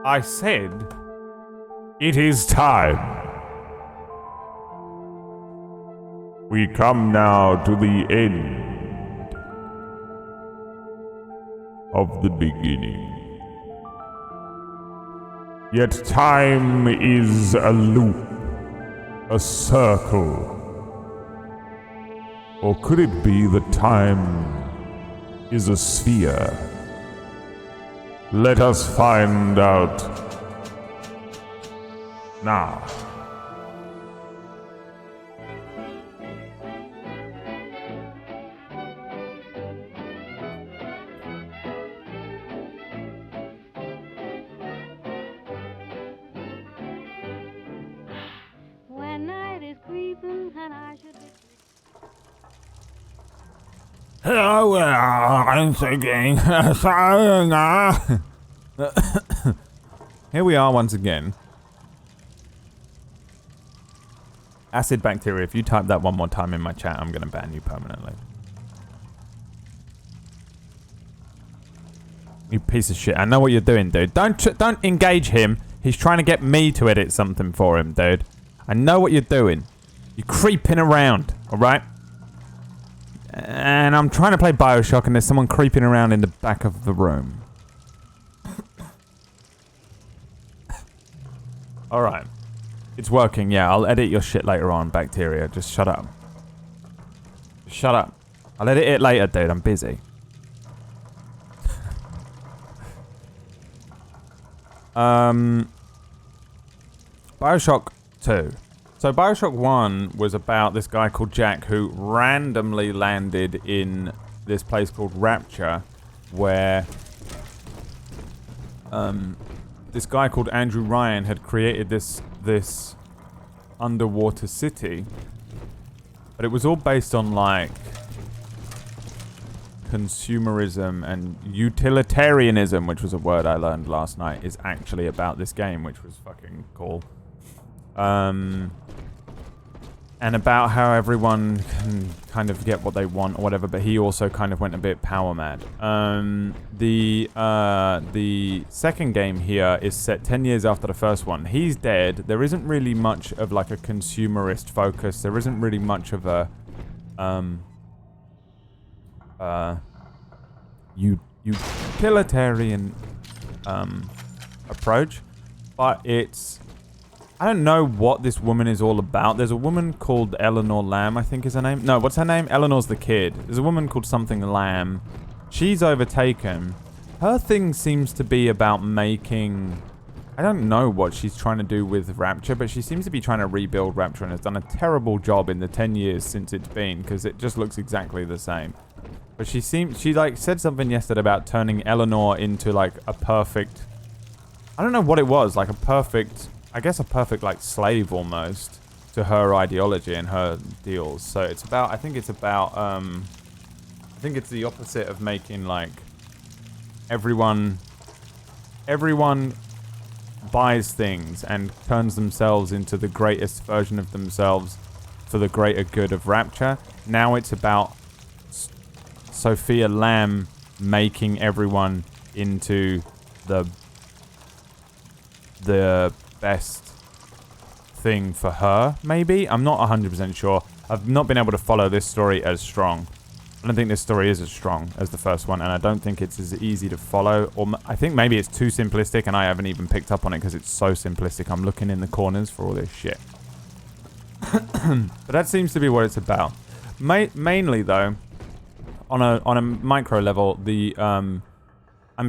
I said, it is time. We come now to the end of the beginning. Yet time is a loop, a circle. Or could it be that time is a sphere? Let us find out now. When night is creeping and I should be... Hello, I'm thinking. Here we are once again. Acid bacteria. If you type that one more time in my chat, I'm gonna ban you permanently. You piece of shit. I know what you're doing, dude. Don't engage him. He's trying to get me to edit something for him, dude. I know what you're doing. You're creeping around, alright? And I'm trying to play Bioshock and there's someone creeping around in the back of the room. Alright. It's working, yeah. I'll edit your shit later on, bacteria. Just shut up. Shut up. I'll edit it later, dude. I'm busy. Bioshock 2. So Bioshock 1 was about this guy called Jack who randomly landed in this place called Rapture, where this guy called Andrew Ryan had created this underwater city, but it was all based on like consumerism and utilitarianism, which was a word I learned last night, is actually about this game, which was fucking cool. And about how everyone can kind of get what they want or whatever, but he also kind of went a bit power mad. The second game here is set 10 years after the first one. He's dead. There isn't really much of like a consumerist focus. There isn't really much of a utilitarian approach, but it's... I don't know what this woman is all about. There's a woman called Eleanor Lamb, I think is her name. No, what's her name? Eleanor's the kid. There's a woman called something Lamb. She's overtaken. Her thing seems to be about making... I don't know what she's trying to do with Rapture, but she seems to be trying to rebuild Rapture and has done a terrible job in the 10 years since it's been, because it just looks exactly the same. But she like said something yesterday about turning Eleanor into like a perfect... I don't know what it was, like a perfect... I guess a perfect like slave almost to her ideology and her deals. So it's about, I think it's the opposite of making like everyone buys things and turns themselves into the greatest version of themselves for the greater good of Rapture. Now it's about Sophia Lamb making everyone into the best thing for her, maybe? I'm not 100% sure. I've not been able to follow this story as strong. I don't think this story is as strong as the first one, and I don't think it's as easy to follow. Or I think maybe it's too simplistic, and I haven't even picked up on it because it's so simplistic. I'm looking in the corners for all this shit. But that seems to be what it's about. Mainly, though, on a micro level, I'm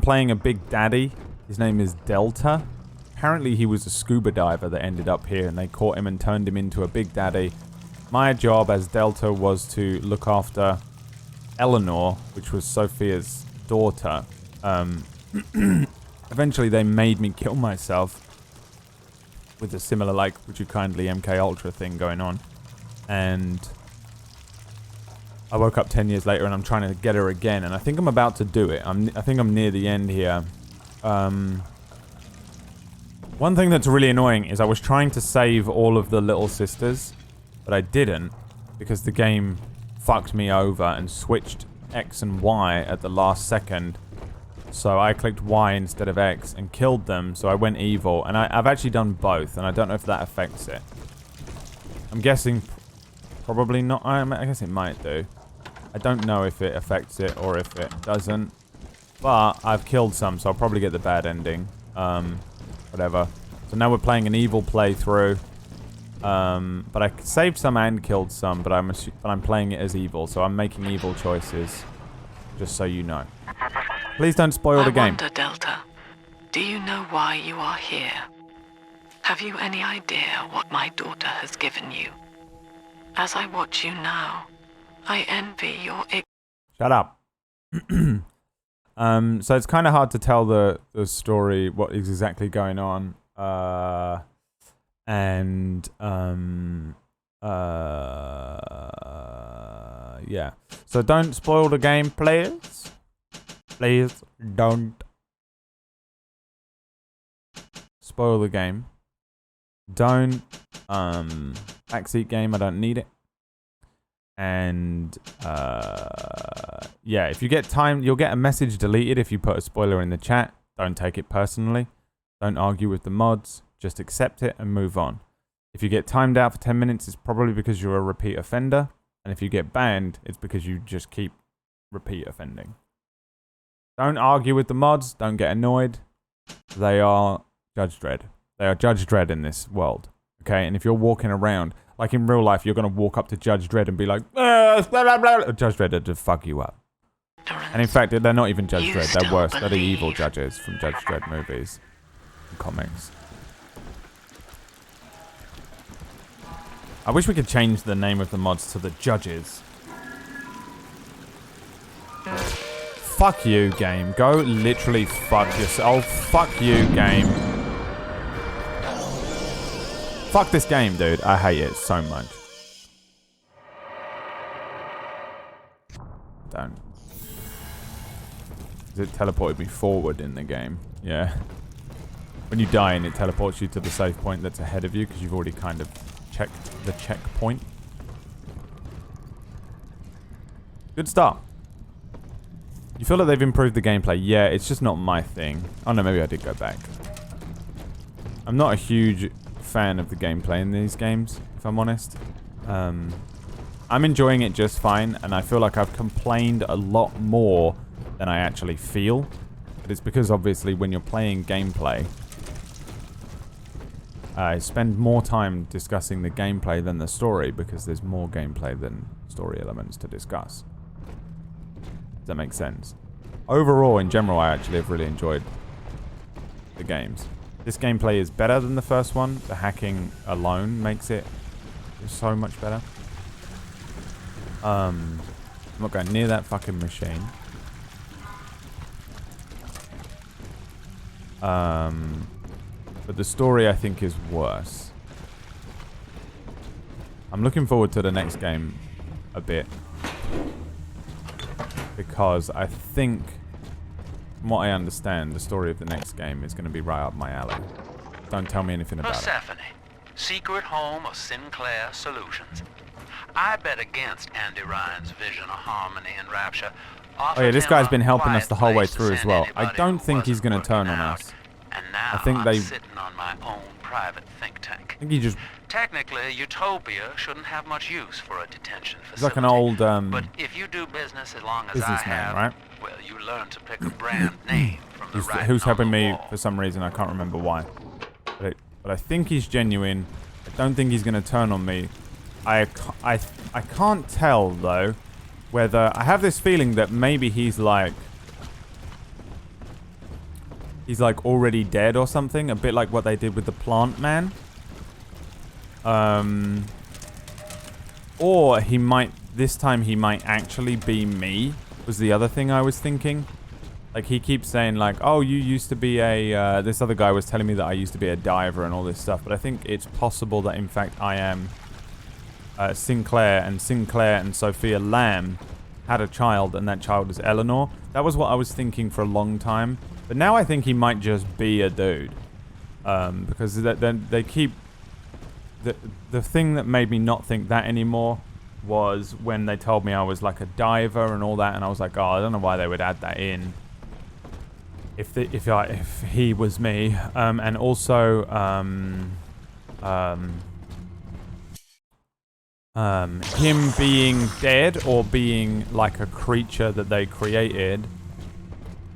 playing a big daddy. His name is Delta. Apparently he was a scuba diver that ended up here and they caught him and turned him into a big daddy. My job as Delta was to look after Eleanor, which was Sophia's daughter. Eventually they made me kill myself with a similar like would you kindly MK Ultra thing going on. And I woke up 10 years later and I'm trying to get her again, and I think I'm about to do it. I think I'm near the end here. One thing that's really annoying is I was trying to save all of the little sisters, but I didn't because the game fucked me over and switched X and Y at the last second So I clicked Y instead of X and killed them, so I went evil. And I've actually done both, and I don't know if that affects it. I'm guessing probably not. I guess it might do. I don't know if it affects it or if it doesn't. But I've killed some, so I'll probably get the bad ending. Whatever. So now we're playing an evil playthrough. But I saved some and killed some, but I'm playing it as evil, so I'm making evil choices. Just so you know. Please don't spoil the game. I wonder, Delta, do you know why you are here? Have you any idea what my daughter has given you? As I watch you now, I envy your... Shut up. So it's kind of hard to tell the story, what is exactly going on. Yeah. So don't spoil the game, please. Please don't spoil the game. Don't backseat game. I don't need it. And yeah, if you get time, you'll get a message deleted if you put a spoiler in the chat. Don't take it personally. Don't argue with the mods. Just accept it and move on. If you get timed out for 10 minutes, it's probably because you're a repeat offender. And if you get banned, it's because you just keep repeat offending. Don't argue with the mods. Don't get annoyed. They are Judge Dredd. They are Judge Dredd in this world. Okay? And if you're walking around, like in real life, you're going to walk up to Judge Dredd and be like, blah, blah, blah. Judge Dredd would just fuck you up. And in fact, they're not even Judge Dredd. They're worse. They're the evil judges from Judge Dredd movies and comics. I wish we could change the name of the mods to the Judges. Fuck you, game. Go literally fuck yourself. Fuck you, game. Fuck this game, dude. I hate it so much. Don't. It teleported me forward in the game. Yeah. When you die and it teleports you to the save point that's ahead of you because you've already kind of checked the checkpoint. Good start. You feel like they've improved the gameplay? Yeah, it's just not my thing. Oh no, maybe I did go back. I'm not a huge fan of the gameplay in these games, if I'm honest. I'm enjoying it just fine, and I feel like I've complained a lot more than I actually feel. But it's because obviously when you're playing gameplay, I spend more time discussing the gameplay than the story because there's more gameplay than story elements to discuss. Does that make sense? Overall, in general, I actually have really enjoyed the games. This gameplay is better than the first one. The hacking alone makes it so much better. I'm not going near that fucking machine. But the story, I think, is worse. I'm looking forward to the next game a bit. Because I think, from what I understand, the story of the next game is going to be right up my alley. Don't tell me anything about Persephone, secret home of Sinclair Solutions. I bet against Andy Ryan's vision of harmony and rapture. Oh yeah, this guy's been helping us the whole way through as well. I don't think he's going to turn on us. And now I think I'm they... sitting on my own private think tank. I think he just... Technically, Utopia shouldn't have much use for a detention facility. He's like an old, but if you do business as long as I have, right? well, you learn to pick a brand name from the right. Who's helping me for some reason, I can't remember why. But I think he's genuine. I don't think he's going to turn on me. I can't tell, though, whether... I have this feeling that maybe he's like already dead or something. A bit like what they did with the Plant Man. Or he might... This time he might actually be me, was the other thing I was thinking. Like, he keeps saying, like, oh, you used to be a... this other guy was telling me that I used to be a diver and all this stuff. But I think it's possible that, in fact, I am Sinclair. And Sinclair and Sophia Lamb had a child, and that child is Eleanor. That was what I was thinking for a long time. But now I think he might just be a dude. Because they keep... The thing that made me not think that anymore was when they told me I was like a diver and all that, and I was like, oh, I don't know why they would add that in. if he was me, and also him being dead or being like a creature that they created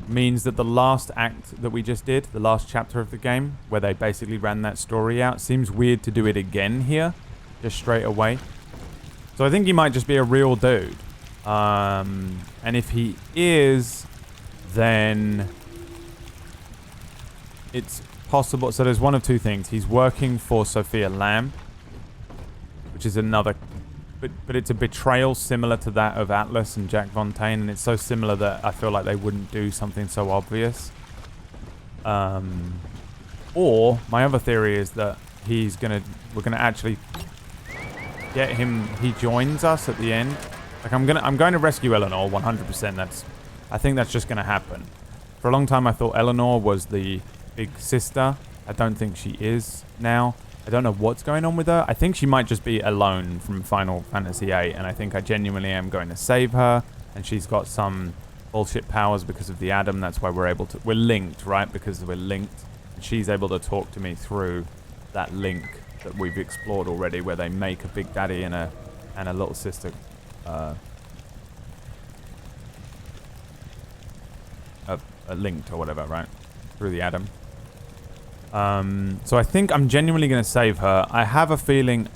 means that the last act that we just did, the last chapter of the game, where they basically ran that story out, seems weird to do it again here, just straight away. So I think he might just be a real dude. And if he is, then it's possible. So there's one of two things. He's working for Sophia Lamb, which is another... But it's a betrayal similar to that of Atlas and Jack Fontaine, and it's so similar that I feel like they wouldn't do something so obvious. Or my other theory is that we're gonna actually get him. He joins us at the end. Like I'm going to rescue Eleanor 100%. I think that's just gonna happen. For a long time I thought Eleanor was the big sister. I don't think she is now. I don't know what's going on with her. I think she might just be alone from Final Fantasy VIII, and I think I genuinely am going to save her, and she's got some bullshit powers because of the Atom. That's why we're linked, right? Because we're linked. And she's able to talk to me through that link that we've explored already, where they make a big daddy and a little sister linked or whatever, right? Through the Atom. So I think I'm genuinely going to save her. I have a feeling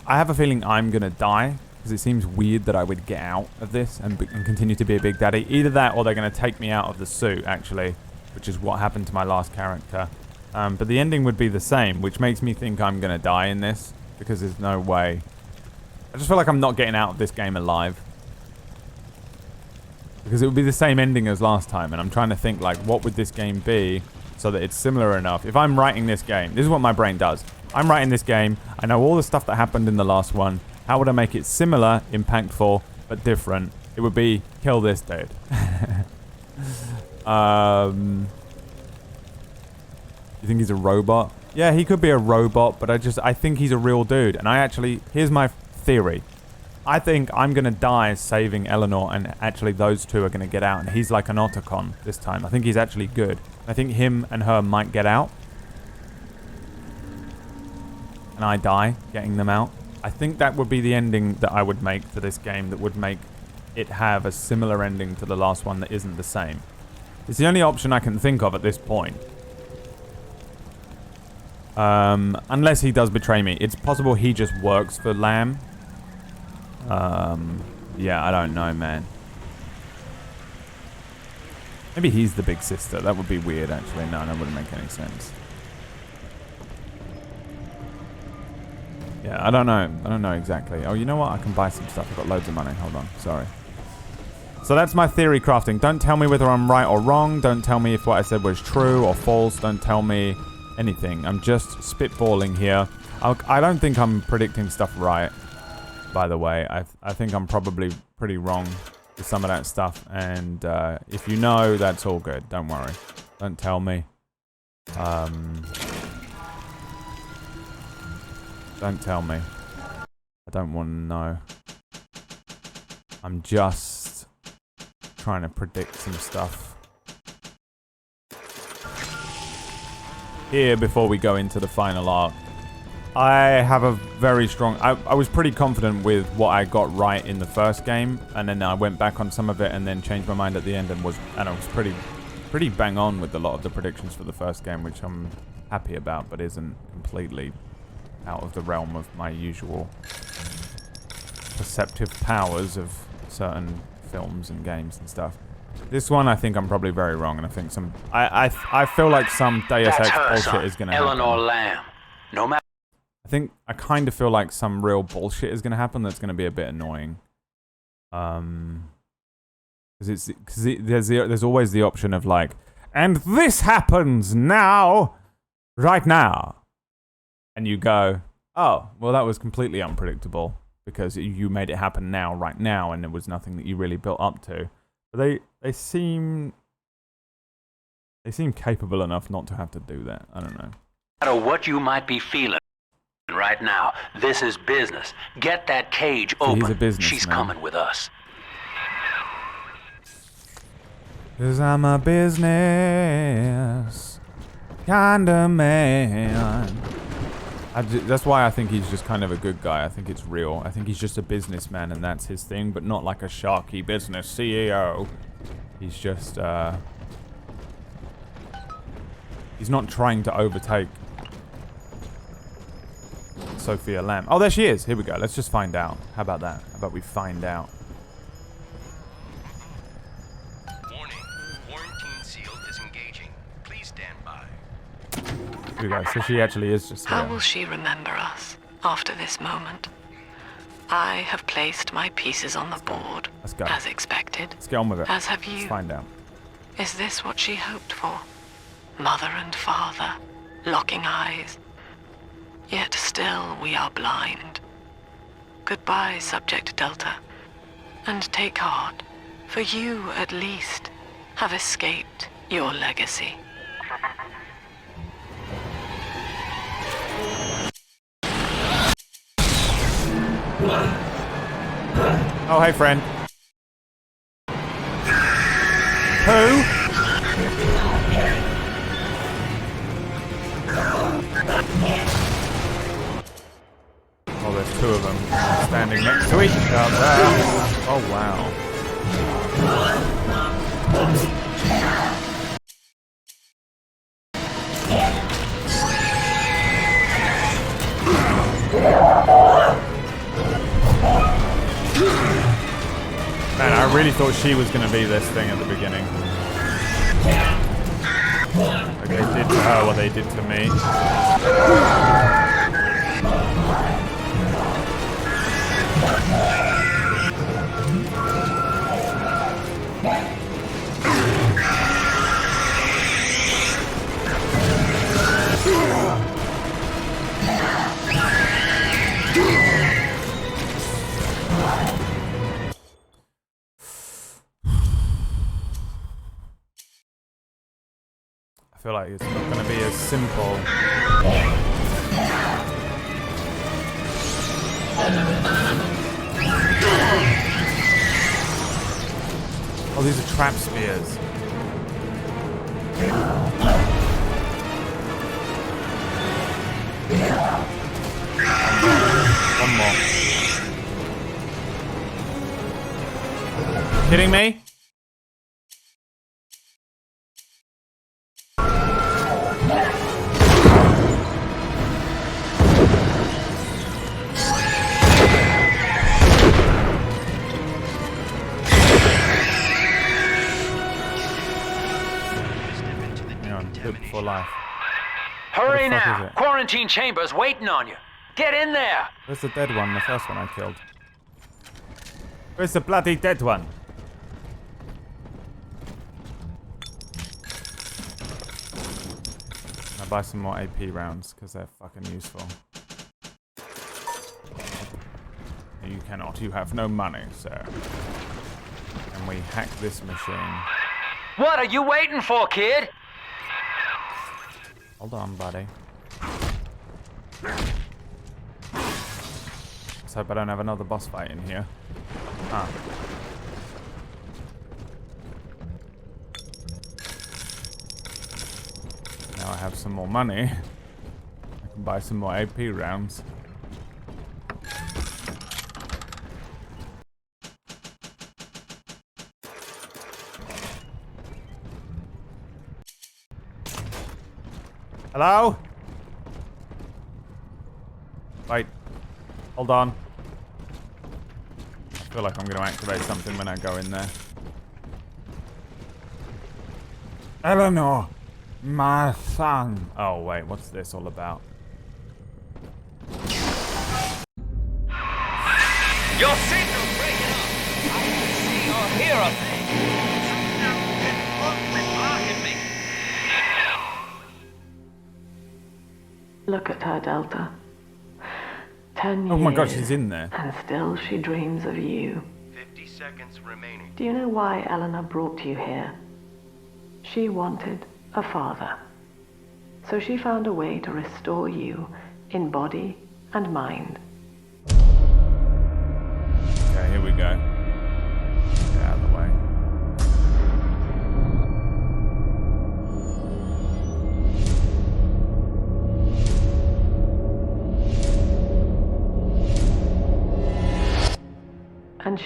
I'm going to die, because it seems weird that I would get out of this and continue to be a big daddy. Either that, or they're going to take me out of the suit, actually, which is what happened to my last character. But the ending would be the same, which makes me think I'm going to die in this, because there's no way. I just feel like I'm not getting out of this game alive. Because it would be the same ending as last time, and I'm trying to think, like, what would this game be so that it's similar enough. If I'm writing this game, this is what my brain does. I'm writing this game, I know all the stuff that happened in the last one. How would I make it similar, impactful, but different? It would be, kill this dude. You think he's a robot? Yeah, he could be a robot, but I think he's a real dude. And here's my theory. I think I'm going to die saving Eleanor, and actually those two are going to get out, and he's like an Otacon this time. I think he's actually good. I think him and her might get out. And I die getting them out. I think that would be the ending that I would make to this game, that would make it have a similar ending to the last one that isn't the same. It's the only option I can think of at this point. Unless he does betray me. It's possible he just works for Lamb. Yeah, I don't know, man. Maybe he's the big sister. That would be weird, actually. No, that wouldn't make any sense. Yeah, I don't know. I don't know exactly. Oh, you know what? I can buy some stuff. I've got loads of money. Hold on. Sorry. So that's my theory crafting. Don't tell me whether I'm right or wrong. Don't tell me if what I said was true or false. Don't tell me anything. I'm just spitballing here. I don't think I'm predicting stuff right, by the way. I think I'm probably pretty wrong with some of that stuff. And if you know, that's all good. Don't worry. Don't tell me. Don't tell me. I don't want to know. I'm just trying to predict some stuff here before we go into the final arc. I have a very strong... I was pretty confident with what I got right in the first game, and then I went back on some of it and then changed my mind at the end, and I was pretty bang on with a lot of the predictions for the first game, which I'm happy about, but isn't completely out of the realm of my usual perceptive powers of certain films and games and stuff. This one, I think I'm probably very wrong, and I think I feel like some Deus Ex bullshit is going to happen. Eleanor Lamb. No matter. I kind of feel like some real bullshit is going to happen that's going to be a bit annoying. Because there's always the option of like, and this happens now, right now. And you go, oh, well, that was completely unpredictable because you made it happen now, right now, and there was nothing that you really built up to. But they seem capable enough not to have to do that. I don't know. No matter what you might be feeling right now, this is business. Get that cage open. He's a businessman. She's coming with us. 'Cause I'm a business kind of man. That's why I think he's just kind of a good guy. I think it's real. I think he's just a businessman and that's his thing, but not like a sharky business CEO. He's just, he's not trying to overtake Sophia Lamb. Oh, there she is. Here we go. Let's just find out. How about that? How about we find out? Warning. Quarantine seal disengaging. Please stand by. Here we go. So she actually is just How here. will she remember us after this moment? I have placed my pieces on the board, Let's go. as expected. Let's get on with it. As have Let's you. find out. Is this what she hoped for? Mother and father, locking eyes. Yet still we are blind. Goodbye, Subject Delta. And take heart, for you at least have escaped your legacy. Oh, hey, friend. Who? Oh, there's two of them standing next to each other. Oh, wow. Man, I really thought she was going to be this thing at the beginning. Like they did to her what they did to me. I feel like it's not going to be as simple. Oh, these are trap spears. One more. Kidding me? For life. Hurry What the fuck is now! it? Quarantine chamber's waiting on you. Get in there! Where's the dead one? The first one I killed. Where's the bloody dead one? I'll buy some more AP rounds because they're fucking useful. You cannot. You have no money, sir. And we hack this machine. What are you waiting for, kid? Hold on, buddy. Let's hope I don't have another boss fight in here. Ah. Now I have some more money. I can buy some more AP rounds. Hello? Wait. Hold on. I feel like I'm going to activate something when I go in there. Eleanor, my son. Oh, wait. What's this all about? Your signal's breaking up. I can see or hear a thing. Blocking me. Look at her, Delta. 10 years. Oh my god, she's in there. And still she dreams of you. 50 seconds remaining. Do you know why Eleanor brought you here? She wanted a father. So she found a way to restore you in body and mind. Okay, here we go. Get out of the way.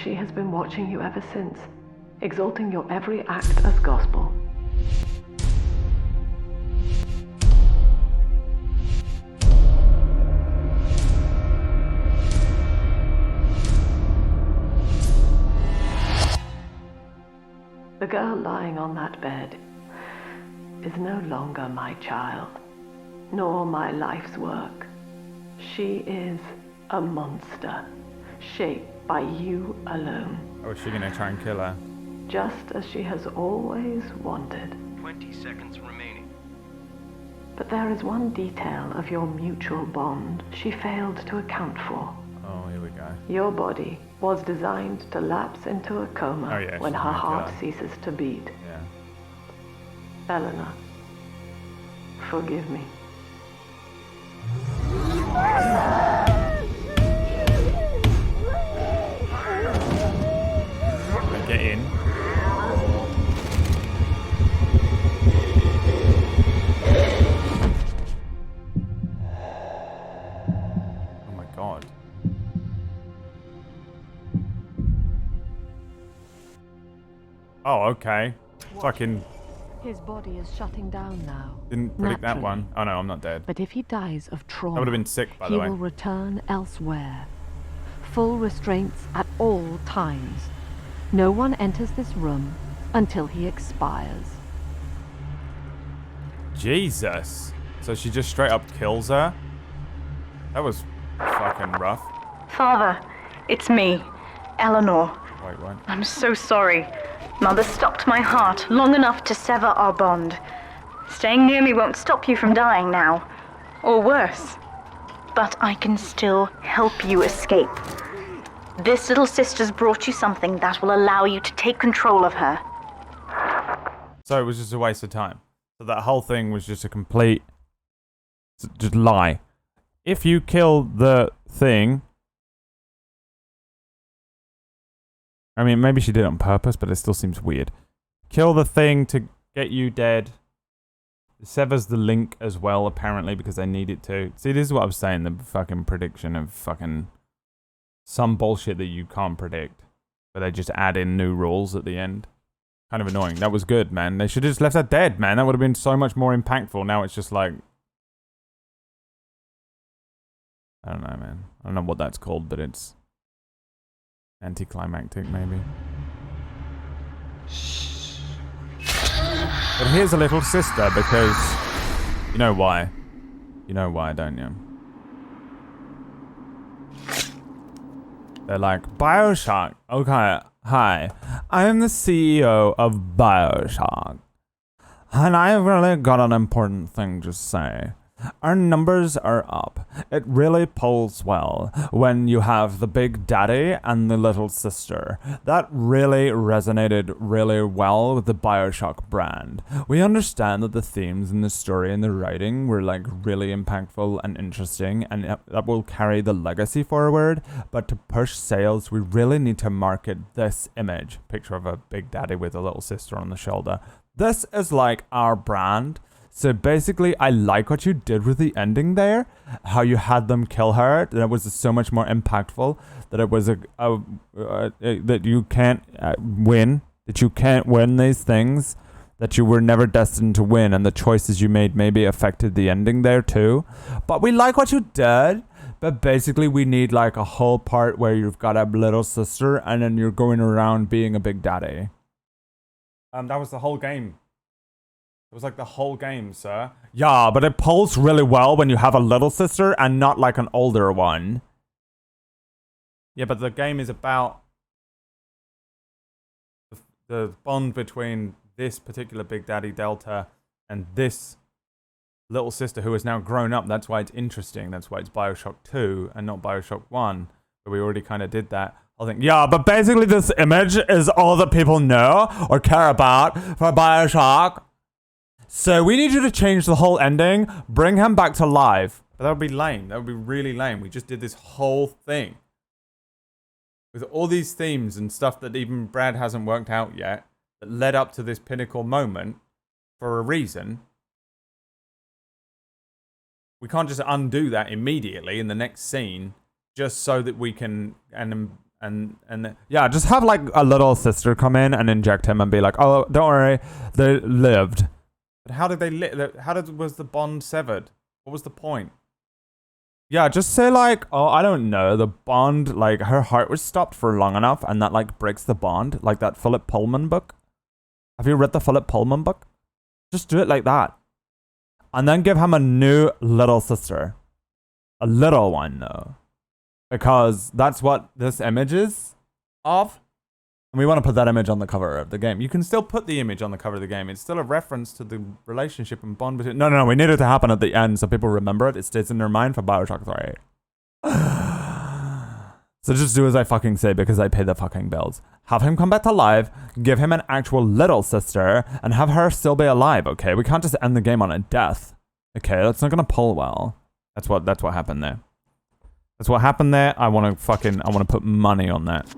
she has been watching you ever since, exalting your every act as gospel. The girl lying on that bed is no longer my child, nor my life's work. She is a monster, shaped by you alone. Oh, is she gonna try and kill her? Just as she has always wanted. 20 seconds remaining. But there is one detail of your mutual bond she failed to account for. Oh, here we go. Your body was designed to lapse into a coma Oh, yeah, when she's her gonna kill heart her. ceases to beat. Yeah. Eleanor, forgive me. Get in. Oh my god. Oh, okay. Fucking His body is shutting down now. didn't predict that Naturally. one. Oh no, I'm not dead. But if he dies of trauma, That would have been sick, by he the way. will return elsewhere. Full restraints at all times. No one enters this room until he expires. Jesus. So she just straight up kills her? That was fucking rough. Father, it's me, Eleanor. Wait, what? I'm so sorry. Mother stopped my heart long enough to sever our bond. Staying near me won't stop you from dying now. Or worse. But I can still help you escape. This little sister's brought you something that will allow you to take control of her. So it was just a waste of time. So that whole thing was just a complete just lie. If you kill the thing, I mean, maybe she did it on purpose, but it still seems weird. Kill the thing to get you dead. It severs the link as well, apparently, because they need it to. See, this is what I was saying, the fucking prediction of fucking some bullshit that you can't predict. But they just add in new rules at the end. Kind of annoying. That was good, man. They should have just left her dead, man. That would have been so much more impactful. Now it's just like... I don't know, man. I don't know what that's called, but it's... anticlimactic, maybe. But here's a little sister, because... You know why. You know why, don't you? They're like, Bioshock. Okay, hi. I am the CEO of Bioshock. And I've really got an important thing to say. Our numbers are up. It really pulls well when you have the big daddy and the little sister. That really resonated really well with the Bioshock brand. We understand that the themes in the story and the writing were like really impactful and interesting, and that will carry the legacy forward. But to push sales, we really need to market this image. Picture of a big daddy with a little sister on the shoulder. This is like our brand. So basically, I like what you did with the ending there. How you had them kill her. That was so much more impactful. That it was that you can't win. That you can't win these things. That you were never destined to win. And the choices you made maybe affected the ending there too. But we like what you did. But basically, we need like a whole part where you've got a little sister. And then you're going around being a big daddy. That was the whole game. It was like the whole game, sir. Yeah, but it pulls really well when you have a little sister and not like an older one. Yeah, but the game is about the bond between this particular Big Daddy Delta and this little sister who is now grown up. That's why it's interesting. That's why it's Bioshock 2 and not Bioshock 1. But we already kind of did that. I think, yeah, but basically this image is all that people know or care about for Bioshock. So we need you to change the whole ending, bring him back to life. But that would be lame. That would be really lame. We just did this whole thing. With all these themes and stuff that even Brad hasn't worked out yet, that led up to this pinnacle moment for a reason. We can't just undo that immediately in the next scene, just so that we can yeah, just have like a little sister come in and inject him and be like, oh, don't worry, they lived. But how did they live? Was the bond severed? What was the point? Yeah, just say like, oh, I don't know, the bond, like her heart was stopped for long enough and that like breaks the bond, like that Philip Pullman book. Have you read the Philip Pullman book? Just do it like that. And then give him a new little sister. A little one though. Because that's what this image is of. And we want to put that image on the cover of the game. You can still put the image on the cover of the game. It's still a reference to the relationship and bond between... No, we need it to happen at the end so people remember it. It stays in their mind for Bioshock 3. So just do as I fucking say because I pay the fucking bills. Have him come back to life, give him an actual little sister, and have her still be alive, okay? We can't just end the game on a death. Okay, that's not gonna pull well. That's what happened there. That's what happened there. I wanna put money on that.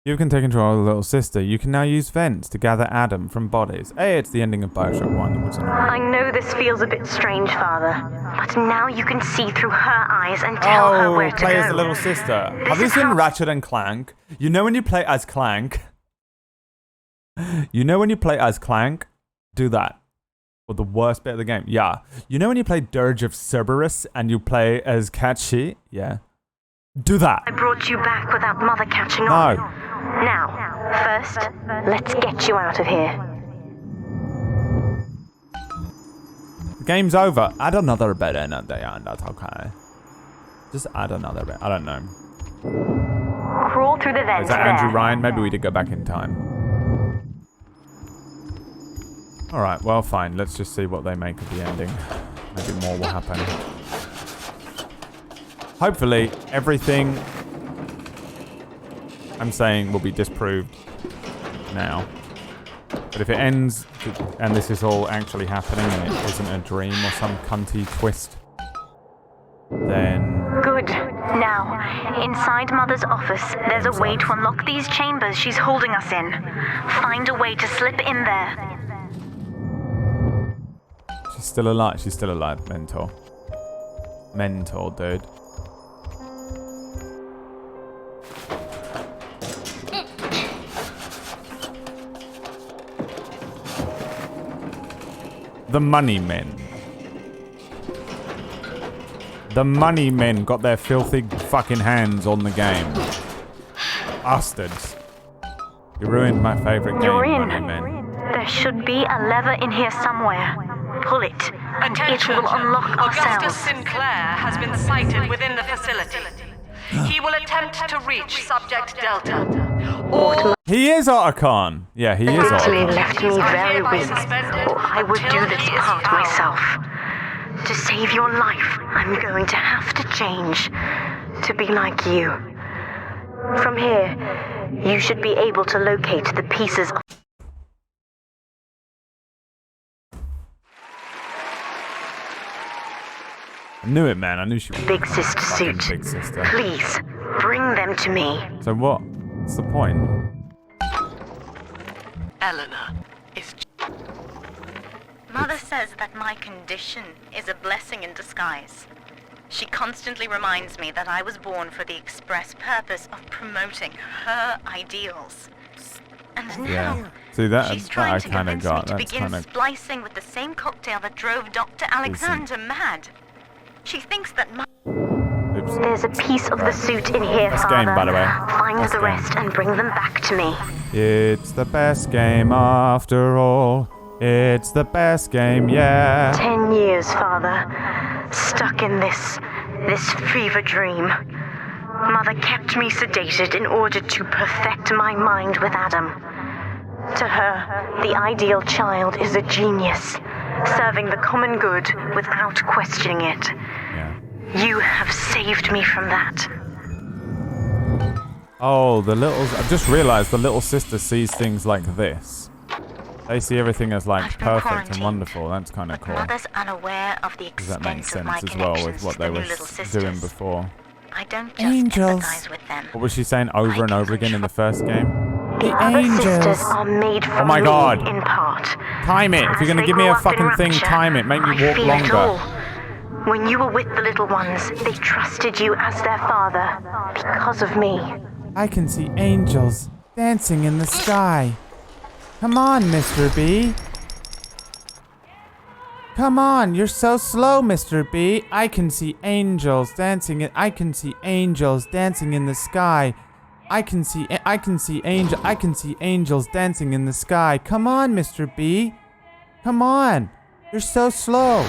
You can take control of the little sister. You can now use vents to gather Adam from bodies. Hey, it's the ending of Bioshock 1. Which I know this feels a bit strange, Father, but now you can see through her eyes and tell her where to go. Play as the little sister. Have you seen Ratchet and Clank? You know when you play as Clank? You know when you play as Clank? Do that. Or the worst bit of the game. Yeah. You know when you play Dirge of Cerberus and you play as Catchy? Yeah. Do that. I brought you back without Mother catching on. Now, first, let's get you out of here. The game's over. Add another bit in at the end. That's okay. Just add another bit. I don't know. Crawl through the vents. Is that Andrew Ryan? Maybe we did go back in time. Alright, well, fine. Let's just see what they make of the ending. Maybe more will happen. Hopefully, everything I'm saying will be disproved now. But if it ends, and this is all actually happening, and it isn't a dream or some cunty twist, then... Good. Now, inside Mother's office, there's a way to unlock these chambers she's holding us in. Find a way to slip in there. She's still alive. She's still alive, mentor. Mentor, dude. The money men. The money men got their filthy fucking hands on the game. Bastards. You ruined my favorite game, money men. There should be a lever in here somewhere. Pull it, and it will unlock our cells. Augustus Sinclair has been sighted within the facility. He will attempt to reach Subject Delta. He is Otacon. Yeah, he is Actually Otacon. left me very weak, or I would do this part myself. To save your life, I'm going to have to change to be like you. From here, you should be able to locate the pieces of... I knew it, man. I knew she was Big Sister fucking suit. Big Sister. Please, bring them to me. So what? What's the point? Eleanor is... Mother says that my condition is a blessing in disguise. She constantly reminds me that I was born for the express purpose of promoting her ideals. And now, See, that she's I trying to kind of convince me got. to That's begin kind of... splicing with the same cocktail that drove Dr. Alexander mad. She thinks that Oops. There's a piece of the suit in here, Best Father. game, by the way. Find Best the game. rest and bring them back to me. It's the best game after all. It's the best game, yeah. 10 years, Father. Stuck in this fever dream. Mother kept me sedated in order to perfect my mind with Adam. To her, the ideal child is a genius, serving the common good without questioning it. Yeah. You have saved me from that. Oh, I've just realized the little sister sees things like this. They see everything as like I've been perfect and quarantined, wonderful. That's kind of but cool. Mother's unaware of the Does that extent make of my sense as well with connections what to they the were new little doing sisters. before? I don't just Angels. empathize with them. What was she saying over and over again in the first game? The other sisters are made for Oh my me God. in part. Time it. If As you're gonna they give me grow a up in fucking thing, rapture, time it. Make me I walk feel it all. longer. When you were with the little ones, they trusted you as their father because of me. I can see angels dancing in the sky. Come on, Mr. B. Come on, you're so slow, Mr. B. I can see angels dancing in the sky. I can see angels dancing in the sky. Come on, Mr. B. Come on. You're so slow.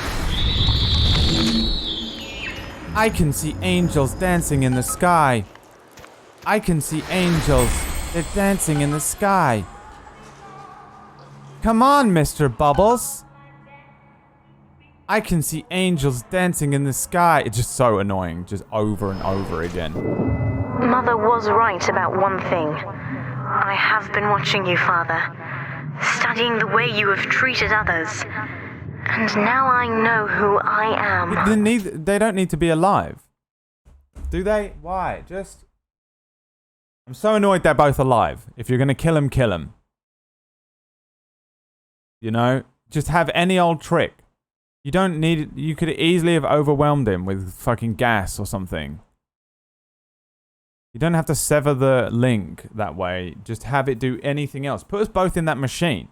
I can see angels dancing in the sky. I can see angels. They're dancing in the sky. Come on, Mr. Bubbles. I can see angels dancing in the sky. It's just so annoying, just over and over again. Mother was right about one thing. I have been watching you, Father, studying the way you have treated others. And now I know who I am. They don't need to be alive. Do they? Why? I'm so annoyed they're both alive. If you're going to kill them, kill them. You know? Just have any old trick. You don't need it. You could easily have overwhelmed him with fucking gas or something. You don't have to sever the link that way. Just have it do anything else. Put us both in that machine.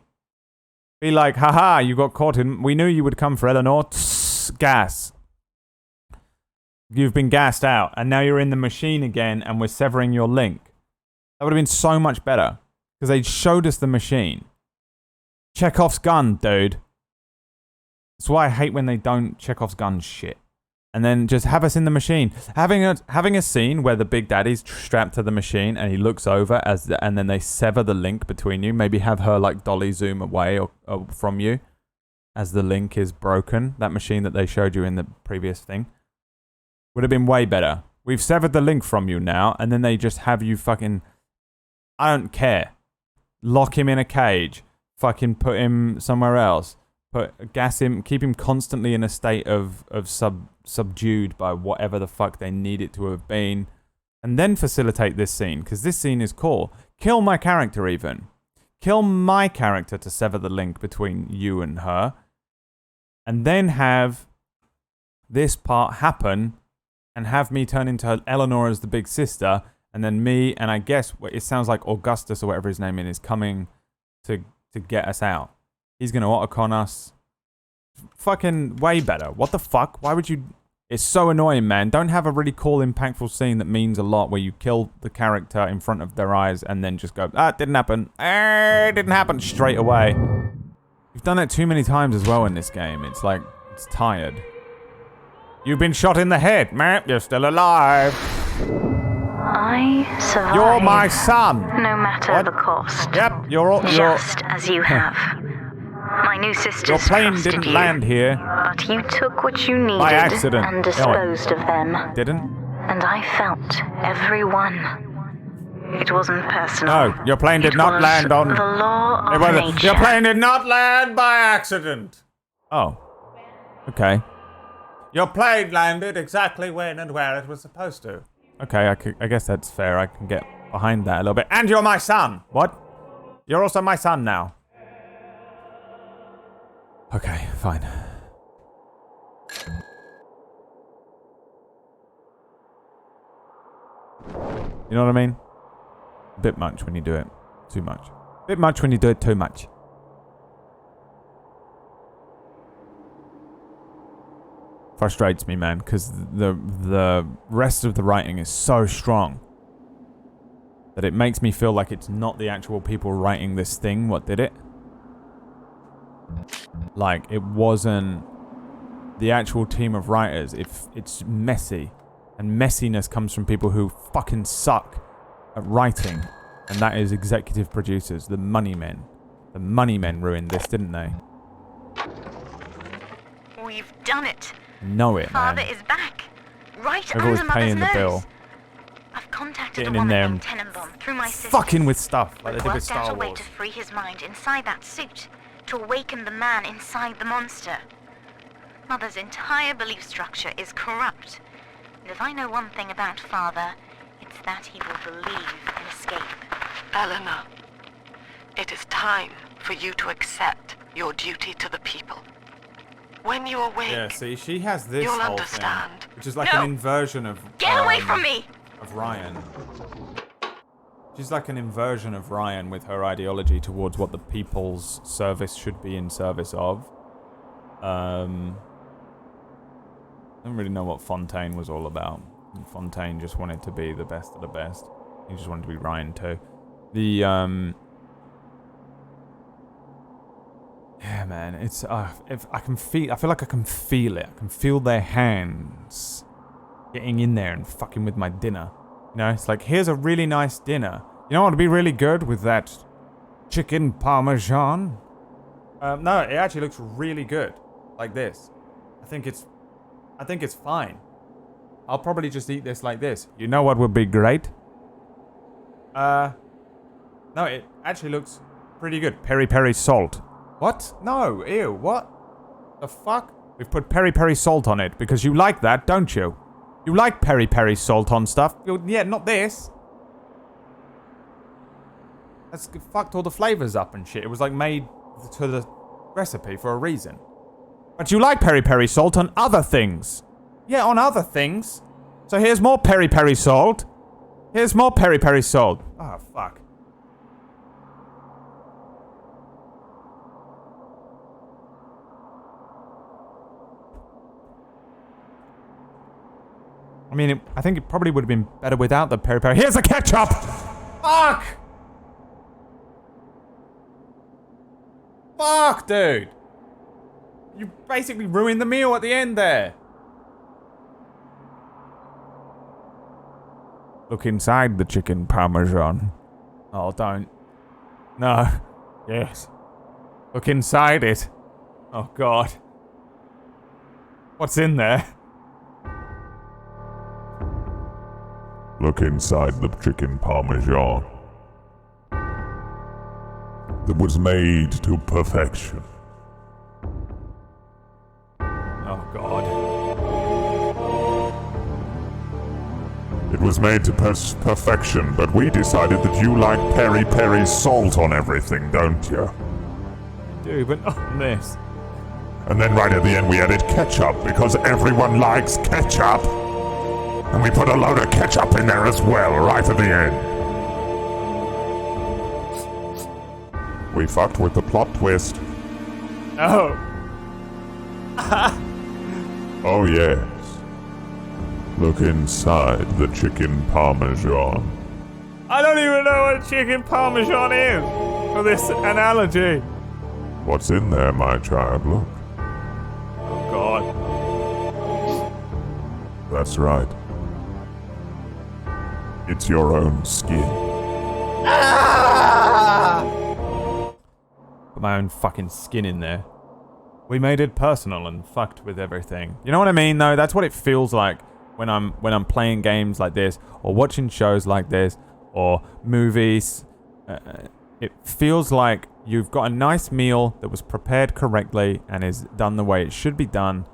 Be like, haha, you got caught in... We knew you would come for Eleanor. Tss, gas. You've been gassed out. And now you're in the machine again and we're severing your link. That would have been so much better. Because they showed us the machine. Chekhov's gun, dude. That's why I hate when they don't Chekhov's gun shit. And then just have us in the machine. Having a scene where the Big Daddy's strapped to the machine and he looks over and then they sever the link between you. Maybe have her like dolly zoom away or from you as the link is broken. That machine that they showed you in the previous thing would have been way better. We've severed the link from you now, and then they just have you fucking... I don't care. Lock him in a cage. Fucking put him somewhere else. Gas him, keep him constantly in a state of subdued by whatever the fuck they need it to have been, and then facilitate this scene, because this scene is cool. Kill my character even. Kill my character to sever the link between you and her, and then have this part happen, and have me turn into Eleanor as the big sister, and then me, and I guess it sounds like Augustus or whatever his name is coming to get us out. He's going to autocon us. Fucking way better. What the fuck? Why would you... It's so annoying, man. Don't have a really cool, impactful scene that means a lot where you kill the character in front of their eyes and then just go, it didn't happen. It didn't happen straight away. You've done it too many times as well in this game. It's like, it's tired. You've been shot in the head, man. You're still alive. I survived. You're my son. No matter What? the cost. Yep, Just as you have. My new sisters your plane trusted didn't you, land here. but you took what you needed By accident. and disposed of them. Didn't? And I felt every one. It wasn't personal. No, your plane did It not was land on... the law It of wasn't. nature. Your plane did not land by accident. Oh. Okay. Your plane landed exactly when and where it was supposed to. Okay, I guess that's fair. I can get behind that a little bit. And you're my son. What? You're also my son now. Okay, fine. You know what I mean? A bit much when you do it. Too much. A bit much when you do it too much. Frustrates me, man, because the rest of the writing is so strong that it makes me feel like it's not the actual people writing this thing what did it. Like, it wasn't the actual team of writers. It's messy, and messiness comes from people who fucking suck at writing, and that is executive producers, the money men. The money men ruined this, didn't they? We've done it. Know it, Father man. is back. Right They're always under Mother's paying the nose. bill. I've contacted Getting a in woman there named and Tenenbaum through my sister. Fucking with stuff like they We've did with worked out Star a way Wars. to free his mind inside that suit, to awaken the man inside the monster. Mother's entire belief structure is corrupt. And if I know one thing about Father, it's that he will believe in escape. Eleanor, it is time for you to accept your duty to the people. When you awake, Yeah, see, she has this you'll whole understand. thing, which is like No. an inversion of Get away from me! of Ryan. She's like an inversion of Ryan with her ideology towards what the people's service should be in service of. I don't really know what Fontaine was all about. Fontaine just wanted to be the best of the best. He just wanted to be Ryan too. Yeah, man, it's if I feel like I can feel it. I can feel their hands getting in there and fucking with my dinner. You know, it's like, here's a really nice dinner. You know what would be really good with that chicken parmesan? No, it actually looks really good, like this. I think it's fine. I'll probably just eat this like this. You know what would be great? No, it actually looks pretty good. Peri peri salt. What? No, ew, what? The fuck? We've put peri peri salt on it because you like that, don't you? You like peri peri salt on stuff? Yeah, not this. That's fucked all the flavors up and shit. It was like made to the recipe for a reason. But you like peri peri salt on other things. Yeah, on other things. So here's more peri peri salt. Here's more peri peri salt. Oh, fuck. I mean, I think it probably would have been better without the peri peri. Here's the ketchup! Fuck! Fuck, dude! You basically ruined the meal at the end there. Look inside the chicken parmesan. Oh, don't. No. Yes. Look inside it. Oh, God. What's in there? Look inside the chicken parmesan. That was made to perfection. Oh, God. It was made to perfection, but we decided that you like peri peri salt on everything, don't you? I do, but not on this. And then right at the end we added ketchup, because everyone likes ketchup. And we put a load of ketchup in there as well, right at the end. We fucked with the plot twist. Oh. Oh yes. Look inside the chicken parmesan. I don't even know what chicken parmesan is for this analogy. What's in there, my child? Look. Oh, God. That's right. It's your own skin. Put my own fucking skin in there. We made it personal and fucked with everything. You know what I mean, though? That's what it feels like when I'm playing games like this, or watching shows like this, or movies. It feels like you've got a nice meal that was prepared correctly and is done the way it should be done.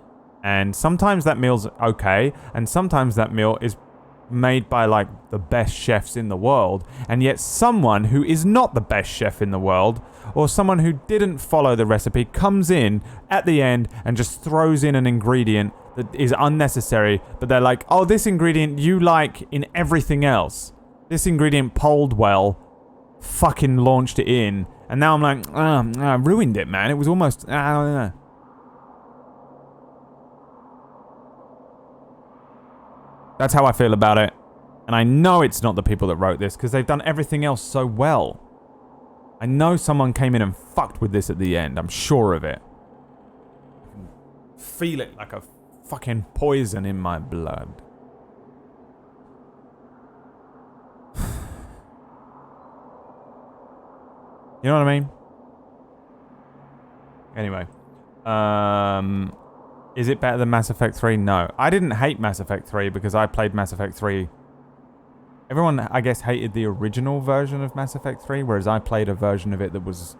And sometimes that meal's okay, and sometimes that meal is made by like the best chefs in the world, and yet someone who is not the best chef in the world, or someone who didn't follow the recipe, comes in at the end and just throws in an ingredient that is unnecessary, but they're like, oh, this ingredient you like in everything else. This ingredient polled well, fucking launched it in, and now I'm like, I ruined it, man. It was almost, I don't know. That's how I feel about it. And I know it's not the people that wrote this, because they've done everything else so well. I know someone came in and fucked with this at the end. I'm sure of it. I can feel it like a fucking poison in my blood. You know what I mean? Anyway. Is it better than Mass Effect 3? No. I didn't hate Mass Effect 3 because I played Mass Effect 3. Everyone, I guess, hated the original version of Mass Effect 3, whereas I played a version of it that was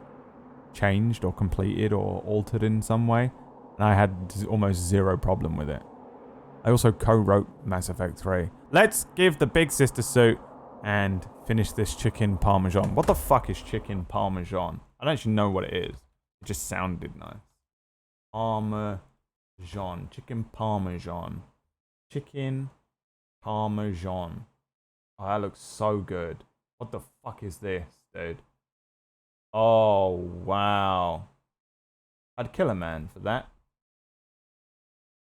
changed or completed or altered in some way. And I had almost zero problem with it. I also co-wrote Mass Effect 3. Let's give the big sister suit and finish this chicken parmesan. What the fuck is chicken parmesan? I don't actually know what it is. It just sounded nice. Chicken parmesan. Chicken parmesan. Oh, that looks so good. What the fuck is this, dude? Oh, wow. I'd kill a man for that.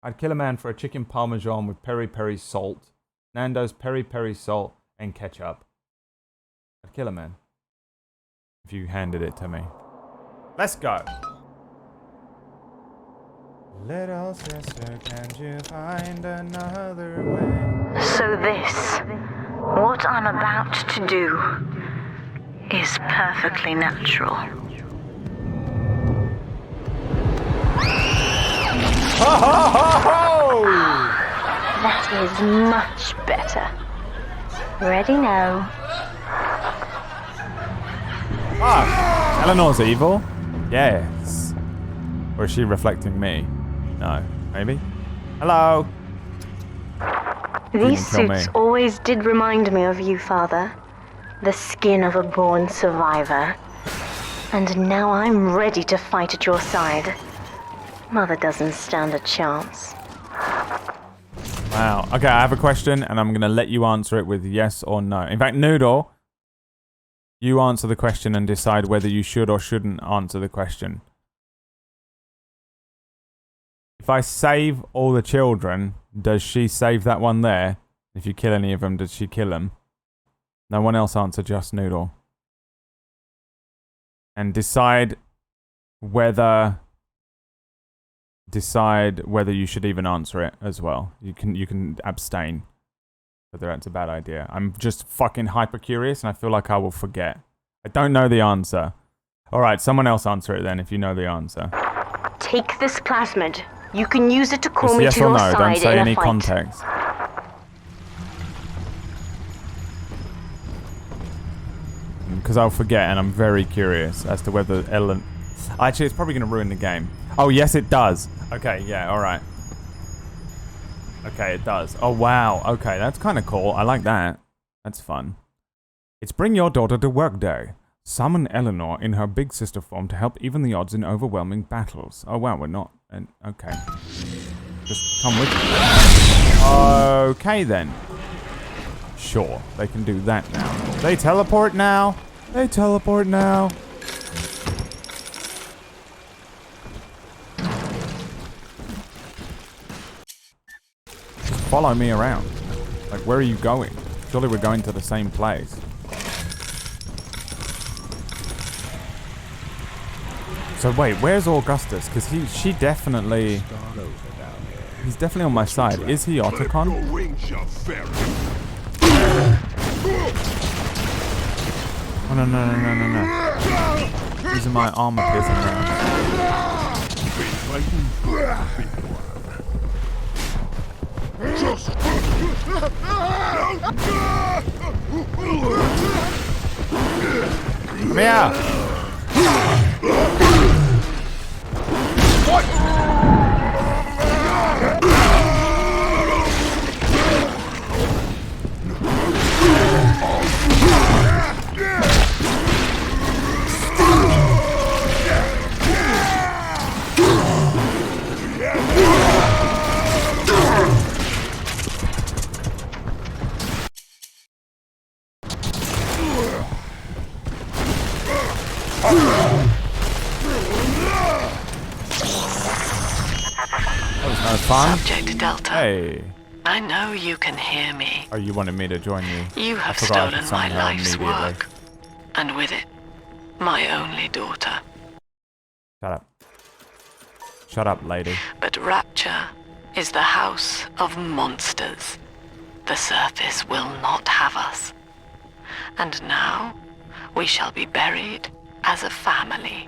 I'd kill a man for a chicken parmesan with peri-peri salt, Nando's peri-peri salt, and ketchup. I'd kill a man if you handed it to me. Let's go. Little sister, can't you find another way? So this, what I'm about to do, is perfectly natural. Ho, ho, ho, ho! That is much better. Ready now. Ah, Eleanor's evil? Yes. Or is she reflecting me? No. Maybe? Hello? These suits always did remind me of you, Father. The skin of a born survivor. And now I'm ready to fight at your side. Mother doesn't stand a chance. Wow. Okay, I have a question, and I'm going to let you answer it with yes or no. In fact, Noodle, you answer the question and decide whether you should or shouldn't answer the question. If I save all the children, does she save that one there? If you kill any of them, does she kill them? No one else answer, just Noodle. And decide whether you should even answer it as well. You can abstain whether that's a bad idea. I'm just fucking hyper curious and I feel like I will forget. I don't know the answer. Alright, someone else answer it then if you know the answer. Take this plasmid. You can use it to call Just me yes to or your no, side don't say in any a fight. context. Because I'll forget and I'm very curious as to whether Ellen... Actually, it's probably going to ruin the game. Oh, yes, it does. Okay, yeah, alright. Okay, it does. Oh, wow. Okay, that's kind of cool. I like that. That's fun. It's Bring Your Daughter to Work Day. Summon Eleanor in her big sister form to help even the odds in overwhelming battles. Oh, wow, we're not... okay. Just come with me. Okay, then. Sure, they can do that now. They teleport now. They teleport now. Just follow me around. Like, where are you going? Surely we're going to the same place. So wait, where's Augustus? Because she definitely... He's definitely on my side. Is he Otacon? Oh, no. Using my armor piercing round. Meow! Fun? Subject Delta. Hey. I know you can hear me. Oh, you wanted me to join you. You have stolen my life's work. And with it, my only daughter. Shut up. Shut up, lady. But Rapture is the house of monsters. The surface will not have us. And now, we shall be buried as a family.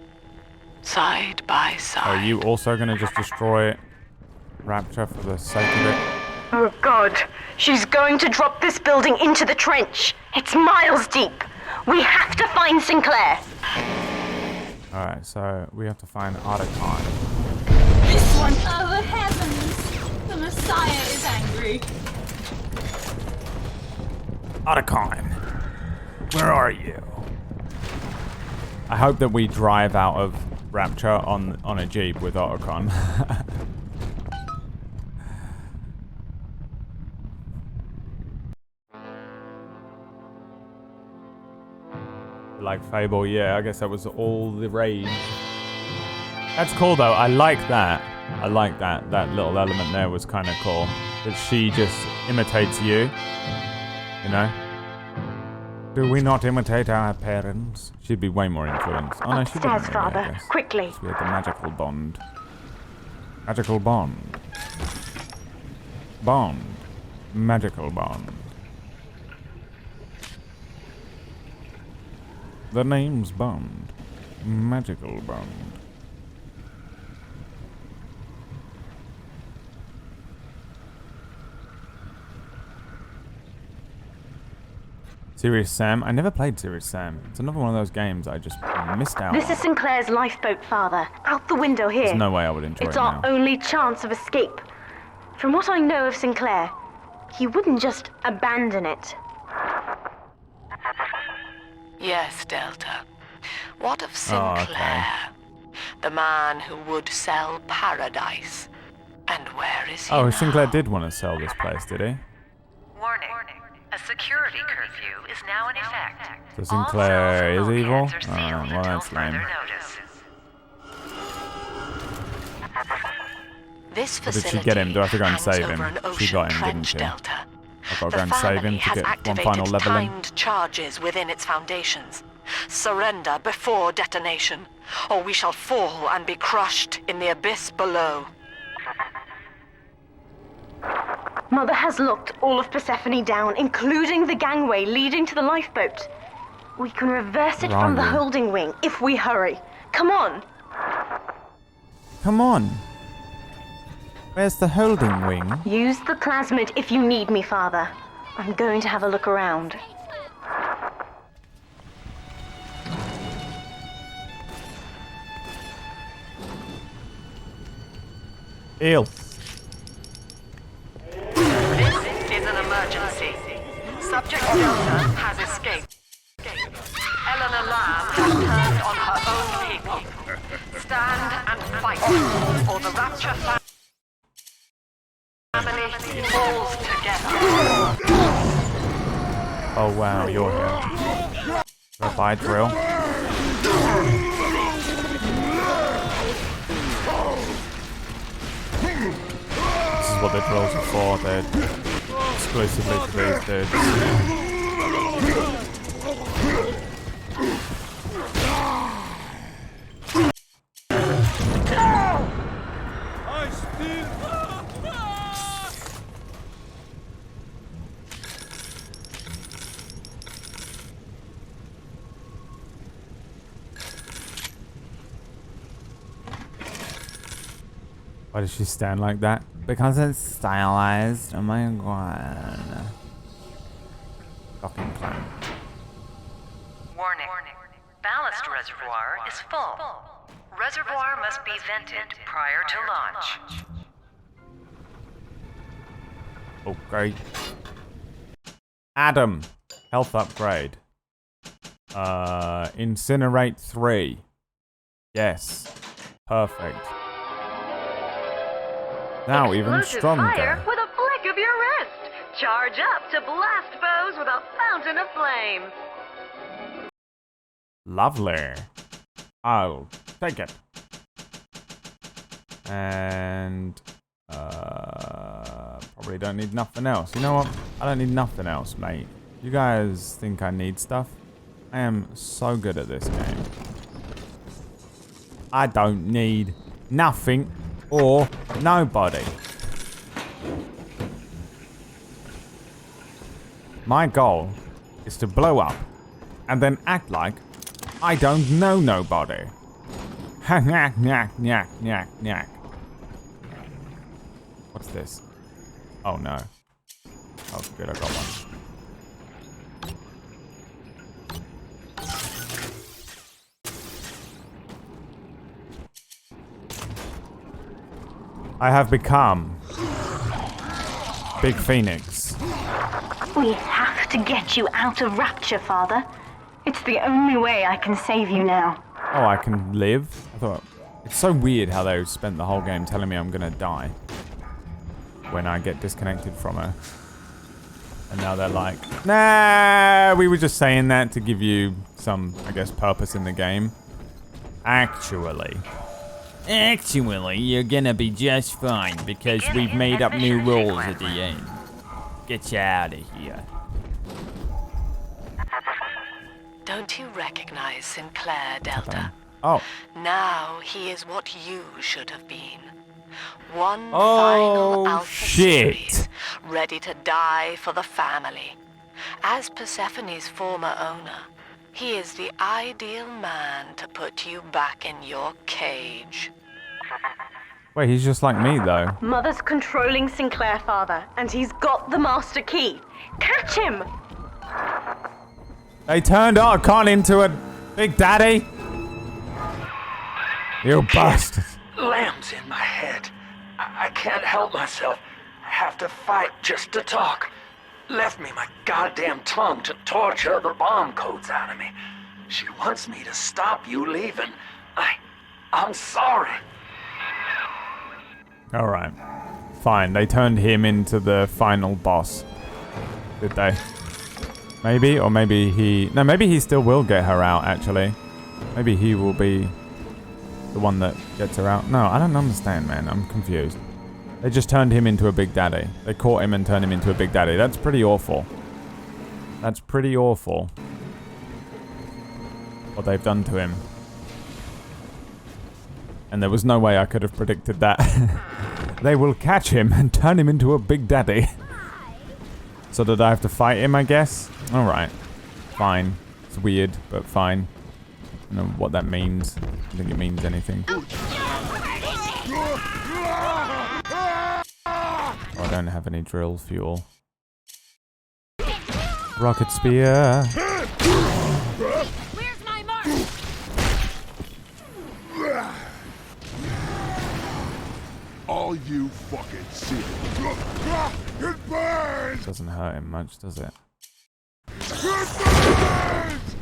Side by side. Are you also going to just destroy Rapture for the sake of it? Oh God, she's going to drop this building into the trench. It's miles deep. We have to find Sinclair. Alright, so we have to find Otacon. This one, oh the heavens! The Messiah is angry. Otacon, where are you? I hope that we drive out of Rapture on a Jeep with Otacon. Like Fable, yeah, I guess that was all the rage. That's cool though, I like that. I like that. That little element there was kind of cool. That she just imitates you. You know? Do we not imitate our parents? She'd be way more influenced. Oh no, she Upstairs, wouldn't really, I Father, guess. quickly. We had the magical bond. Magical bond. Bond. Magical bond. The name's Bond. Magical Bond. Serious Sam? I never played Serious Sam. It's another one of those games I just missed out This on. is Sinclair's lifeboat, Father. Out the window here. There's no way I would enjoy It's it our now. only chance of escape. From what I know of Sinclair, he wouldn't just abandon it. Yes, Delta. What of Sinclair? The man who would sell paradise. And where is he Oh, now? Sinclair did want to sell this place, did he? Warning. A security curfew is now in effect. So Sinclair is evil? Are sealed Oh, well, until that's lame. further notice. This Or did facility she get him? Do I have to go and hangs save over him? an She ocean got him, didn't trench, she? Delta. I've got to The go and save family him to has get one activated final level in. timed charges within its foundations. Surrender before detonation, or we shall fall and be crushed in the abyss below. Mother has locked all of Persephone down, including the gangway leading to the lifeboat. We can reverse it Where from are the you? holding wing if we hurry. Come on! Come on. Where's the holding wing? Use the plasmid if you need me, Father. I'm going to have a look around. Eel. This is an emergency. Subject Delta has escaped. Eleanor Lamb has turned on her own people. Stand and fight, or the Rapture family falls together. Oh wow, you're here. Goodbye, drill. This is what the drills are for. They're exclusively for these dudes. Why does she stand like that? Because it's stylized. Oh my god. Fucking clown. Warning. Ballast reservoir is full. Reservoir must be vented prior to launch. Okay. Adam. Health upgrade. Incinerate 3. Yes. Perfect. Now even stronger. With a flick of your wrist. Charge up to blast foes with a fountain of flame. Lovely. I'll take it. And probably don't need nothing else. You know what? I don't need nothing else, mate. You guys think I need stuff? I am so good at this game. I don't need nothing or nobody. My goal is to blow up and then act like I don't know nobody. Knack, knack, knack, knack, knack. What's this? Oh no. Oh good, I got one. I have become Big Phoenix. We have to get you out of Rapture, Father. It's the only way I can save you now. Oh, I can live? I thought... It's so weird how they spent the whole game telling me I'm gonna die when I get disconnected from her. And now they're like, nah, we were just saying that to give you some, I guess, purpose in the game. Actually, you're gonna be just fine because we've made up new rules at the end. Get you out of here. Don't you recognize Sinclair, Delta? Oh. Now he is what you should have been. One final Alpha series, ready to die for the family. As Persephone's former owner, he is the ideal man to put you back in your cage. Wait, he's just like me, though. Mother's controlling Sinclair, father, and he's got the master key. Catch him! They turned Archon into a Big Daddy? You bastard. Lamb's in my head. I can't help myself. I have to fight just to talk. Left me my goddamn tongue to torture the bomb codes out of me. She wants me to stop you leaving. I'm sorry. Alright. Fine, they turned him into the final boss. Did they? Maybe, or maybe he... No, maybe he still will get her out, actually. Maybe he will be the one that gets her out. No, I don't understand, man. I'm confused. They just turned him into a Big Daddy. They caught him and turned him into a Big Daddy. That's pretty awful. That's pretty awful. What they've done to him. And there was no way I could have predicted that. They will catch him and turn him into a Big Daddy. So did I have to fight him, I guess? Alright. Fine. It's weird, but fine. I don't know what that means. I don't think it means anything. Oh, I don't have any drill fuel. Rocket spear. Where's my mark? All you fucking see. It burns! Doesn't hurt him much, does it? It burns!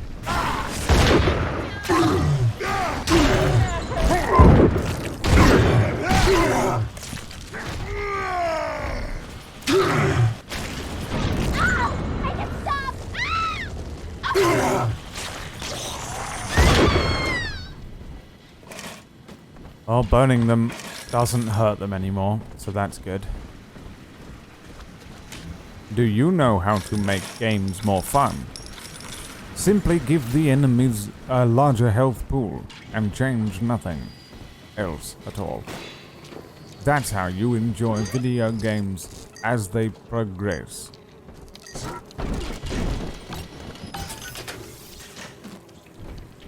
Well, burning them doesn't hurt them anymore, so that's good. Do you know how to make games more fun? Simply give the enemies a larger health pool and change nothing else at all. That's how you enjoy video games as they progress.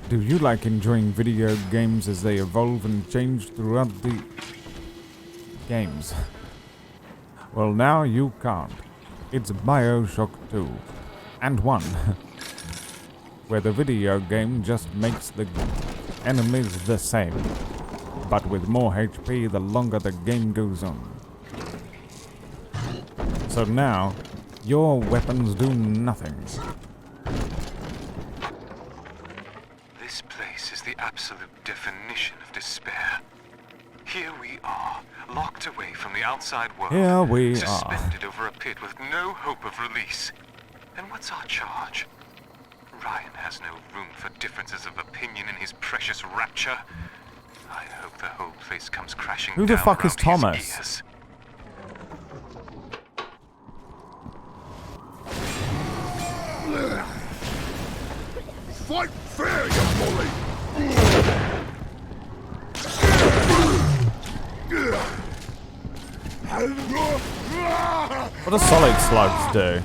Do you like enjoying video games as they evolve and change throughout the games? Well, now you can't. It's Bioshock 2 and 1, where the video game just makes the enemies the same, but with more HP the longer the game goes on. So now, your weapons do nothing. This place is the absolute definition of despair. Here we are, locked away from the outside world. Here we suspended over a pit with no hope of release. And what's our charge? Ryan has no room for differences of opinion in his precious rapture. I hope the whole place comes crashing down. Who the fuck is around Thomas? his ears. Fight fair, you bully! What do solid slugs do?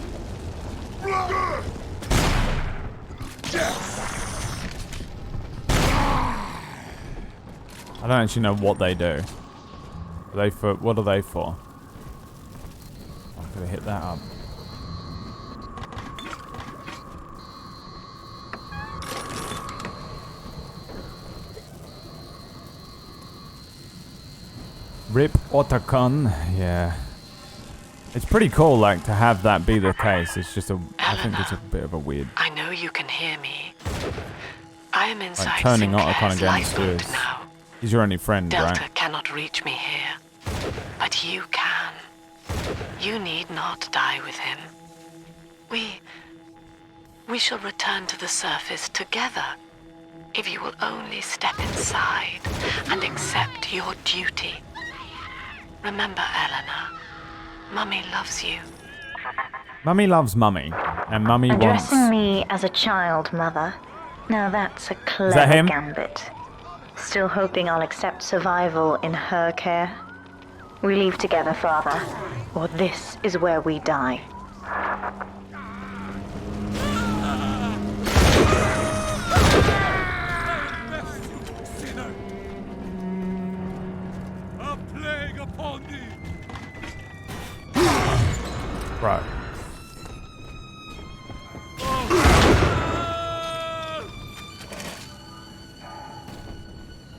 I don't actually know what they do. Are they for? What are they for? I'm gonna hit that up. Rip Otacon, yeah. It's pretty cool, like, to have that be the case. It's just I think it's a bit of a weird... I know you can hear me. I am inside like, turning Otacon Sinclair's against lifeboat is... now. He's your only friend, Delta right? cannot reach me here, but you can. You need not die with him. We shall return to the surface together, if you will only step inside and accept your duty. Remember, Eleanor, Mummy loves you. Mummy loves Mummy, and Mummy wants... Addressing me as a child, Mother. Now that's a clever that him? gambit. Still hoping I'll accept survival in her care? We leave together, Father, or this is where we die. A plague upon thee! Right.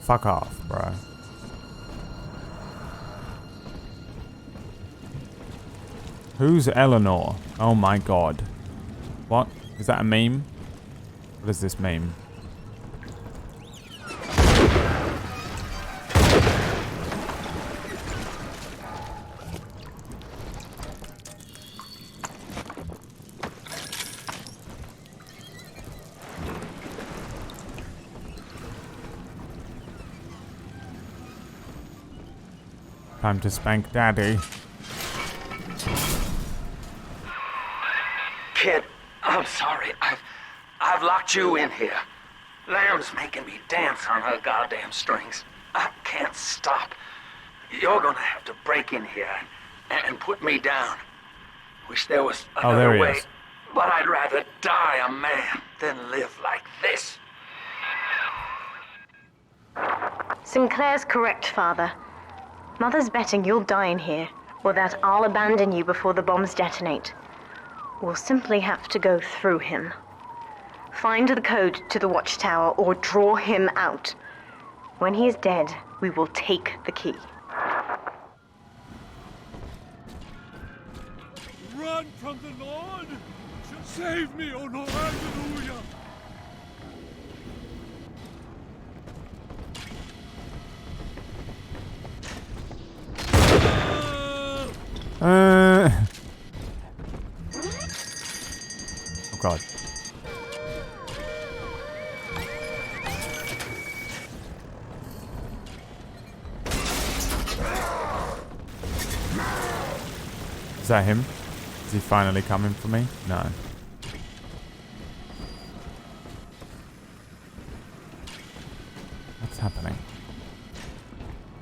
Fuck off, bro. Who's Eleanor? Oh my god. What? Is that a meme? What is this meme? Time to spank Daddy. Kid, I'm sorry. I've locked you in here. Lamb's making me dance on her goddamn strings. I can't stop. You're gonna have to break in here and put me down. Wish there was another way, but I'd rather die a man than live like this. Sinclair's correct, Father. Mother's betting you'll die in here, or that I'll abandon you before the bombs detonate. We'll simply have to go through him. Find the code to the watchtower or draw him out. When he is dead, we will take the key. Run from the Lord! Save me, O Lord! Hallelujah! Oh god. Is that him? Is he finally coming for me? No. What's happening?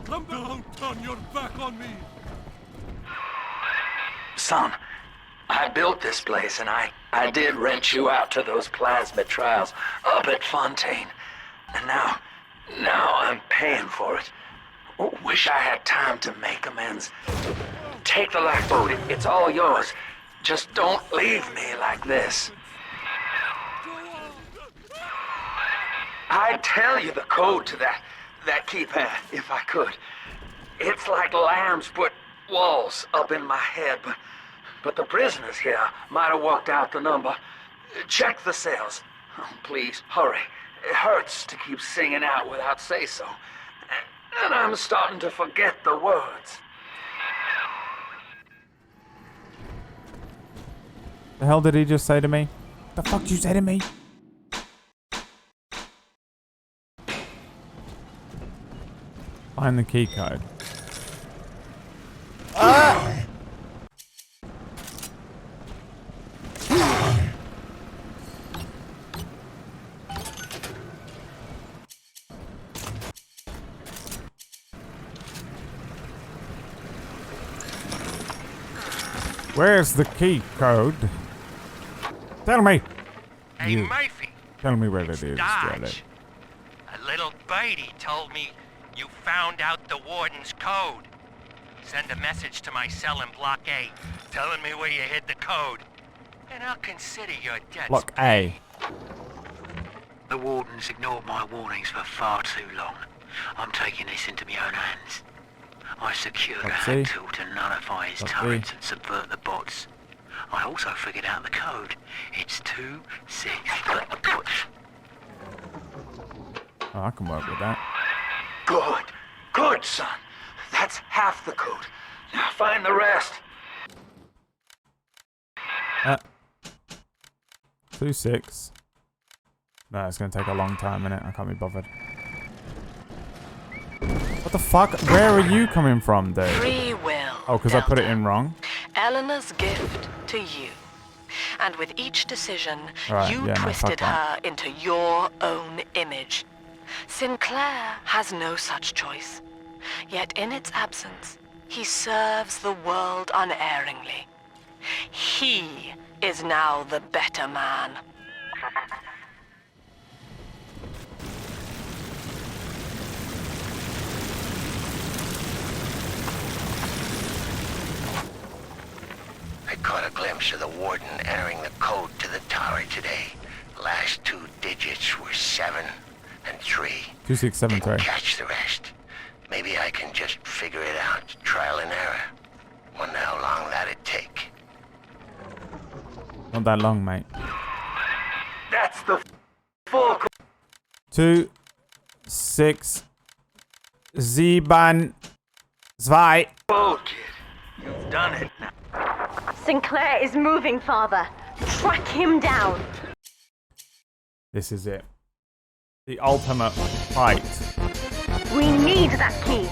Come down, turn your back on me! Son, I built this place and I did rent you out to those plasmid trials up at Fontaine. And now I'm paying for it. Wish I had time to make amends. Take the lifeboat, it's all yours. Just don't leave me like this. I'd tell you the code to that keypad if I could. It's like Lamb's put walls up in my head, but the prisoners here might have worked out the number. Check the cells. Oh, please, hurry. It hurts to keep singing out without say-so. And I'm starting to forget the words. The hell did he just say to me? The fuck did you say to me? Find the key code. Ah! Where's the key code? Tell me! Hey, you. Murphy. Tell me where it is, Dodge. Daddy. A little birdie told me you found out the warden's code. Send a message to my cell in Block A, telling me where you hid the code. And I'll consider your debts. Block A. The warden's ignored my warnings for far too long. I'm taking this into my own hands. I secured a hack tool to nullify his turrets and subvert the bots. I also figured out the code. It's 2-6. Oh, I can work with that. Good, son. That's half the code. Now find the rest. 2-6. No, it's going to take a long time, innit? I can't be bothered. What the fuck? Where are you coming from, dude? Free will. Oh, because I put it in wrong? Eleanor's gift to you. And with each decision, Right, you yeah, no, twisted fuck that. her into your own image. Sinclair has no such choice. Yet in its absence, he serves the world unerringly. He is now the better man. I caught a glimpse of the warden entering the code to the tower today. Last 2 digits were 7 and 3. 2673. Didn't catch the rest. Maybe I can just figure it out, trial and error. Wonder how long that'd take. Not that long, mate. That's the full. 2, 6, 7, 2. Oh, kid, you've done it. Sinclair is moving, Father. Track him down. This is it. The ultimate fight. We need that key.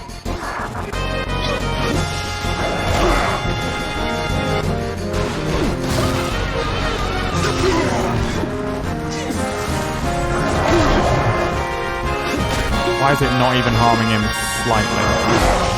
Why is it not even harming him slightly?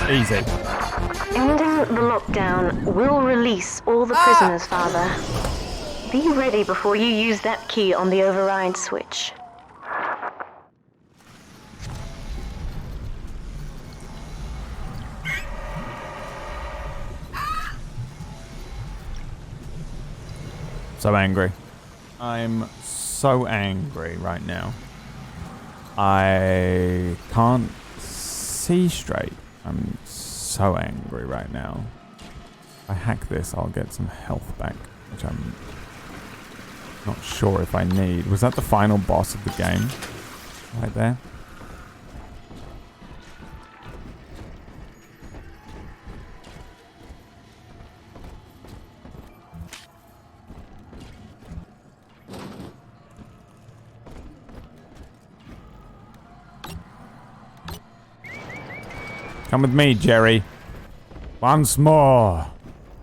Easy. Ending the lockdown will release all the prisoners, Father. Be ready before you use that key on the override switch. So angry. I'm so angry right now. I can't see straight. I'm so angry right now. If I hack this, I'll get some health back, which I'm not sure if I need. Was that the final boss of the game? Right there? Come with me, Jerry. Once more.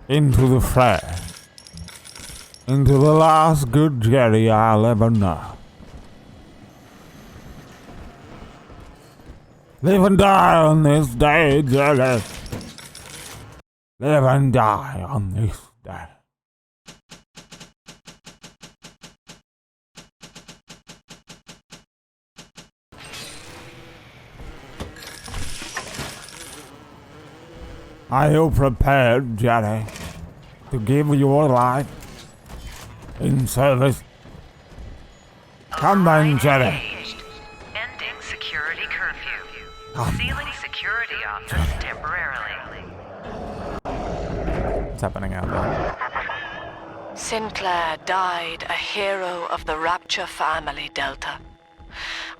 Into the fray. Into the last good Jerry I'll ever know. Live and die on this day, Jerry. Live and die on this day. Are you prepared, Jerry, to give your life in service? Come on, Jerry. Ending security curfew. Sealing security office temporarily. What's happening out there? Sinclair died a hero of the Rapture family, Delta.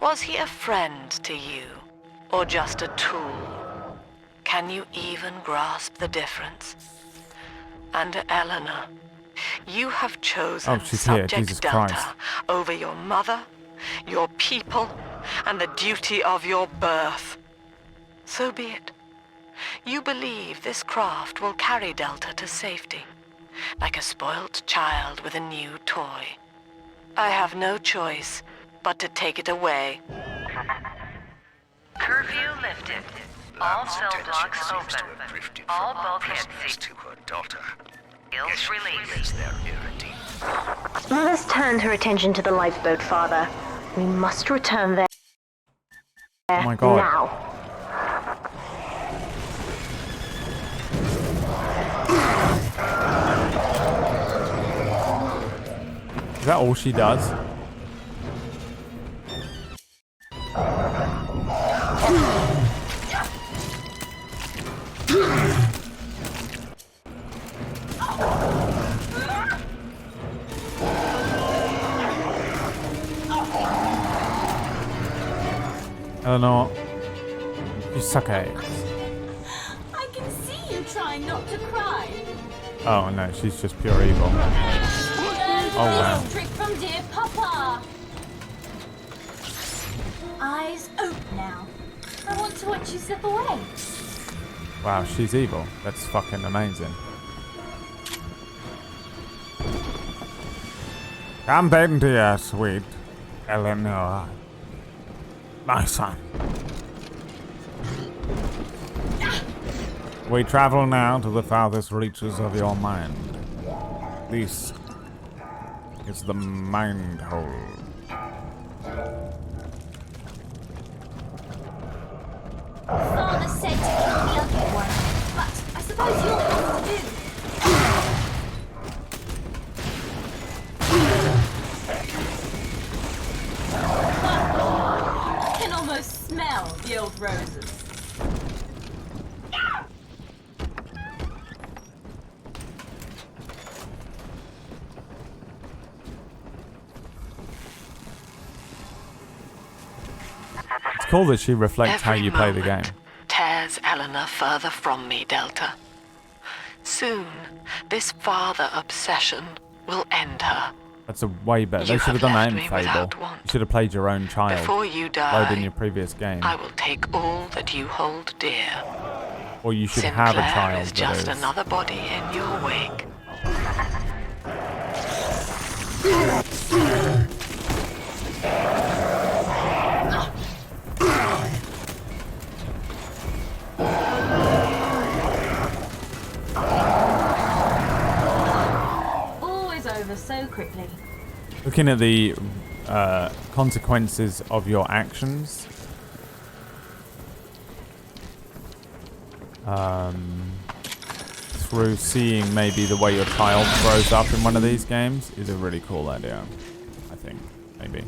Was he a friend to you, or just a tool? Can you even grasp the difference? And Eleanor, you have chosen she's here. Subject Jesus Delta Christ. over your mother, your people, and the duty of your birth. So be it. You believe this craft will carry Delta to safety, like a spoilt child with a new toy. I have no choice but to take it away. Curfew lifted. All cell blocks open. All bulkhead seats to her daughter. Ills released. Mother's turned her attention to the lifeboat, Father. We must return there. Oh my God. Now. Is that all she does? Eleanor, you suck eggs. I can see you trying not to cry. Oh no, she's just pure evil. Oh wow. Trick from dear Papa. Eyes open now. I want to watch you slip away. Wow, she's evil. That's fucking amazing. Come back dear, sweet Eleanor. My son. We travel now to the farthest reaches of your mind. This is the mind hole. Father said to kill the ugly one, but I suppose you'll have to do. I can almost smell the old roses. It's cool that she reflects how you play the game. Tears Eleanor further from me, Delta. Soon, this father obsession will end her. That's a way better. They should have done that in Fable. You should have played your own child. Before you die, load in your previous game. I will take all that you hold dear. Or you should Sinclair have a child is just that is. another body in your wake. Always over so quickly. Looking at the consequences of your actions. Through seeing maybe the way your child grows up in one of these games is a really cool idea. I think, maybe.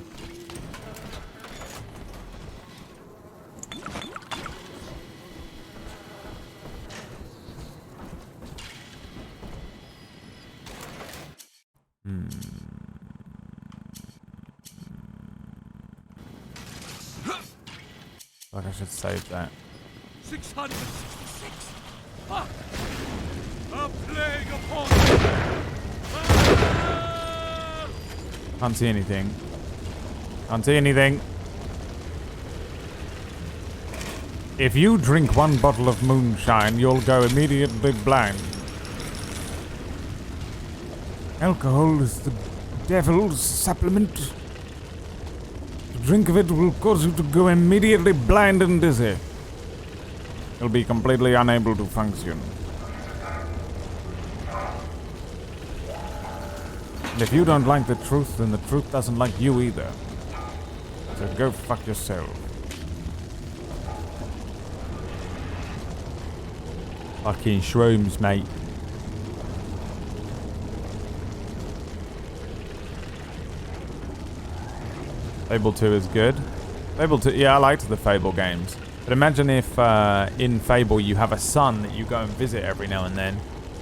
Like I should save that. 666. Ah! A plague upon Can't see anything. Can't see anything. If you drink one bottle of moonshine, you'll go immediately blind. Alcohol is the devil's supplement. The drink of it will cause you to go immediately blind and dizzy. You'll be completely unable to function. And if you don't like the truth, then the truth doesn't like you either. So go fuck yourself. Fucking shrooms, mate. Fable 2 is good. Fable 2, yeah, I liked the Fable games. But imagine if in Fable you have a son that you go and visit every now and then.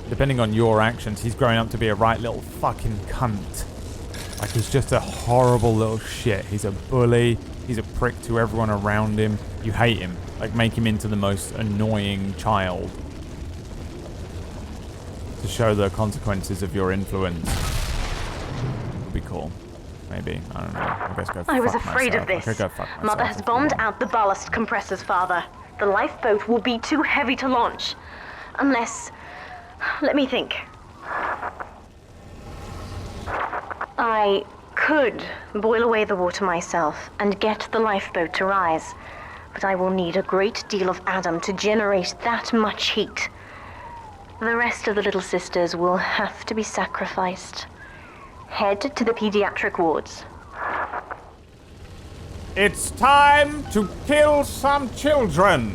Depending on your actions, he's growing up to be a right little fucking cunt. Like, he's just a horrible little shit. He's a bully. He's a prick to everyone around him. You hate him. Like, make him into the most annoying child. To show the consequences of your influence. Would be cool. Maybe. I don't know. I guess go I was fuck afraid myself. of this. I could go fuck myself Mother has if you bombed want. out the ballast compressors, Father. The lifeboat will be too heavy to launch. Unless... Let me think. I could boil away the water myself and get the lifeboat to rise. But I will need a great deal of Adam to generate that much heat. The rest of the little sisters will have to be sacrificed. Head to the pediatric wards. It's time to kill some children.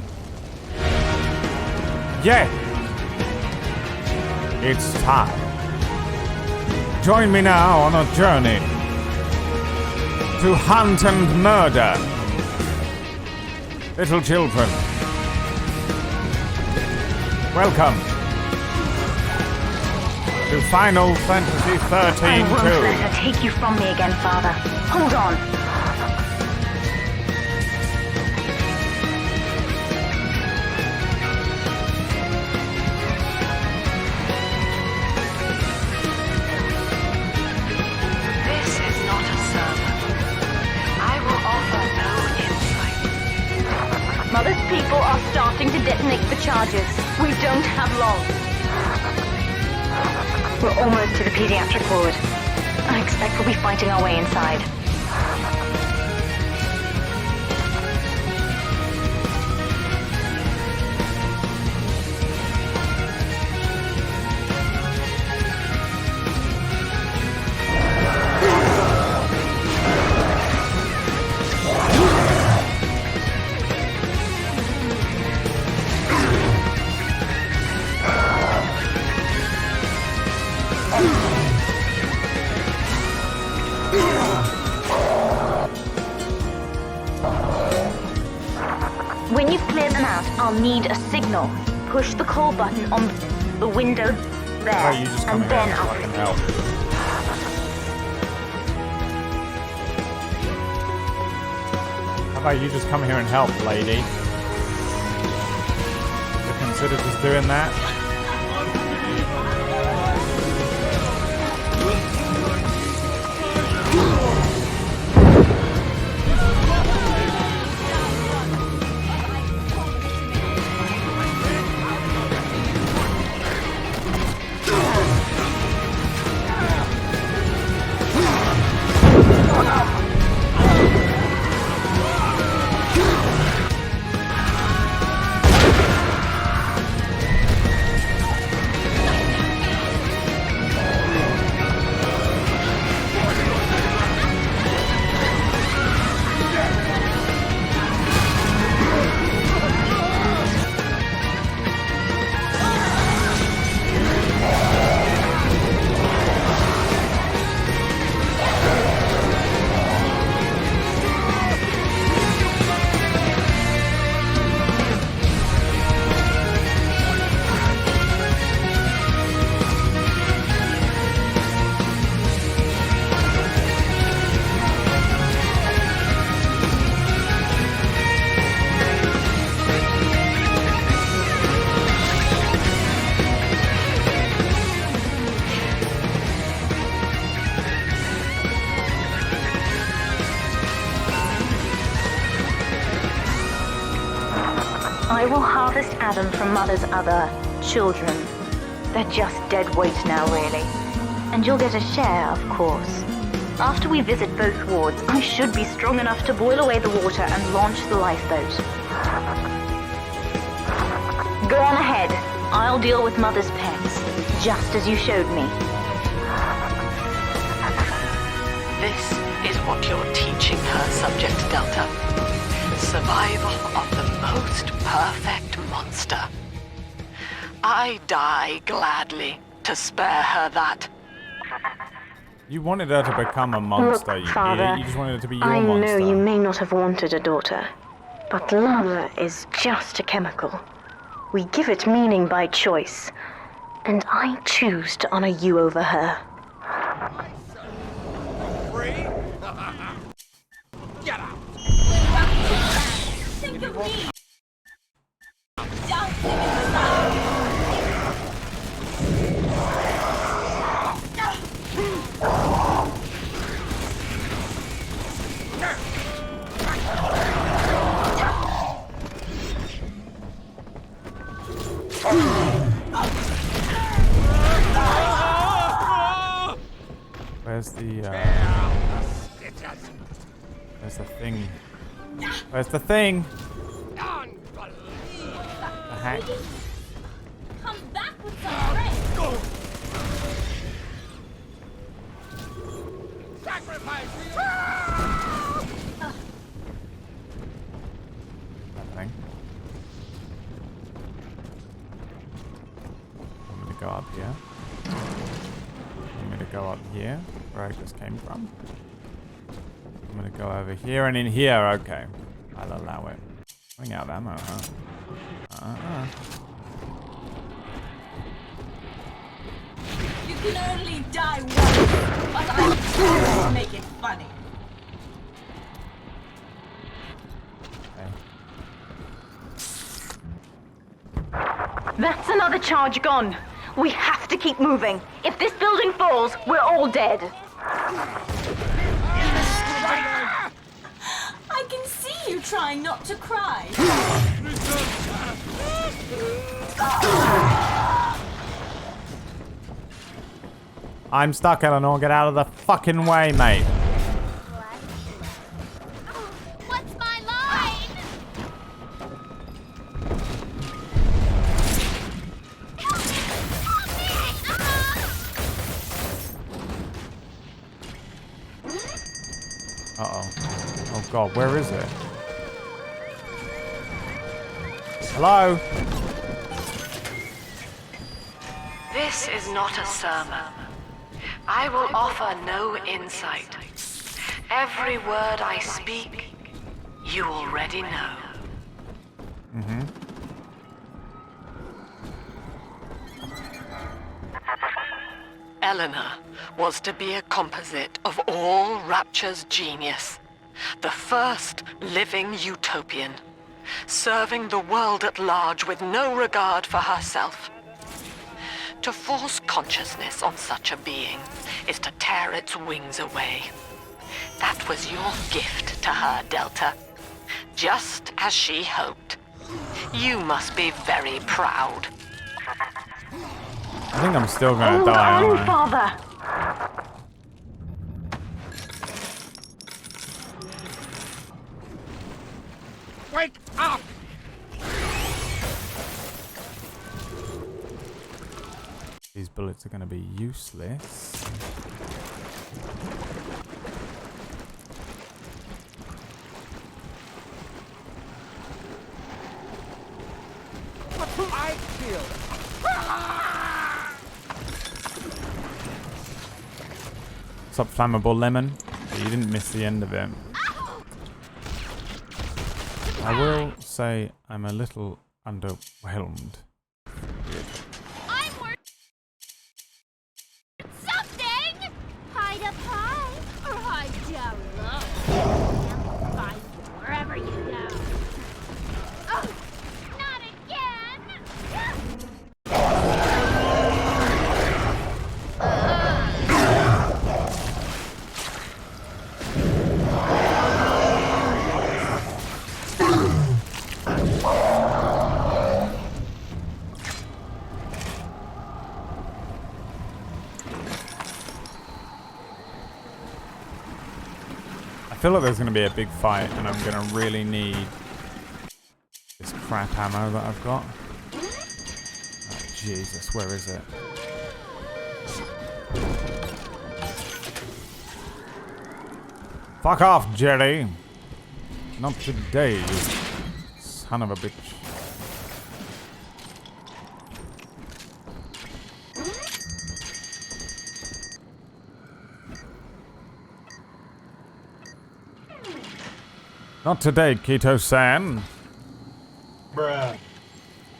Yeah. It's time. Join me now on a journey to hunt and murder little children. Welcome to Final Fantasy 13 I won't 2. let her take you from me again, Father. Hold on. charges. We don't have long. We're almost to the pediatric ward. I expect we'll be fighting our way inside. When you've cleared them out, I'll need a signal. Push the call button on the window there, you just come and then I'll fucking help. How about you just come here and help, lady? You consider just doing that? I will harvest Adam from Mother's other children. They're just dead weight now, really. And you'll get a share, of course. After we visit both wards, I should be strong enough to boil away the water and launch the lifeboat. Go on ahead. I'll deal with Mother's pets, just as you showed me. This is what you're teaching her, Subject Delta. Survival of the most perfect monster. I die gladly to spare her that. You wanted her to become a monster, Look, you Father, idiot. You just wanted her to be your I monster. know you may not have wanted a daughter, but love is just a chemical. We give it meaning by choice, and I choose to honor you over her. Free? Get out! Think of me! Don't give it aside! Where's the thing? Where's the thing? The hack. Come back with some strength! Sacrifice! That thing. Want me to go up here? Want me to go up here, where I just came from? I'm gonna go over here and in here. Okay, I'll allow it. Running out of ammo, huh? You can only die once, but I always make it funny. That's another charge gone. We have to keep moving. If this building falls, we're all dead. I can see You trying not to cry? I'm stuck, Eleanor. Get out of the fucking way, mate. What's my line? Uh-oh. Oh, God. Where is it? Hello? This is not a sermon. I will offer no insight. Every word I speak, you already know. Mm-hmm. Eleanor was to be a composite of all Rapture's genius. The first living utopian, serving the world at large with no regard for herself. To force consciousness on such a being is to tear its wings away. That was your gift to her, Delta. Just as she hoped. You must be very proud. I think I'm still gonna die, aren't I? Father! Wake up! These bullets are gonna be useless. I killed. What's up, flammable lemon? You didn't miss the end of it. I will say I'm a little underwhelmed. Something! Hide up high or hide down low. I'll find you wherever you go. Oh, not again! I feel like there's going to be a big fight and I'm going to really need this crap ammo that I've got. Oh, Jesus, where is it? Fuck off, Jerry! Not today, you son of a bitch. Not today, Keto-san. Bruh.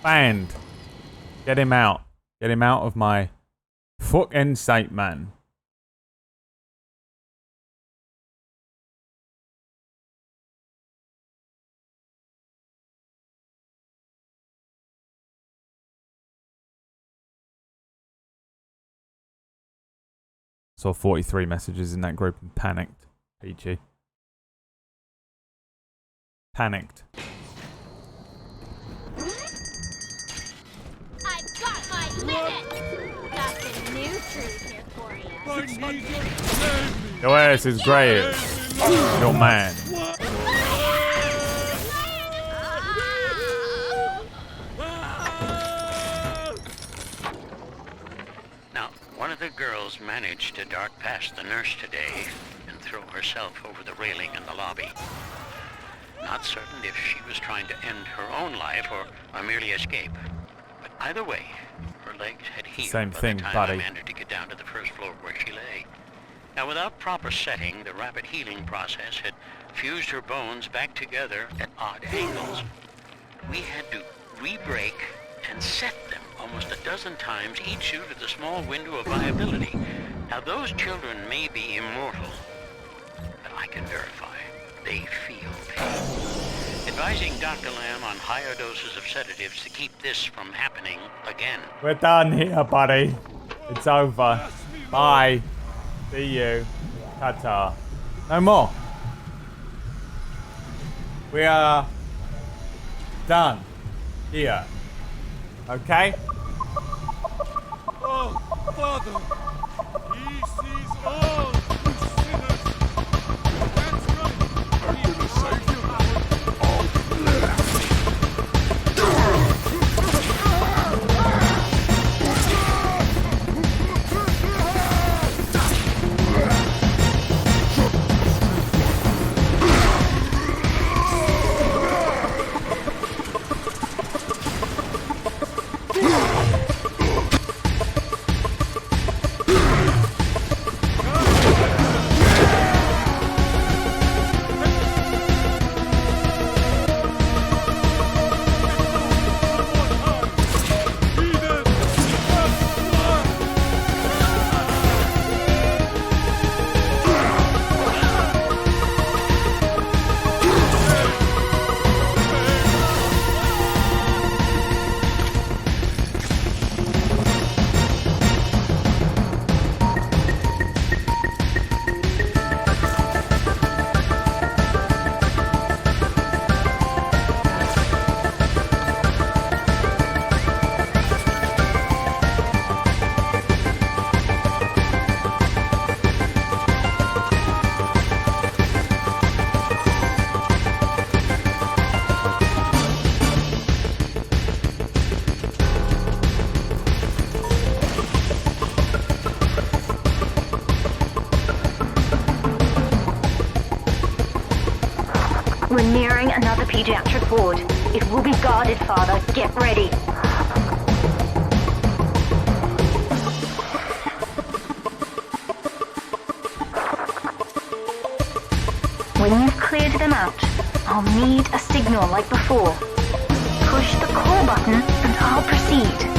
Banned. Get him out. Get him out of my fucking sight, man. Saw 43 messages in that group and panicked. Peachy. Panicked. I've got my limit! Got some new truth here for you. Your ass is great. Your man. Now, one of the girls managed to dart past the nurse today and throw herself over the railing in the lobby. Not certain if she was trying to end her own life or merely escape. But either way, her legs had healed Same by thing, the time buddy. I managed to get down to the first floor where she lay. Now, without proper setting, the rapid healing process had fused her bones back together at odd angles. We had to re-break and set them almost a dozen times, each due to the small window of viability. Now, those children may be immortal, but I can verify they feel pain. Advising Dr. Lamb on higher doses of sedatives to keep this from happening again. We're done here, buddy. It's over. Bye. See you. Ta-ta. No more. We are done here. Okay? Oh, Father, he sees all you sinners. That's right. I'm gonna save you, Howard. We're nearing another pediatric ward. It will be guarded, Father. Get ready. When you've cleared them out, I'll need a signal like before. Push the call button and I'll proceed.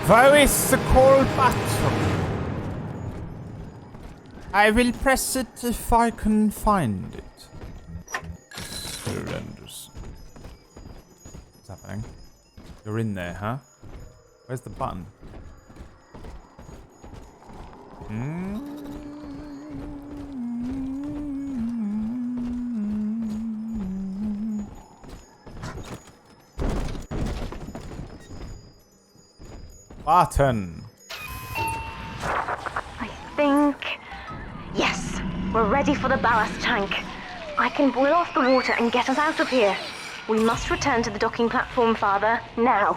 Where is the call button? I will press it if I can find it. Horrendous. What's happening? You're in there, huh? Where's the button? Button. I think... Yes, we're ready for the ballast tank. I can boil off the water and get us out of here. We must return to the docking platform, Father, now.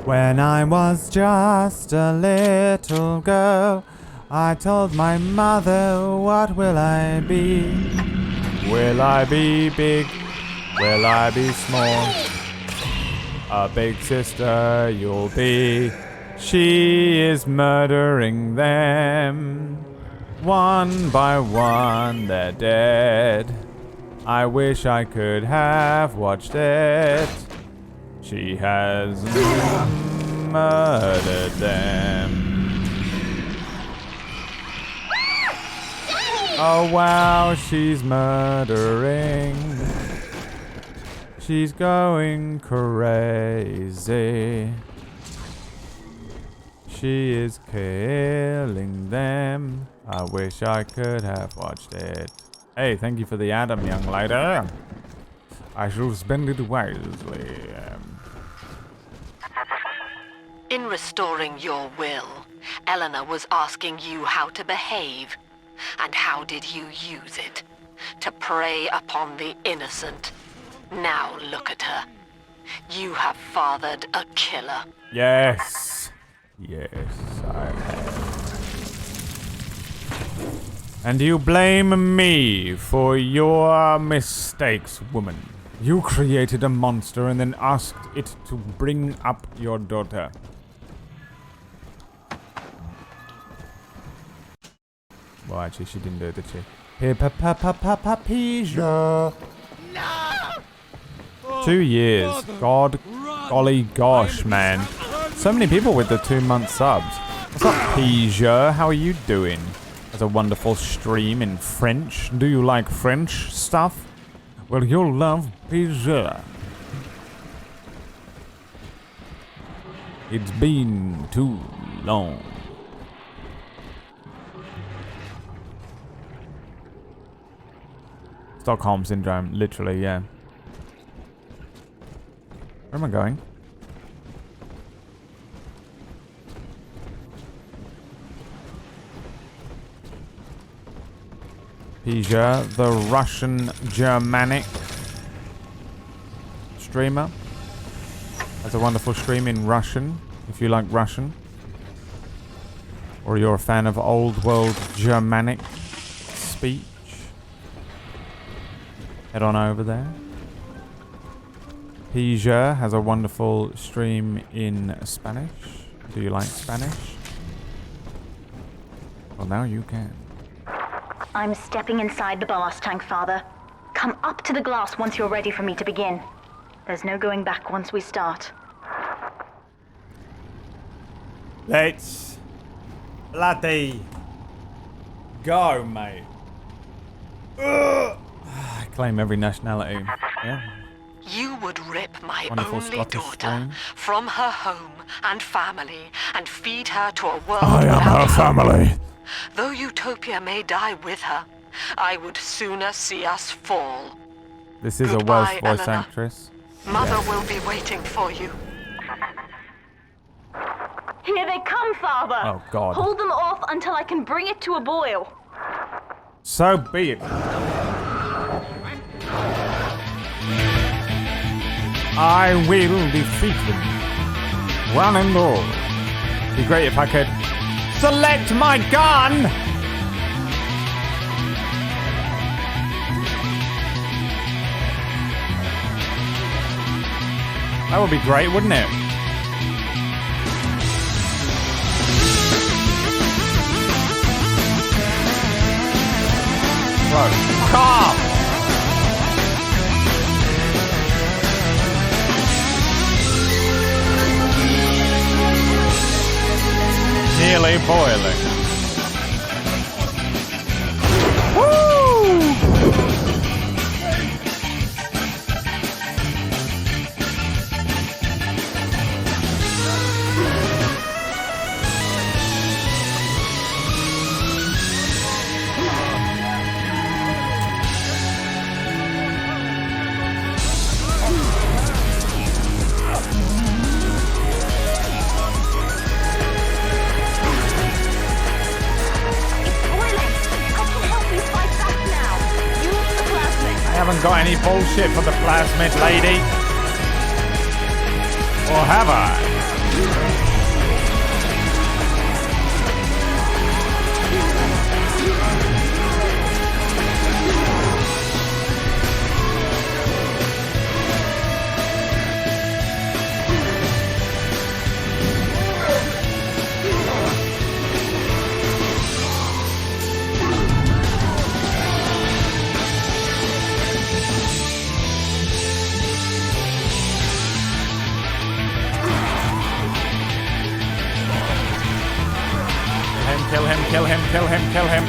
When I was just a little girl, I told my mother, what will I be? Will I be big? will I be small? A big sister you'll be. She is murdering them. One by one they're dead. I wish I could have watched it. She has murdered them. Oh wow, she's murdering. She's going crazy. She is killing them. I wish I could have watched it. Hey, thank you for the Adam, young lady. I shall spend it wisely. In restoring your will, Eleanor was asking you how to behave. And how did you use it? To prey upon the innocent. Now look at her. You have fathered a killer. Yes. Yes, I have. And you blame me for your mistakes, woman. You created a monster and then asked it to bring up your daughter. Well, actually, she didn't do it, did she? Here, Pija. 2 years. God, golly gosh, man. So many people with the 2-month subs. What's up, Pija? How are you doing? That's a wonderful stream in French. Do you like French stuff? Well, you'll love Pija. It's been too long. Stockholm Syndrome, literally, yeah. Where am I going? Pija, the Russian Germanic streamer. Has a wonderful stream in Russian, if you like Russian. Or you're a fan of old world Germanic speech. Head on over there. Pija has a wonderful stream in Spanish. Do you like Spanish? Well, now you can. I'm stepping inside the ballast tank, Father. Come up to the glass once you're ready for me to begin. There's no going back once we start. Let's bloody go, mate. Ugh. I claim every nationality. Yeah. You would rip my Wonderful only Scottish daughter stream. from her home and family and feed her to a world I am without her family. Though Utopia may die with her, I would sooner see us fall. This is Goodbye, a Welsh voice Eleanor. actress. Mother will be waiting for you. Here they come, Father! Oh, God. Hold them off until I can bring it to a boil. So be it. I will defeat them. One and all. It'd be great if I could select my gun! That would be great, wouldn't it? Bro, calm! Nearly boiling. Woo! I haven't got any bullshit for the plasmid lady. Or have I? Kill him, kill him, kill him.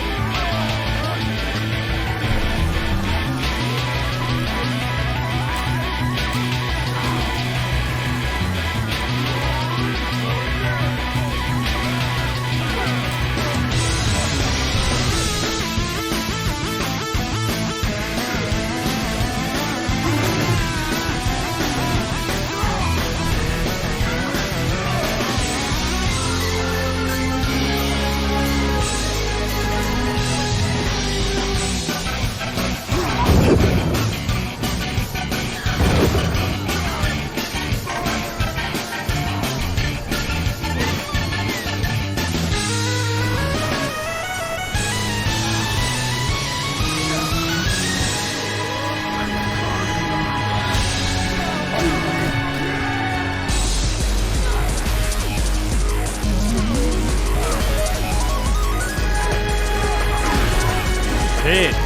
Shit.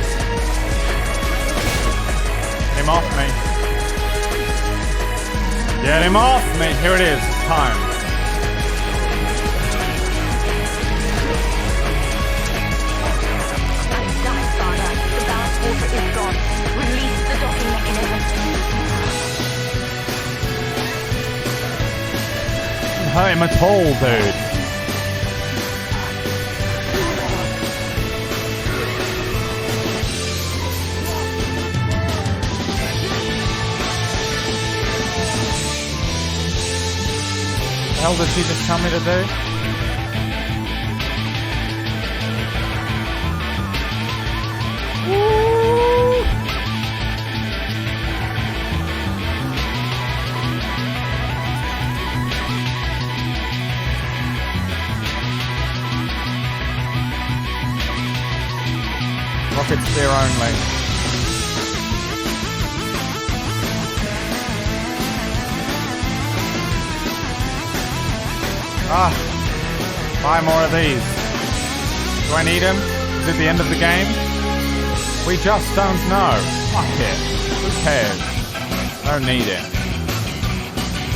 Get him off me. Get him off me. Here it is. It's time. The ballast water is gone. Release the docking mechanism. Didn't hurt him at all, dude. What the hell did she just tell me to do? Rocket spear only. Ah, 5 more of these. Do I need them? Is it the end of the game? We just don't know. Fuck it. Who cares? Don't need it.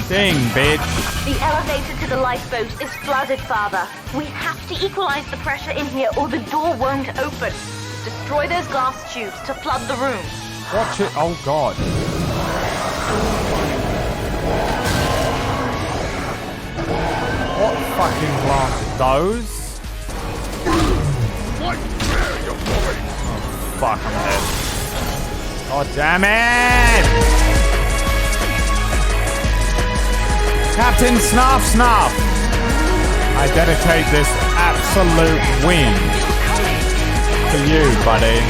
Ding, bitch. The elevator to the lifeboat is flooded, Father. We have to equalize the pressure in here or the door won't open. Destroy those glass tubes to flood the room. Watch it. Oh, God. What fucking glass? Those? Oh, fuck, I'm dead. God damn it! Captain Snuff Snuff! I dedicate this absolute win to you, buddy.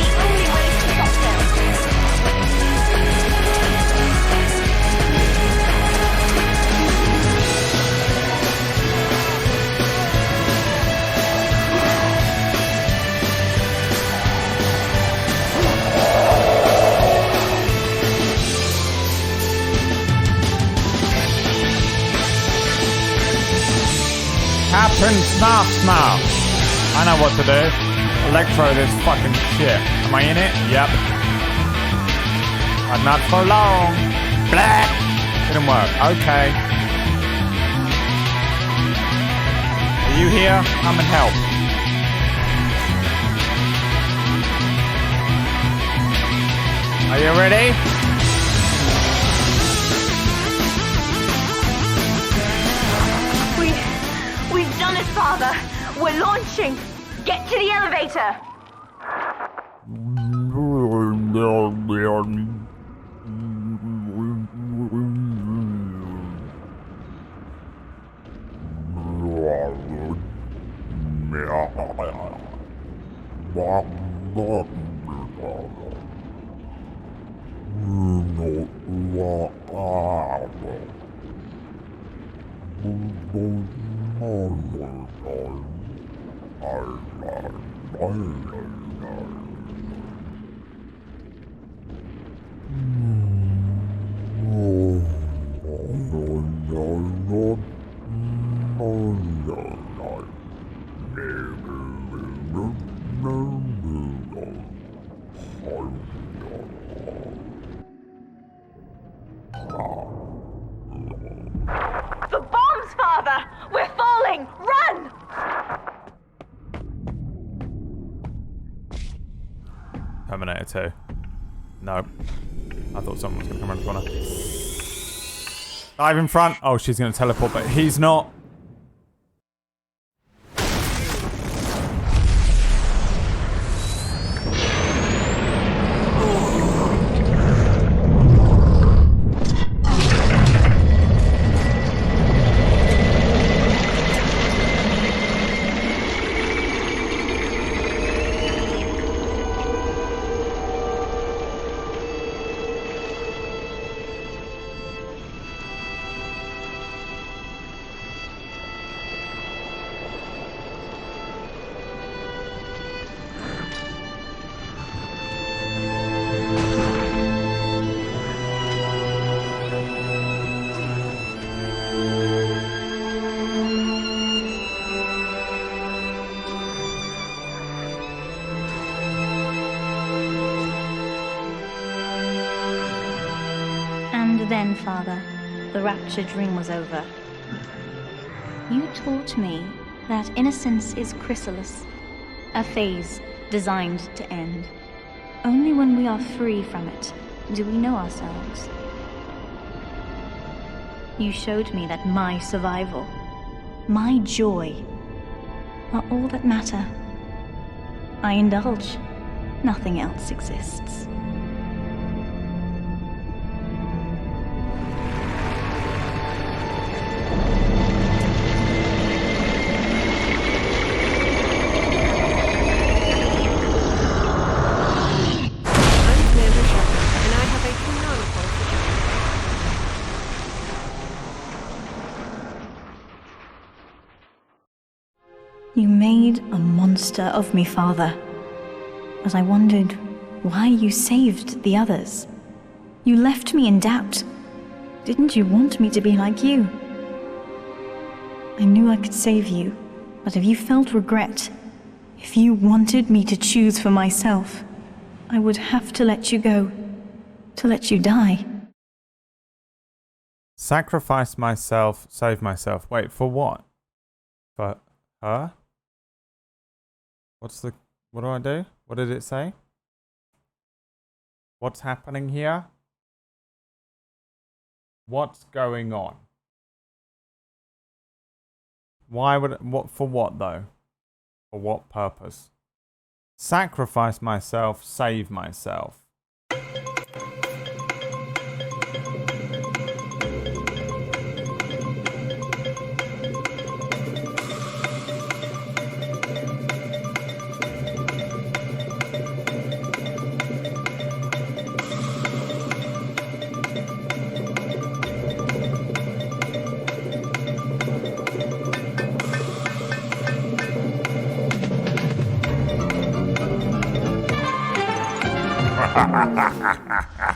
Captain Snuff Snuff. I know what to do. Electro this fucking shit. Am I in it? Yep. But not for long. Blah! Didn't work. Okay. Are you here? Come and help. Are you ready? We've done it, Father. We're launching. Get to the elevator. The bombs, Father! We're falling! Run! Terminator 2. No. I thought someone was going to come around the corner. Dive in front. Oh, she's going to teleport, but he's not. And then, Father, the rapture dream was over. You taught me that innocence is chrysalis, a phase designed to end. Only when we are free from it do we know ourselves. You showed me that my survival, my joy, are all that matter. I indulge. Nothing else exists. You made a monster of me, Father. But I wondered why you saved the others. You left me in doubt. Didn't you want me to be like you? I knew I could save you, but if you felt regret, if you wanted me to choose for myself, I would have to let you go, to let you die. Sacrifice myself, save myself. Wait, for what? For her? What do I do? What did it say? What's happening here? What's going on? Why would for what though? For what purpose? Sacrifice myself, save myself.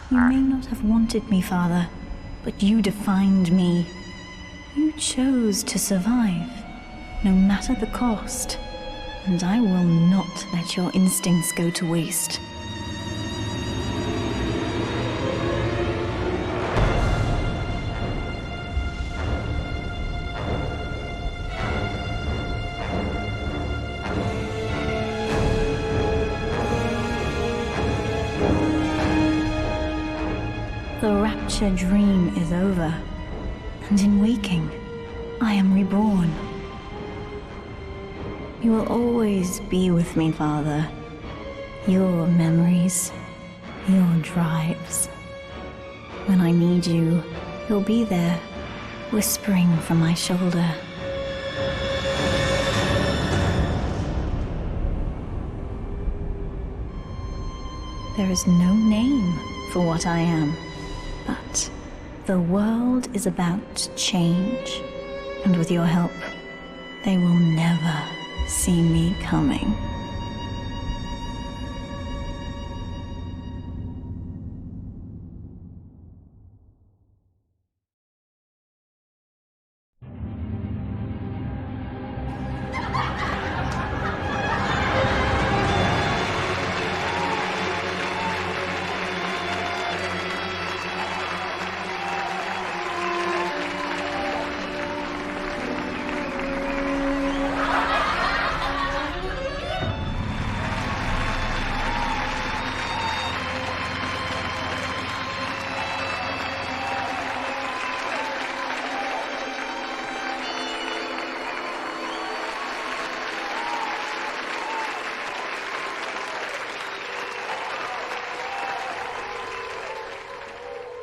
You may not have wanted me, Father, but you defined me. You chose to survive, no matter the cost, and I will not let your instincts go to waste. The rapture dream is over, and in waking, I am reborn. You will always be with me, Father. Your memories, your drives. When I need you, you'll be there, whispering from my shoulder. There is no name for what I am. But the world is about to change, and with your help, they will never see me coming.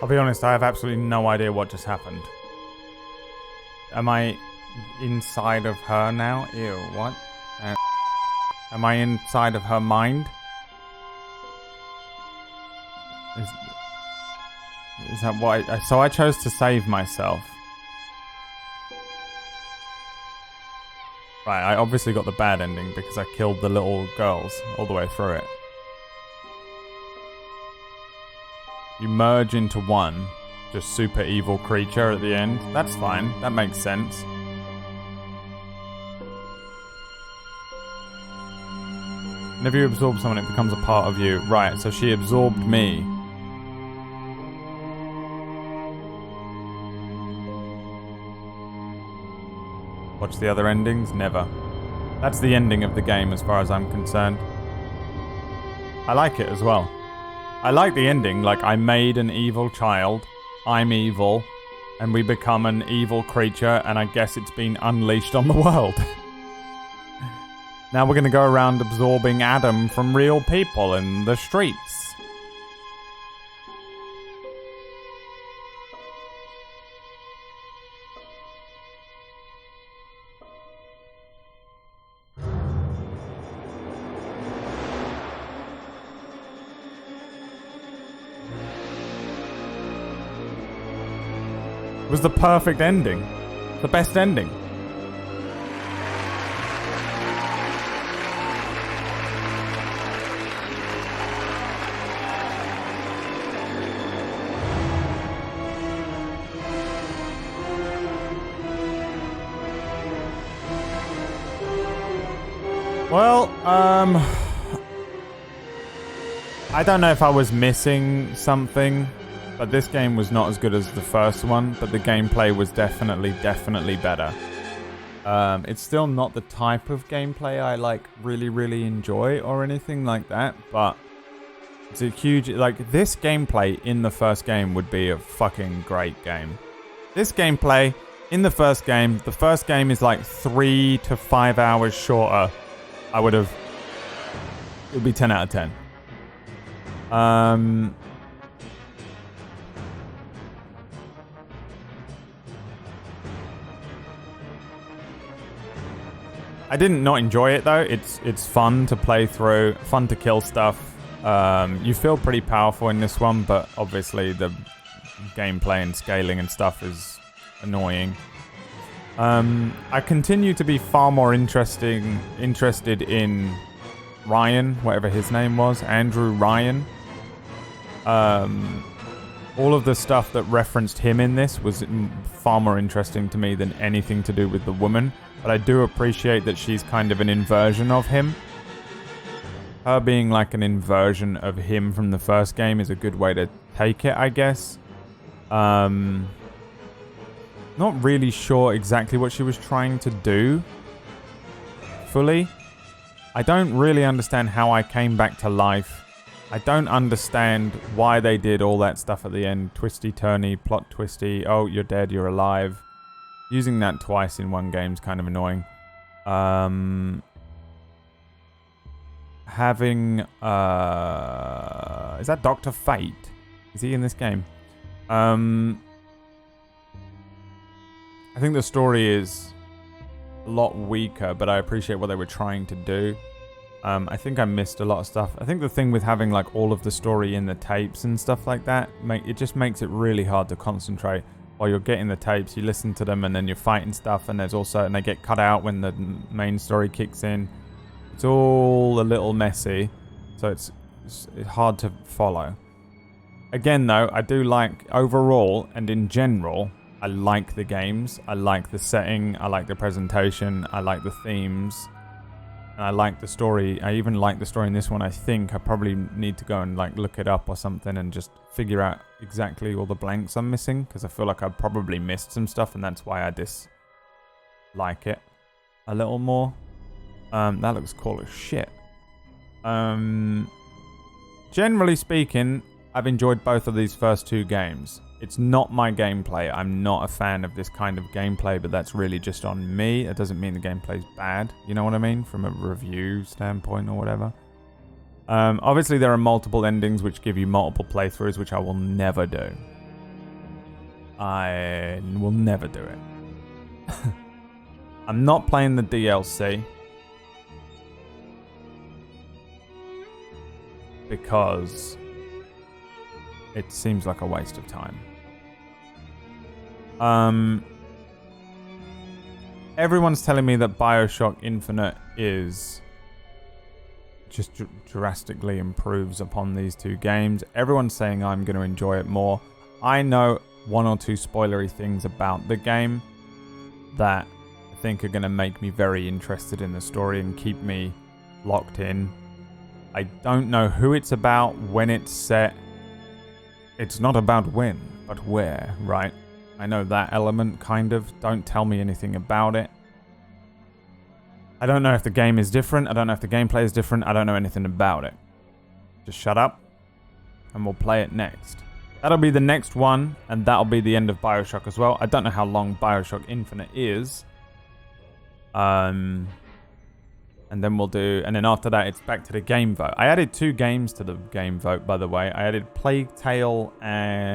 I'll be honest, I have absolutely no idea what just happened. Am I inside of her now? Ew, what? Am I inside of her mind? Is that what so I chose to save myself. Right, I obviously got the bad ending because I killed the little girls all the way through it. You merge into one, just super evil creature at the end. That's fine, that makes sense. Whenever you absorb someone, it becomes a part of you. Right, so she absorbed me. Watch the other endings? Never. That's the ending of the game as far as I'm concerned. I like it as well. I like the ending, like I made an evil child, I'm evil, and we become an evil creature, and I guess it's been unleashed on the world. Now we're gonna go around absorbing Adam from real people in the streets. It was the perfect ending. The best ending. Well, I don't know if I was missing something, but this game was not as good as the first one, but the gameplay was definitely better. It's still not the type of gameplay I like really enjoy or anything like that, but it's a huge, like, this gameplay in the first game would be a fucking great game. This gameplay in the first game is like 3 to 5 hours shorter. It would be 10 out of 10. I didn't not enjoy it though. It's fun to play through, fun to kill stuff. You feel pretty powerful in this one, but obviously the gameplay and scaling and stuff is annoying. I continue to be far more interested in Ryan, whatever his name was, Andrew Ryan. All of the stuff that referenced him in this was far more interesting to me than anything to do with the woman. But I do appreciate that she's kind of an inversion of him. Her being like an inversion of him from the first game is a good way to take it, I guess. Not really sure exactly what she was trying to do fully. I don't really understand how I came back to life. I don't understand why they did all that stuff at the end. Twisty-turny, plot twisty. Oh, you're dead, you're alive. Using that twice in one game is kind of annoying. Having... is that Dr. Fate? Is he in this game? I think the story is a lot weaker, but I appreciate what they were trying to do. I think I missed a lot of stuff. I think the thing with having like all of the story in the tapes and stuff like that, it just makes it really hard to concentrate. While you're getting the tapes, you listen to them and then you're fighting stuff, and they get cut out when the main story kicks in. It's all a little messy, so it's hard to follow. Again though, I do like overall and in general, I like the games, I like the setting, I like the presentation, I like the themes, and I like the story. I even like the story in this one. I think I probably need to go and like look it up or something and just figure out exactly all the blanks I'm missing, because I feel like I probably missed some stuff, and that's why I dislike it a little more. That looks cool as shit. Generally speaking, I've enjoyed both of these first two games. It's not my gameplay. I'm not a fan of this kind of gameplay, but that's really just on me. It doesn't mean the gameplay's bad. You know what I mean? From a review standpoint or whatever. Obviously, there are multiple endings which give you multiple playthroughs, which I will never do. I will never do it. I'm not playing the DLC because it seems like a waste of time. Everyone's telling me that Bioshock Infinite is just drastically improves upon these two games. Everyone's saying I'm going to enjoy it more. I know one or two spoilery things about the game that I think are going to make me very interested in the story and keep me locked in. I don't know who it's about, when it's set. It's not about when, but where, right? I know that element, kind of. Don't tell me anything about it. I don't know if the game is different. I don't know if the gameplay is different. I don't know anything about it. Just shut up, and we'll play it next. That'll be the next one, and that'll be the end of Bioshock as well. I don't know how long Bioshock Infinite is. And then we'll do... And then after that, it's back to the game vote. I added 2 games to the game vote, by the way. I added Plague Tale and...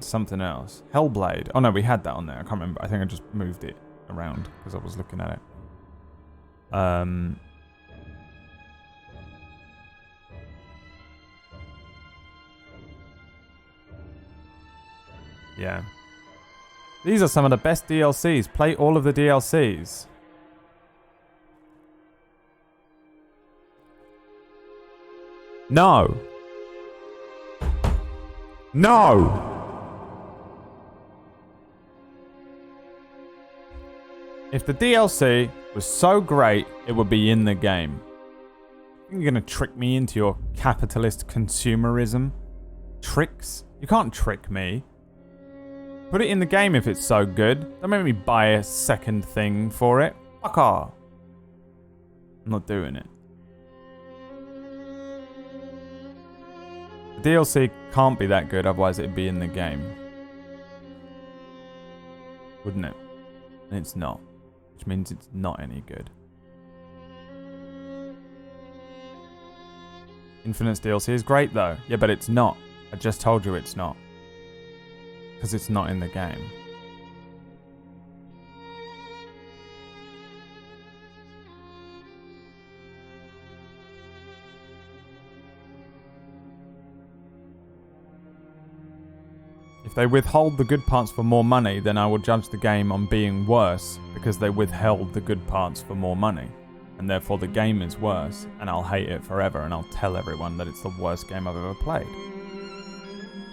something else. Hellblade. Oh, no, we had that on there. I can't remember. I think I just moved it around because I was looking at it. Yeah. These are some of the best DLCs. Play all of the DLCs. No. No. If the DLC was so great, it would be in the game. You're going to trick me into your capitalist consumerism? Tricks? You can't trick me. Put it in the game if it's so good. Don't make me buy a second thing for it. Fuck off. I'm not doing it. The DLC can't be that good, otherwise it'd be in the game. Wouldn't it? And it's not. Which means it's not any good. Infinite's DLC is great though. Yeah, but it's not. I just told you it's not. Because it's not in the game. If they withhold the good parts for more money, then I will judge the game on being worse because they withheld the good parts for more money. And therefore the game is worse, and I'll hate it forever, and I'll tell everyone that it's the worst game I've ever played.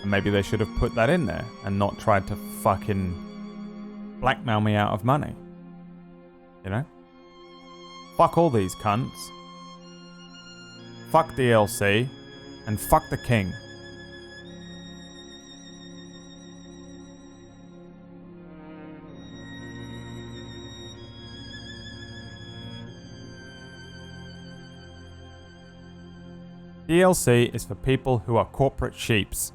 And maybe they should have put that in there and not tried to fucking blackmail me out of money. You know? Fuck all these cunts. Fuck DLC. And fuck the king. DLC is for people who are corporate sheeps.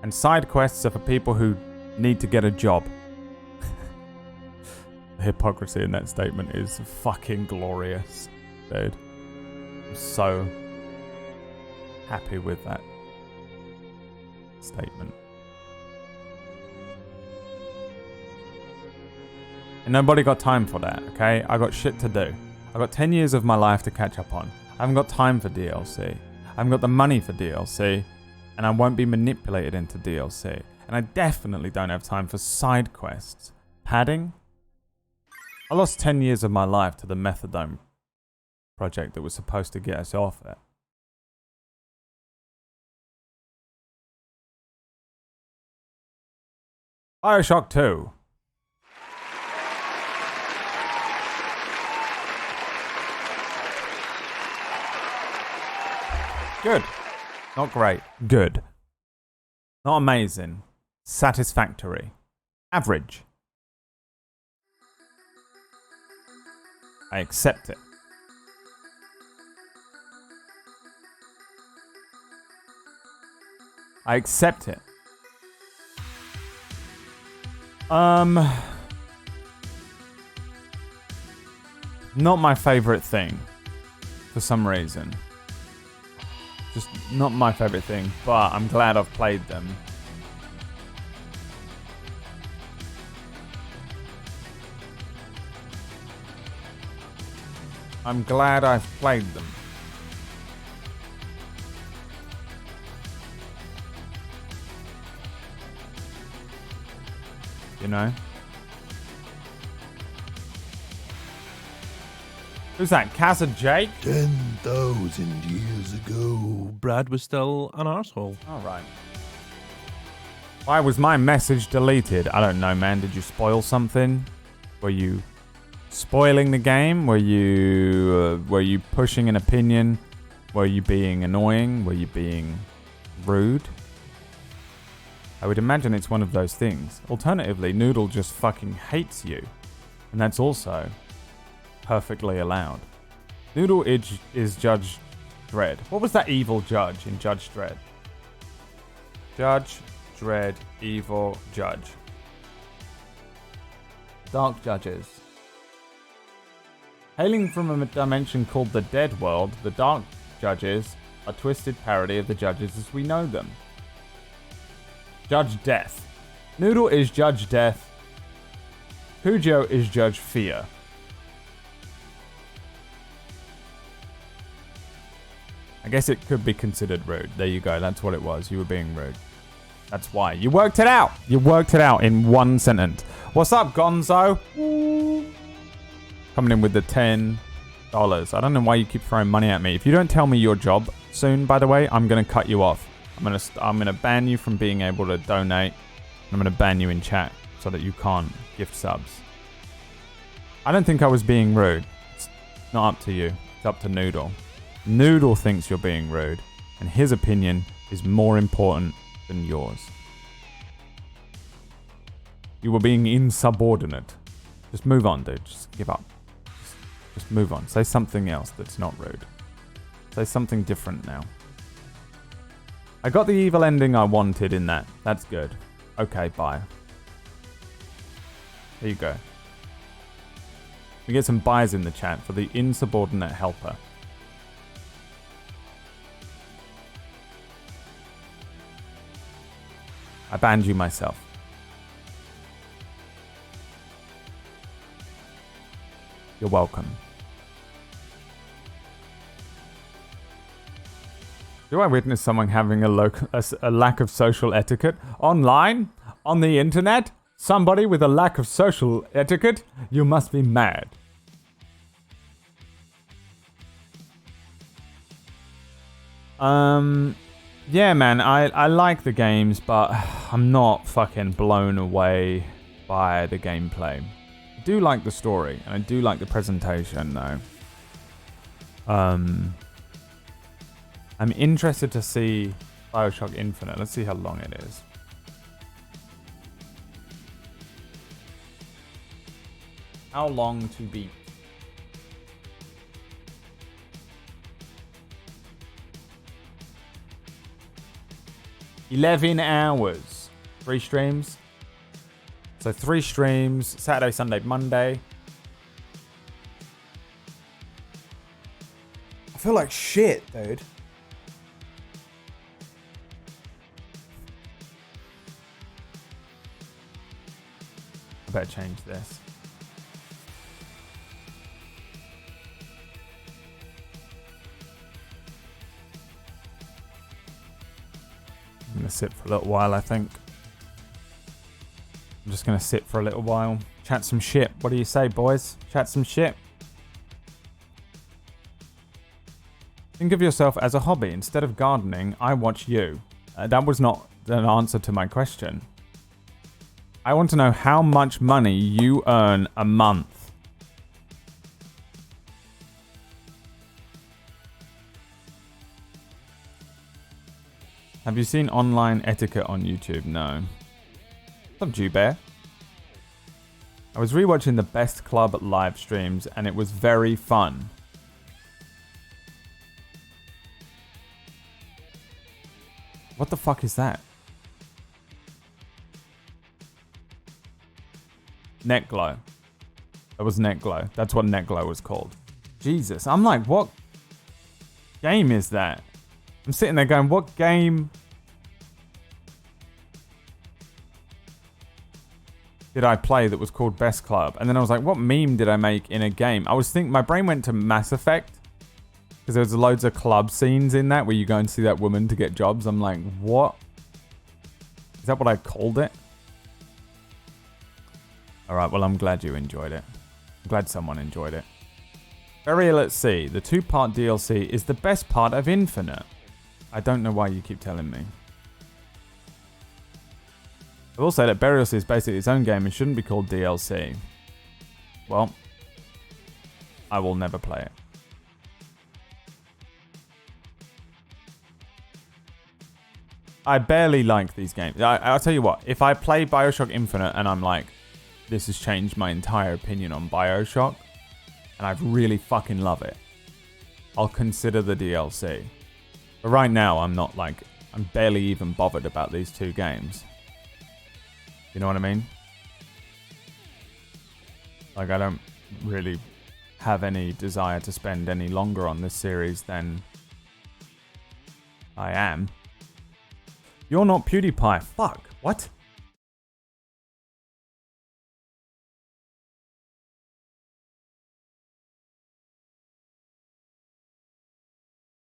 And side quests are for people who need to get a job. The hypocrisy in that statement is fucking glorious, dude. I'm so happy with that statement. And nobody got time for that, okay? I got shit to do. I got 10 years of my life to catch up on. I haven't got time for DLC. I haven't got the money for DLC. And I won't be manipulated into DLC. And I definitely don't have time for side quests. Padding? I lost 10 years of my life to the methadone project that was supposed to get us off it. Bioshock 2. Good. Not great. Good. Not amazing. Satisfactory. Average. I accept it. I accept it. Not my favorite thing. For some reason. Just not my favorite thing, but I'm glad I've played them. I'm glad I've played them. You know? Who's that? Casa Jake? 10,000 years ago, Brad was still an arsehole. Alright. Why was my message deleted? I don't know, man. Did you spoil something? Were you spoiling the game? Were you pushing an opinion? Were you being annoying? Were you being rude? I would imagine it's one of those things. Alternatively, Noodle just fucking hates you. And that's also perfectly allowed. Noodle is Judge Dredd. What was that evil judge in Judge Dredd? Judge Dredd, evil judge. Dark judges. Hailing from a dimension called the Dead World, the Dark Judges are a twisted parody of the judges as we know them. Judge Death. Noodle is Judge Death. Cujo is Judge Fear. I guess it could be considered rude. There you go. That's what it was. You were being rude. That's why. You worked it out. You worked it out in one sentence. What's up, Gonzo? Coming in with the $10. I don't know why you keep throwing money at me. If you don't tell me your job soon, by the way, I'm going to cut you off. I'm gonna ban you from being able to donate. I'm going to ban you in chat so that you can't gift subs. I don't think I was being rude. It's not up to you. It's up to Noodle. Noodle thinks you're being rude, and his opinion is more important than yours. You were being insubordinate. Just move on, dude. Just give up. Just move on. Say something else that's not rude. Say something different now. I got the evil ending I wanted in that. That's good. Okay, bye. There you go. We get some buys in the chat for the insubordinate helper. I banned you myself. You're welcome. Do I witness someone having a lack of social etiquette? Online? On the internet? Somebody with a lack of social etiquette? You must be mad. Yeah, man, I like the games, but I'm not fucking blown away by the gameplay. I do like the story, and I do like the presentation, though. I'm interested to see Bioshock Infinite. Let's see how long it is. How long to beat? $11 hours. 3 streams. So 3 streams. Saturday, Sunday, Monday. I feel like shit, dude. I better change this. I'm going to sit for a little while, I think. I'm just going to sit for a little while. Chat some shit. What do you say, boys? Chat some shit. Think of yourself as a hobby. Instead of gardening, I watch you. That was not an answer to my question. I want to know how much money you earn a month. Have you seen online etiquette on YouTube? No. What's up, Jewbear? I was rewatching the Best Club live streams and it was very fun. What the fuck is that? Neck glow. That was neck glow. That's what neck glow was called. Jesus. I'm like, what game is that? I'm sitting there going, what game did I play that was called Best Club? And then I was like, what meme did I make in a game? My brain went to Mass Effect. Because there was loads of club scenes in that where you go and see that woman to get jobs. I'm like, what? Is that what I called it? Alright, well, I'm glad you enjoyed it. I'm glad someone enjoyed it. Burial at Sea, the 2-part DLC, is the best part of Infinite. I don't know why you keep telling me. I will say that Burial Sea is basically its own game and shouldn't be called DLC. Well, I will never play it. I barely like these games. I'll tell you what, if I play Bioshock Infinite and I'm like, this has changed my entire opinion on Bioshock, and I really fucking love it, I'll consider the DLC. But right now, I'm barely even bothered about these 2 games. You know what I mean? Like, I don't really have any desire to spend any longer on this series than I am. You're not PewDiePie. Fuck. What?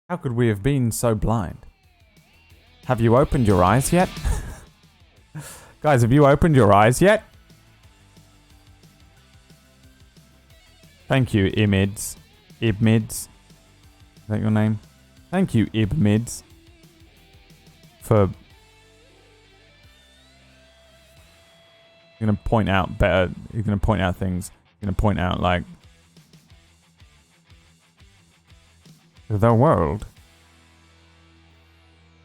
How could we have been so blind? Have you opened your eyes yet? Guys, have you opened your eyes yet? Thank you, Ibmids. Ibmids. Is that your name? Thank you, Ibmids. For... You're going to point out better. You're going to point out things. You're going to point out, like... The world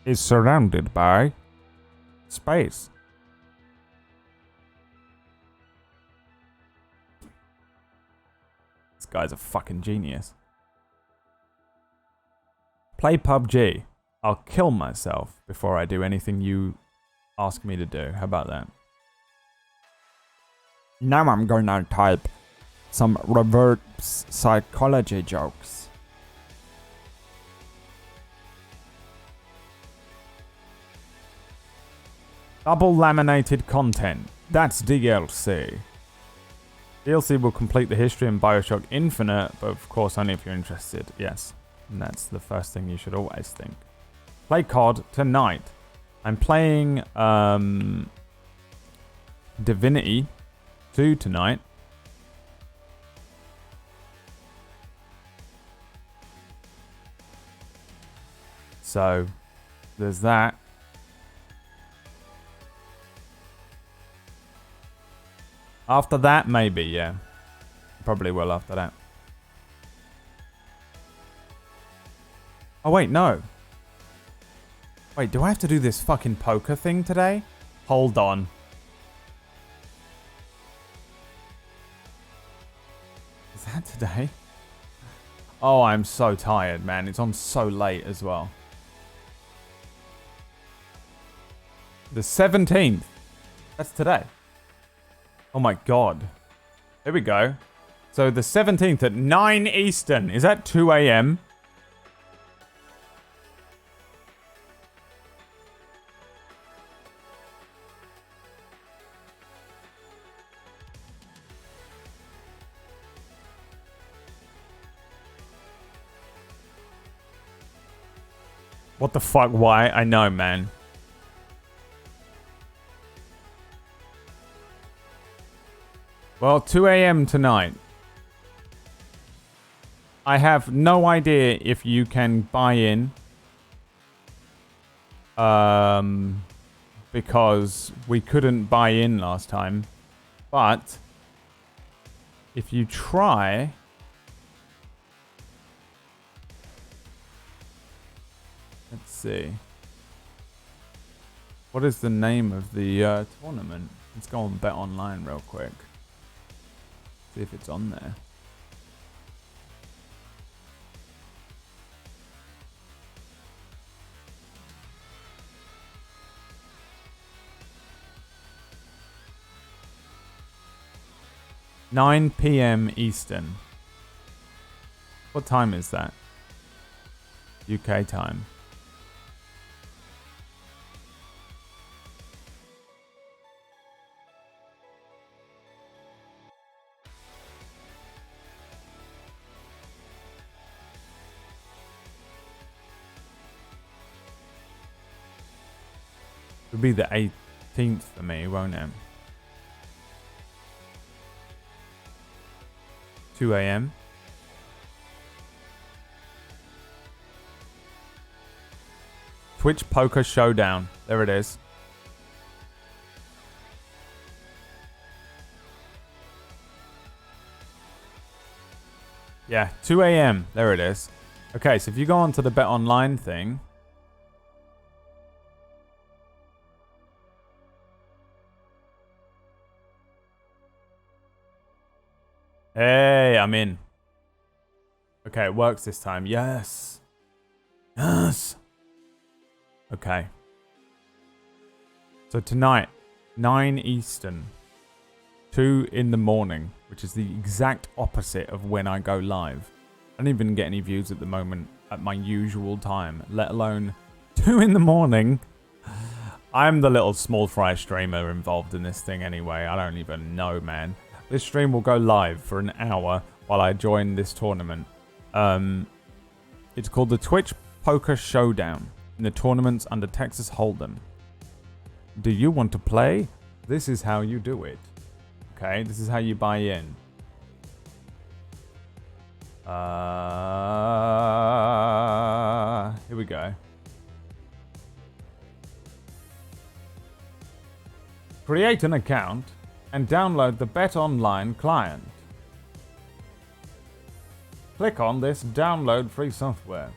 is surrounded by space. This guy's a fucking genius. Play PUBG. I'll kill myself before I do anything you ask me to do. How about that? Now I'm going to type some reverse psychology jokes. Double laminated content. That's DLC. DLC will complete the history in Bioshock Infinite, but of course only if you're interested. Yes, and that's the first thing you should always think. Play COD tonight. I'm playing Divinity 2 tonight. So, there's that. After that, maybe, yeah. Probably will after that. Oh, wait, no. Wait, do I have to do this fucking poker thing today? Hold on. Is that today? Oh, I'm so tired, man. It's on so late as well. The 17th. That's today. Oh my god. Here we go. So the 17th at 9 Eastern. Is that 2 a.m.? What the fuck? Why? I know, man. Well, 2 a.m. tonight. I have no idea if you can buy in. Because we couldn't buy in last time. But if you try... Let's see. What is the name of the tournament? Let's go on Bet Online real quick. See if it's on there. (9 p.m. Eastern). What time is that? UK time. It'll be the 18th for me, won't it? 2 a.m. Twitch Poker Showdown. There it is. Yeah, 2 a.m. There it is. Okay, so if you go onto the Bet Online thing. Hey, I'm in. Okay, it works this time. Yes. Yes. Okay. So tonight, 9 Eastern, 2 in the morning, which is the exact opposite of when I go live. I don't even get any views at the moment at my usual time, let alone 2 in the morning. I'm the little small fry streamer involved in this thing anyway. I don't even know, man. This stream will go live for an hour while I join this tournament. It's called the Twitch Poker Showdown. In the tournaments under Texas Hold'em. Do you want to play? This is how you do it. Okay, this is how you buy in. Here we go. Create an account and download the Bet Online client. Click on this download free software.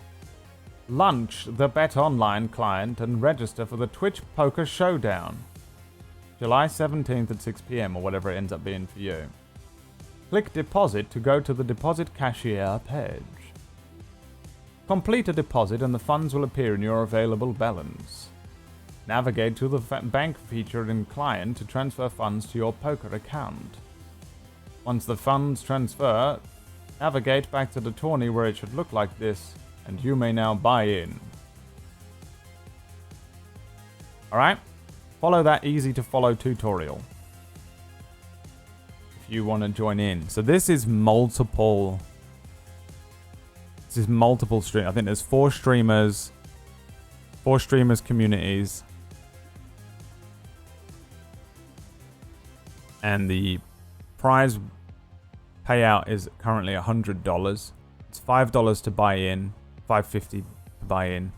Launch the Bet Online client and register for the Twitch Poker Showdown. July 17th at 6 p.m. or whatever it ends up being for you. Click deposit to go to the deposit cashier page. Complete a deposit and the funds will appear in your available balance. Navigate to the bank featured in client to transfer funds to your poker account. Once the funds transfer, navigate back to the tourney where it should look like this. And you may now buy in. Alright? Follow that easy to follow tutorial. If you want to join in. So this is multiple. This is multiple stream. I think there's 4 streamers. 4 streamers communities. And the prize payout is currently $100. It's $5 to buy in. $5.50 to buy in.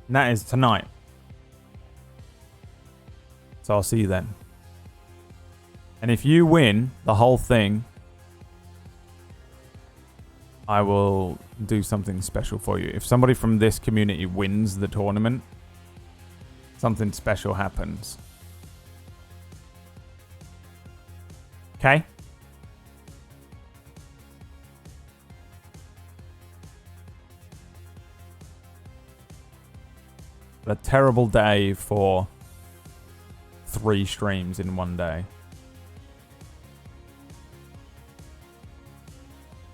And that is tonight. So I'll see you then. And if you win the whole thing, I will do something special for you. If somebody from this community wins the tournament, something special happens. Okay? A terrible day for 3 streams in one day.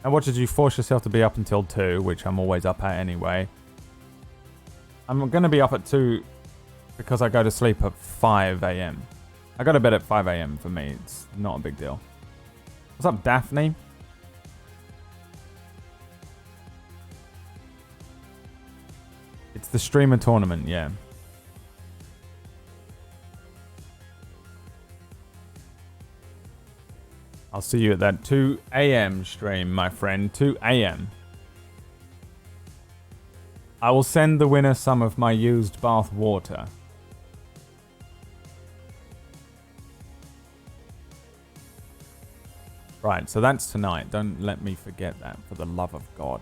And what did you force yourself to be up until 2, which I'm always up at anyway. I'm going to be up at 2 because I go to sleep at 5 a.m. I go to bed at 5 a.m. for me. It's not a big deal. What's up, Daphne? It's the streamer tournament, yeah. I'll see you at that 2 a.m. stream, my friend. 2 a.m. I will send the winner some of my used bath water. Right, so that's tonight. Don't let me forget that, for the love of God.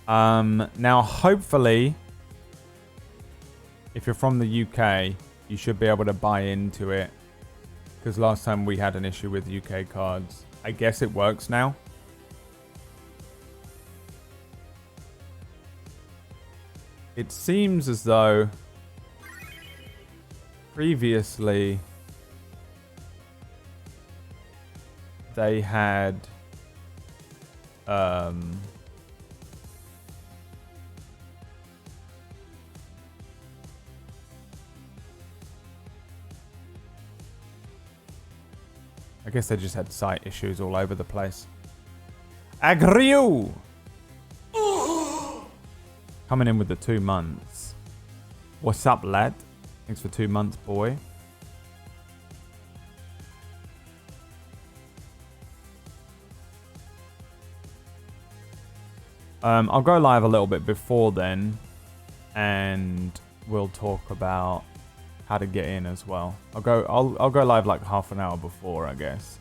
Now, hopefully, if you're from the UK, you should be able to buy into it. Because last time we had an issue with UK cards. I guess it works now. It seems as though previously they had I guess they just had site issues all over the place. Agriu! Coming in with the 2 months. What's up, lad? Thanks for 2 months, boy. I'll go live a little bit before then, and we'll talk about how to get in as well. I'll go live like half an hour before, I guess.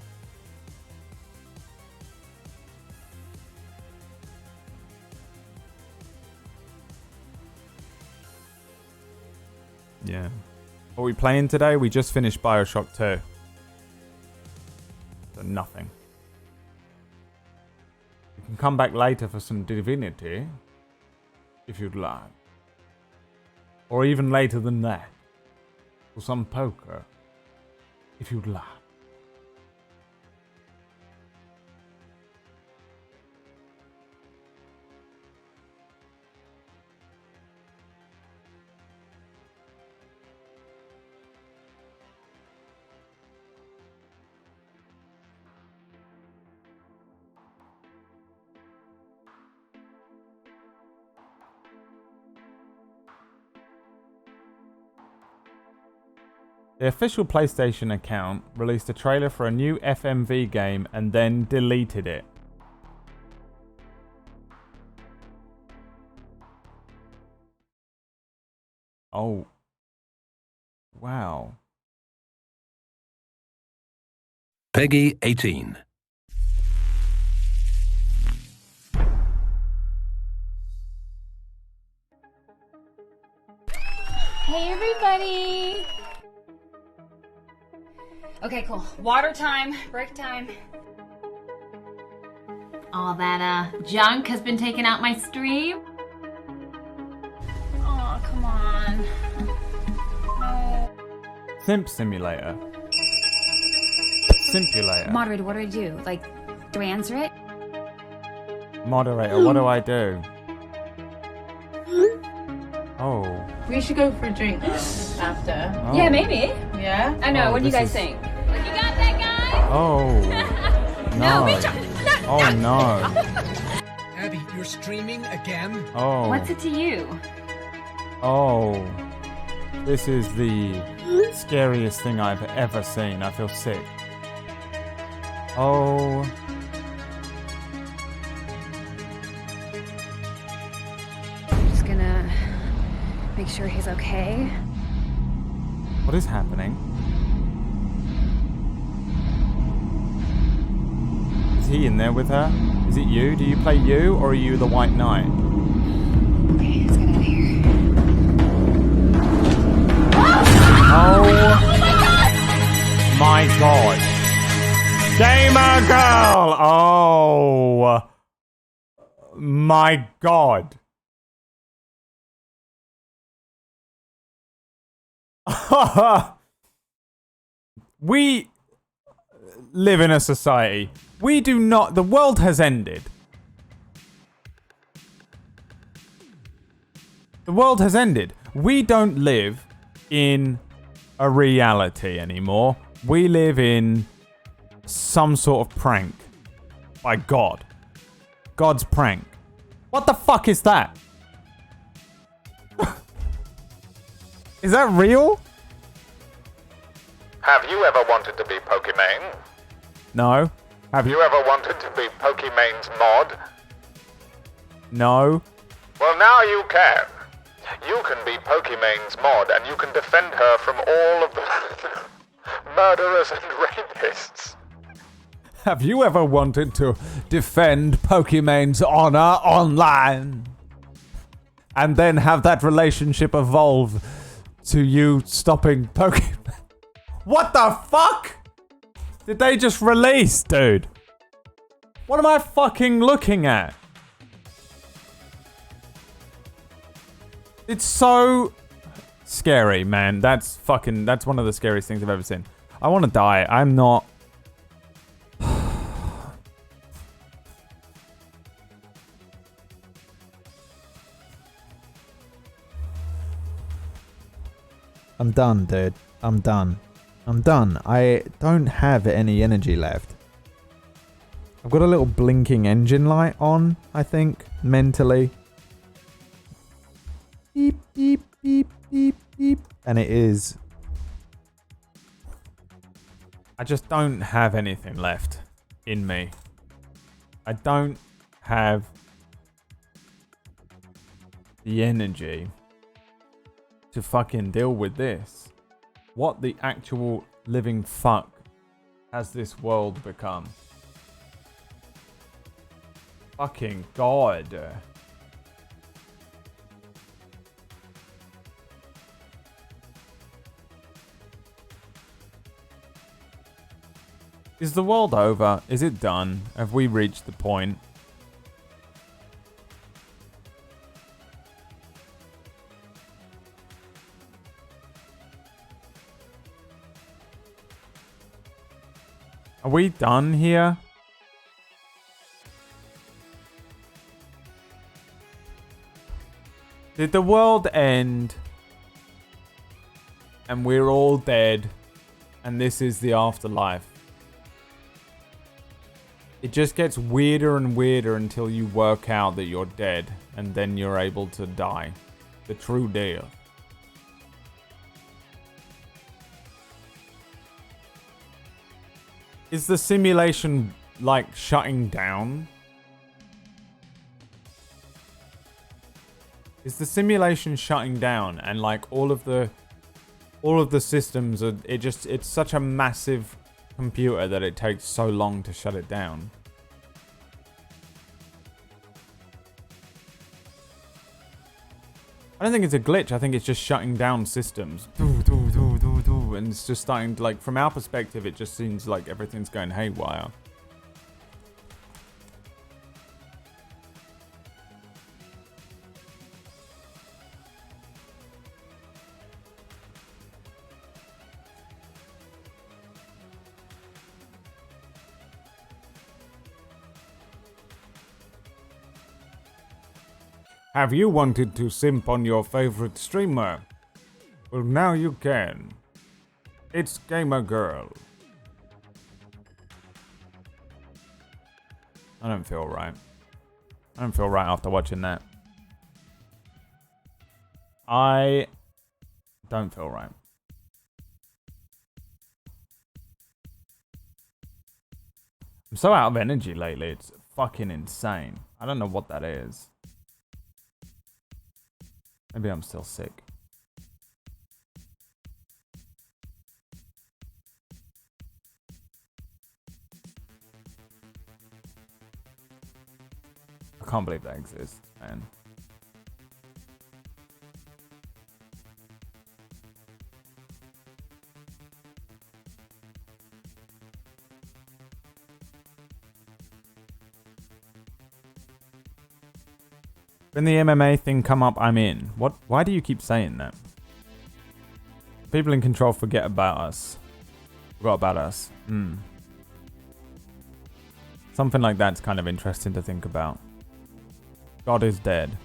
Yeah. What are we playing today? We just finished Bioshock 2. So nothing. You can come back later for some Divinity, if you'd like. Or even later than that. For some poker, if you'd like. The official PlayStation account released a trailer for a new FMV game and then deleted it. Oh. Wow. Peggy 18. Hey everybody! Okay, cool. Water time, break time. All that junk has been taken out my stream. Oh, come on. No. Simp Simulator. Simpulator. Moderator, what do I do? Like, do I answer it? Moderator, what do I do? Oh. We should go for a drink after. Oh. Yeah, maybe. Yeah? I know, Oh, what do you this guys is- think? Like, you got that guy? Oh. No, No. we don't. Oh no. Abby, you're streaming again? Oh. What's it to you? Oh. This is the scariest thing I've ever seen. I feel sick. Oh. Just gonna make sure he's okay. What is happening? Is he in there with her? Is it you? Do you play you, or are you the White Knight? Okay, let's get out of here. Oh my god. Gamer girl! Oh my god. We live in a society. We do not. The world has ended. The world has ended. We don't live in a reality anymore. We live in some sort of prank by God. God's prank. What the fuck is that? Is that real? Have you ever wanted to be Pokimane? No. Have You ever wanted to be Pokimane's mod? No. Well, now you can. You can be Pokimane's mod, and you can defend her from all of the murderers and rapists. Have you ever wanted to defend Pokimane's honor online? And then have that relationship evolve to you stopping Pokemon? What the fuck? Did they just release, dude? What am I fucking looking at? It's so scary, man. That's one of the scariest things I've ever seen. I want to die. I'm not. I'm done, dude. I'm done. I'm done. I don't have any energy left. I've got a little blinking engine light on, I think, mentally. Beep, beep, beep, beep, beep. And it is... I just don't have anything left in me. I don't have the energy to fucking deal with this. What the actual living fuck has this world become? Fucking God. Is the world over? Is it done? Have we reached the point? Are we done here? Did the world end and we're all dead and this is the afterlife? It just gets weirder and weirder until you work out that you're dead and then you're able to die. The true deal. Is the simulation like shutting down? Is the simulation shutting down and like all of the systems are it's such a massive computer that it takes so long to shut it down? I don't think it's a glitch. I think it's just shutting down systems. And it's just starting to, like, from our perspective, it just seems like everything's going haywire. Have you wanted to simp on your favorite streamer? Well, now you can. It's Gamer Girl. I don't feel right. I don't feel right after watching that. I don't feel right. I'm so out of energy lately. It's fucking insane. I don't know what that is. Maybe I'm still sick. I can't believe that exists, man. When the MMA thing come up, I'm in. What? Why do you keep saying that? People in control forget about us. Forgot about us. Something like that's kind of interesting to think about. God is dead.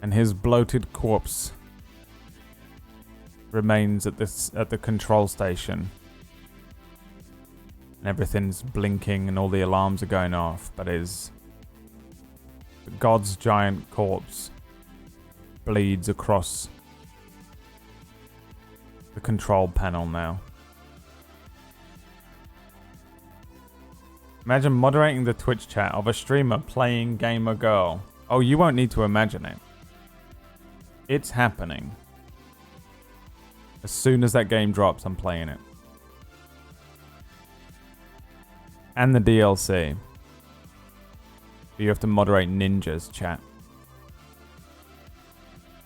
And his bloated corpse remains at the control station. And everything's blinking and all the alarms are going off, but God's giant corpse bleeds across the control panel now. Imagine moderating the Twitch chat of a streamer playing Gamer Girl. Oh, you won't need to imagine it. It's happening. As soon as that game drops, I'm playing it. And the DLC. You have to moderate ninjas chat.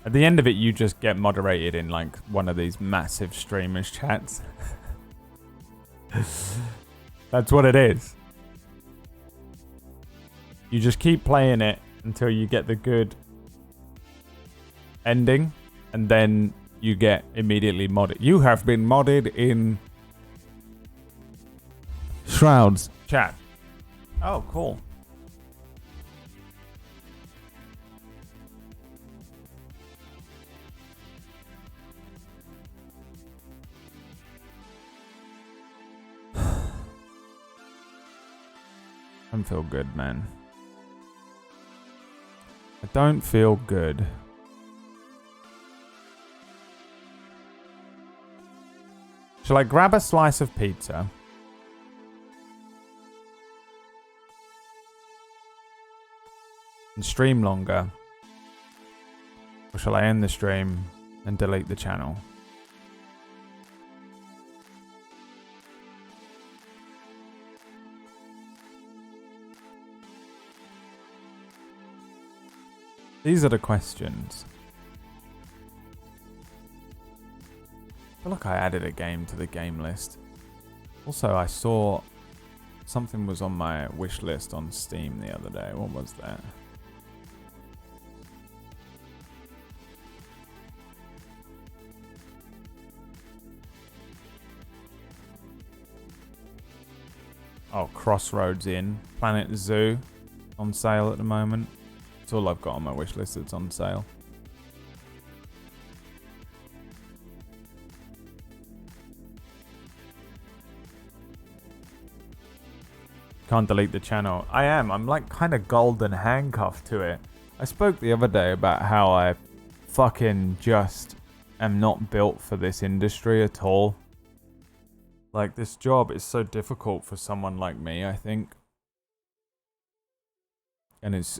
At the end of it, you just get moderated in like one of these massive streamers chats. That's what it is. You just keep playing it until you get the good ending, and then you get immediately modded. You have been modded in Shroud's chat. Oh, cool. Don't feel good, man. I don't feel good. Shall I grab a slice of pizza? And stream longer? Or shall I end the stream and delete the channel? These are the questions. I feel like I added a game to the game list. Also, I saw something was on my wish list on Steam the other day. What was that? Oh, Crossroads Inn. Planet Zoo. On sale at the moment. That's all I've got on my wish list that's on sale. Can't delete the channel. I am. I'm like kind of golden handcuffed to it. I spoke the other day about how I fucking just am not built for this industry at all. Like, this job is so difficult for someone like me, I think. And it's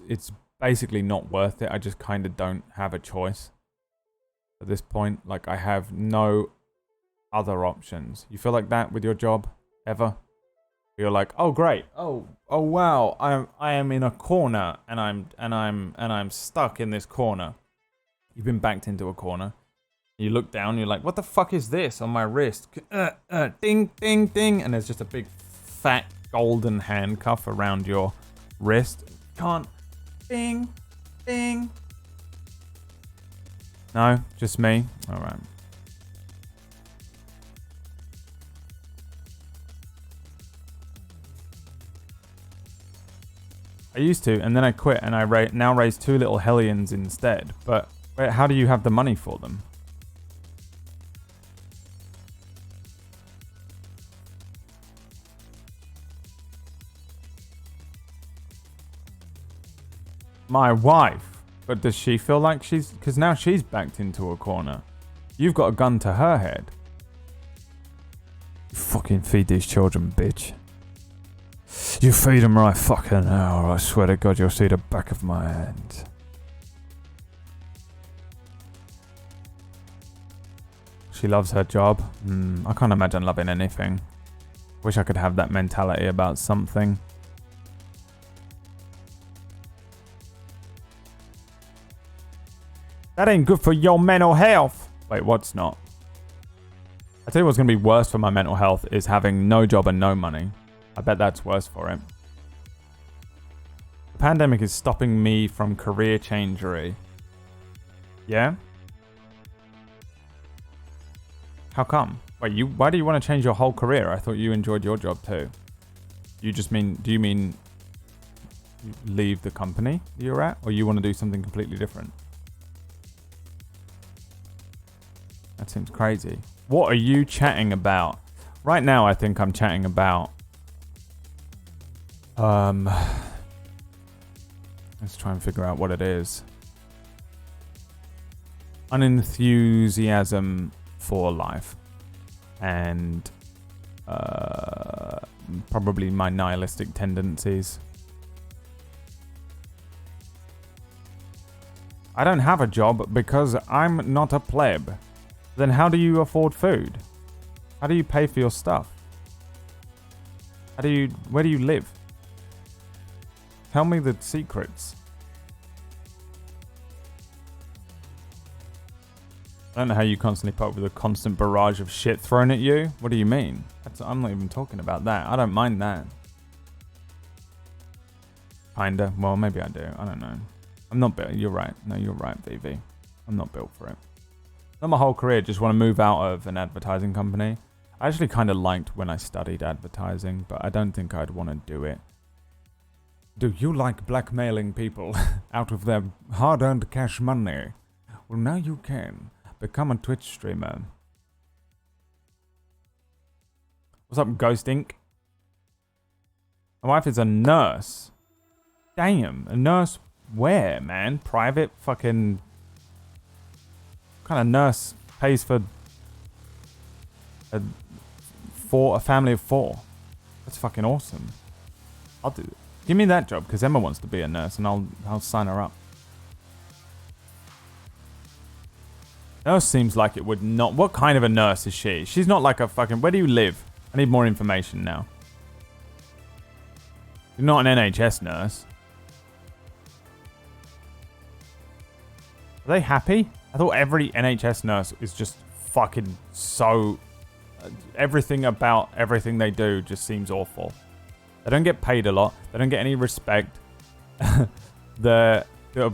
basically not worth it. I just kind of don't have a choice at this point. Like, I have no other options. You feel like that with your job ever? You're like, oh great, oh wow, I am in a corner and I'm stuck in this corner. You've been backed into a corner. You look down, you're like, what the fuck is this on my wrist? Ding, ding, ding, and there's just a big fat golden handcuff around your wrist. Can't. Ding, ding. No, just me. All right. I used to, and then I quit, and I now raise 2 little hellions instead. But wait, how do you have the money for them? My wife. But does she feel like she's... Because now she's backed into a corner. You've got a gun to her head. You fucking feed these children, bitch. You feed them right fucking now, or I swear to God you'll see the back of my hand. She loves her job. I can't imagine loving anything. Wish I could have that mentality about something. That ain't good for your mental health. Wait, what's not? I tell you what's going to be worse for my mental health is having no job and no money. I bet that's worse for it. The pandemic is stopping me from career changery. Yeah? How come? Wait, why do you want to change your whole career? I thought you enjoyed your job too. Do you mean leave the company you're at? Or you want to do something completely different? That seems crazy. What are you chatting about? Right now, I think I'm chatting about... let's try and figure out what it is. Unenthusiasm for life. And probably my nihilistic tendencies. I don't have a job because I'm not a pleb. Then how do you afford food? How do you pay for your stuff? Where do you live? Tell me the secrets. I don't know how you constantly put up with a constant barrage of shit thrown at you. What do you mean? I'm not even talking about that. I don't mind that. Kinda. Well, maybe I do. I don't know. I'm not built. You're right. No, you're right, VV. I'm not built for it. Not my whole career. Just want to move out of an advertising company. I actually kind of liked when I studied advertising, but I don't think I'd want to do it. Do you like blackmailing people out of their hard-earned cash money? Well, now you can. Become a Twitch streamer. What's up, Ghost Inc? My wife is a nurse. Damn, a nurse where, man? Private fucking... What kind of nurse pays for a family of 4? That's fucking awesome. I'll do it. Give me that job, because Emma wants to be a nurse, and I'll sign her up. Nurse seems like it would not... What kind of a nurse is she? She's not like a fucking... Where do you live? I need more information now. You're not an NHS nurse. Are they happy? I thought every NHS nurse is just fucking so... everything about everything they do just seems awful. They don't get paid a lot. They don't get any respect. The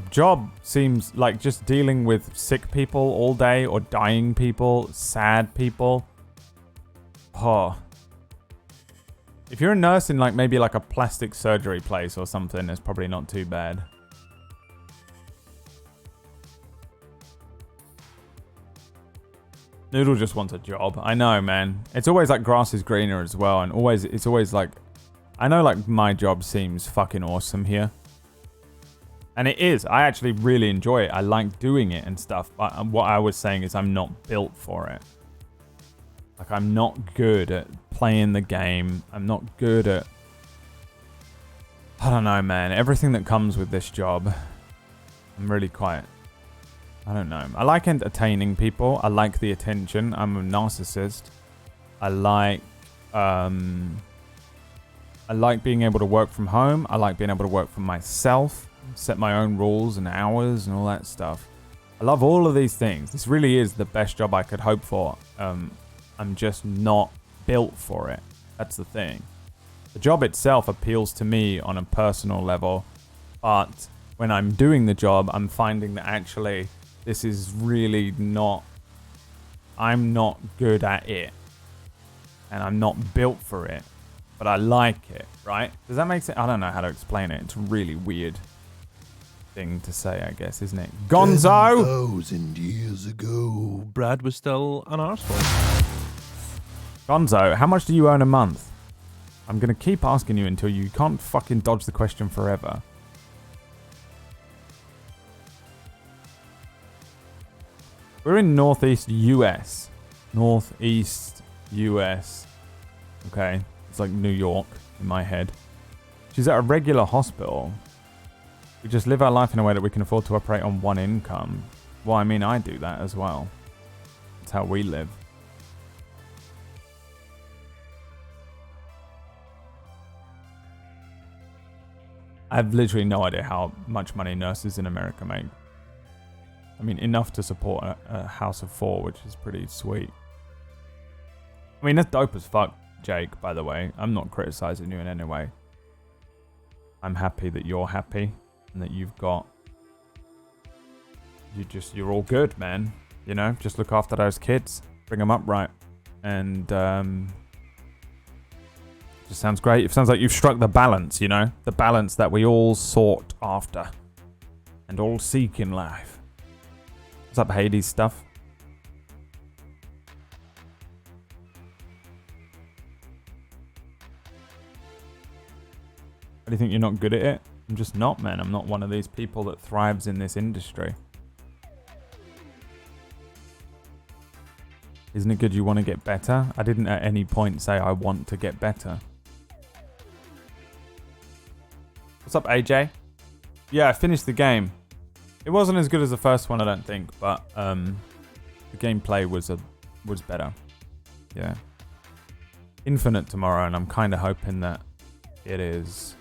job seems like just dealing with sick people all day or dying people, sad people. Oh. If you're a nurse in like maybe like a plastic surgery place or something, it's probably not too bad. Noodle just wants a job. I know, man. It's always like grass is greener as well, and it's always like... I know like my job seems fucking awesome here. And it is. I actually really enjoy it. I like doing it and stuff. But what I was saying is I'm not built for it. Like, I'm not good at playing the game. I'm not good at... I don't know, man. Everything that comes with this job, I'm really quite... I don't know. I like entertaining people. I like the attention. I'm a narcissist. I like being able to work from home. I like being able to work for myself. Set my own rules and hours and all that stuff. I love all of these things. This really is the best job I could hope for. I'm just not built for it. That's the thing. The job itself appeals to me on a personal level, but when I'm doing the job, I'm finding that actually this is really not... I'm not good at it. And I'm not built for it. But I like it, right? Does that make sense? I don't know how to explain it. It's a really weird thing to say, I guess, isn't it? Gonzo! 10,000 years ago, Brad was still an arsehole. Gonzo, how much do you earn a month? I'm going to keep asking you until you can't fucking dodge the question forever. We're in Northeast US. Northeast US. Okay. It's like New York in my head. She's at a regular hospital. We just live our life in a way that we can afford to operate on one income. Well, I mean, I do that as well. That's how we live. I have literally no idea how much money nurses in America make. I mean, enough to support a house of 4, which is pretty sweet. I mean, that's dope as fuck, Jake, by the way. I'm not criticizing you in any way. I'm happy that you're happy and that you've got... You're all good, man. You know, just look after those kids. Bring them up right. And, just sounds great. It sounds like you've struck the balance, you know? The balance that we all sought after. And all seek in life. What's up, Hades stuff? Why do you think you're not good at it? I'm just not, man. I'm not one of these people that thrives in this industry. Isn't it good you want to get better? I didn't at any point say I want to get better. What's up, AJ? Yeah, I finished the game. It wasn't as good as the first one, I don't think, but the gameplay was better. Yeah. Infinite tomorrow, and I'm kind of hoping that it is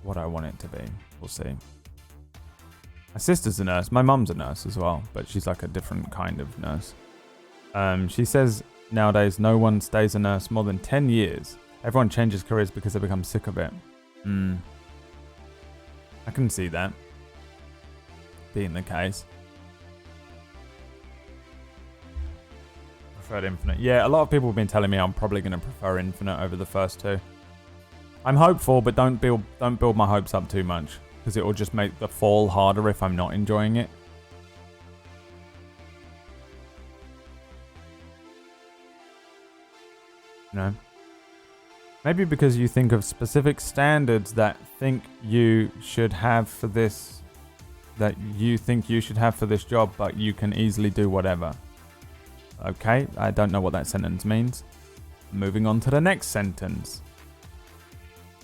what I want it to be. We'll see. My sister's a nurse. My mum's a nurse as well, but she's like a different kind of nurse. She says nowadays no one stays a nurse more than 10 years. Everyone changes careers because they become sick of it. I can see that being the case. Preferred Infinite. Yeah, a lot of people have been telling me I'm probably going to prefer Infinite over the first 2. I'm hopeful, but don't build my hopes up too much, because it will just make the fall harder if I'm not enjoying it. You know? Maybe because you think of specific standards that you should have for this job, but you can easily do whatever. Okay, I don't know what that sentence means. Moving on to the next sentence.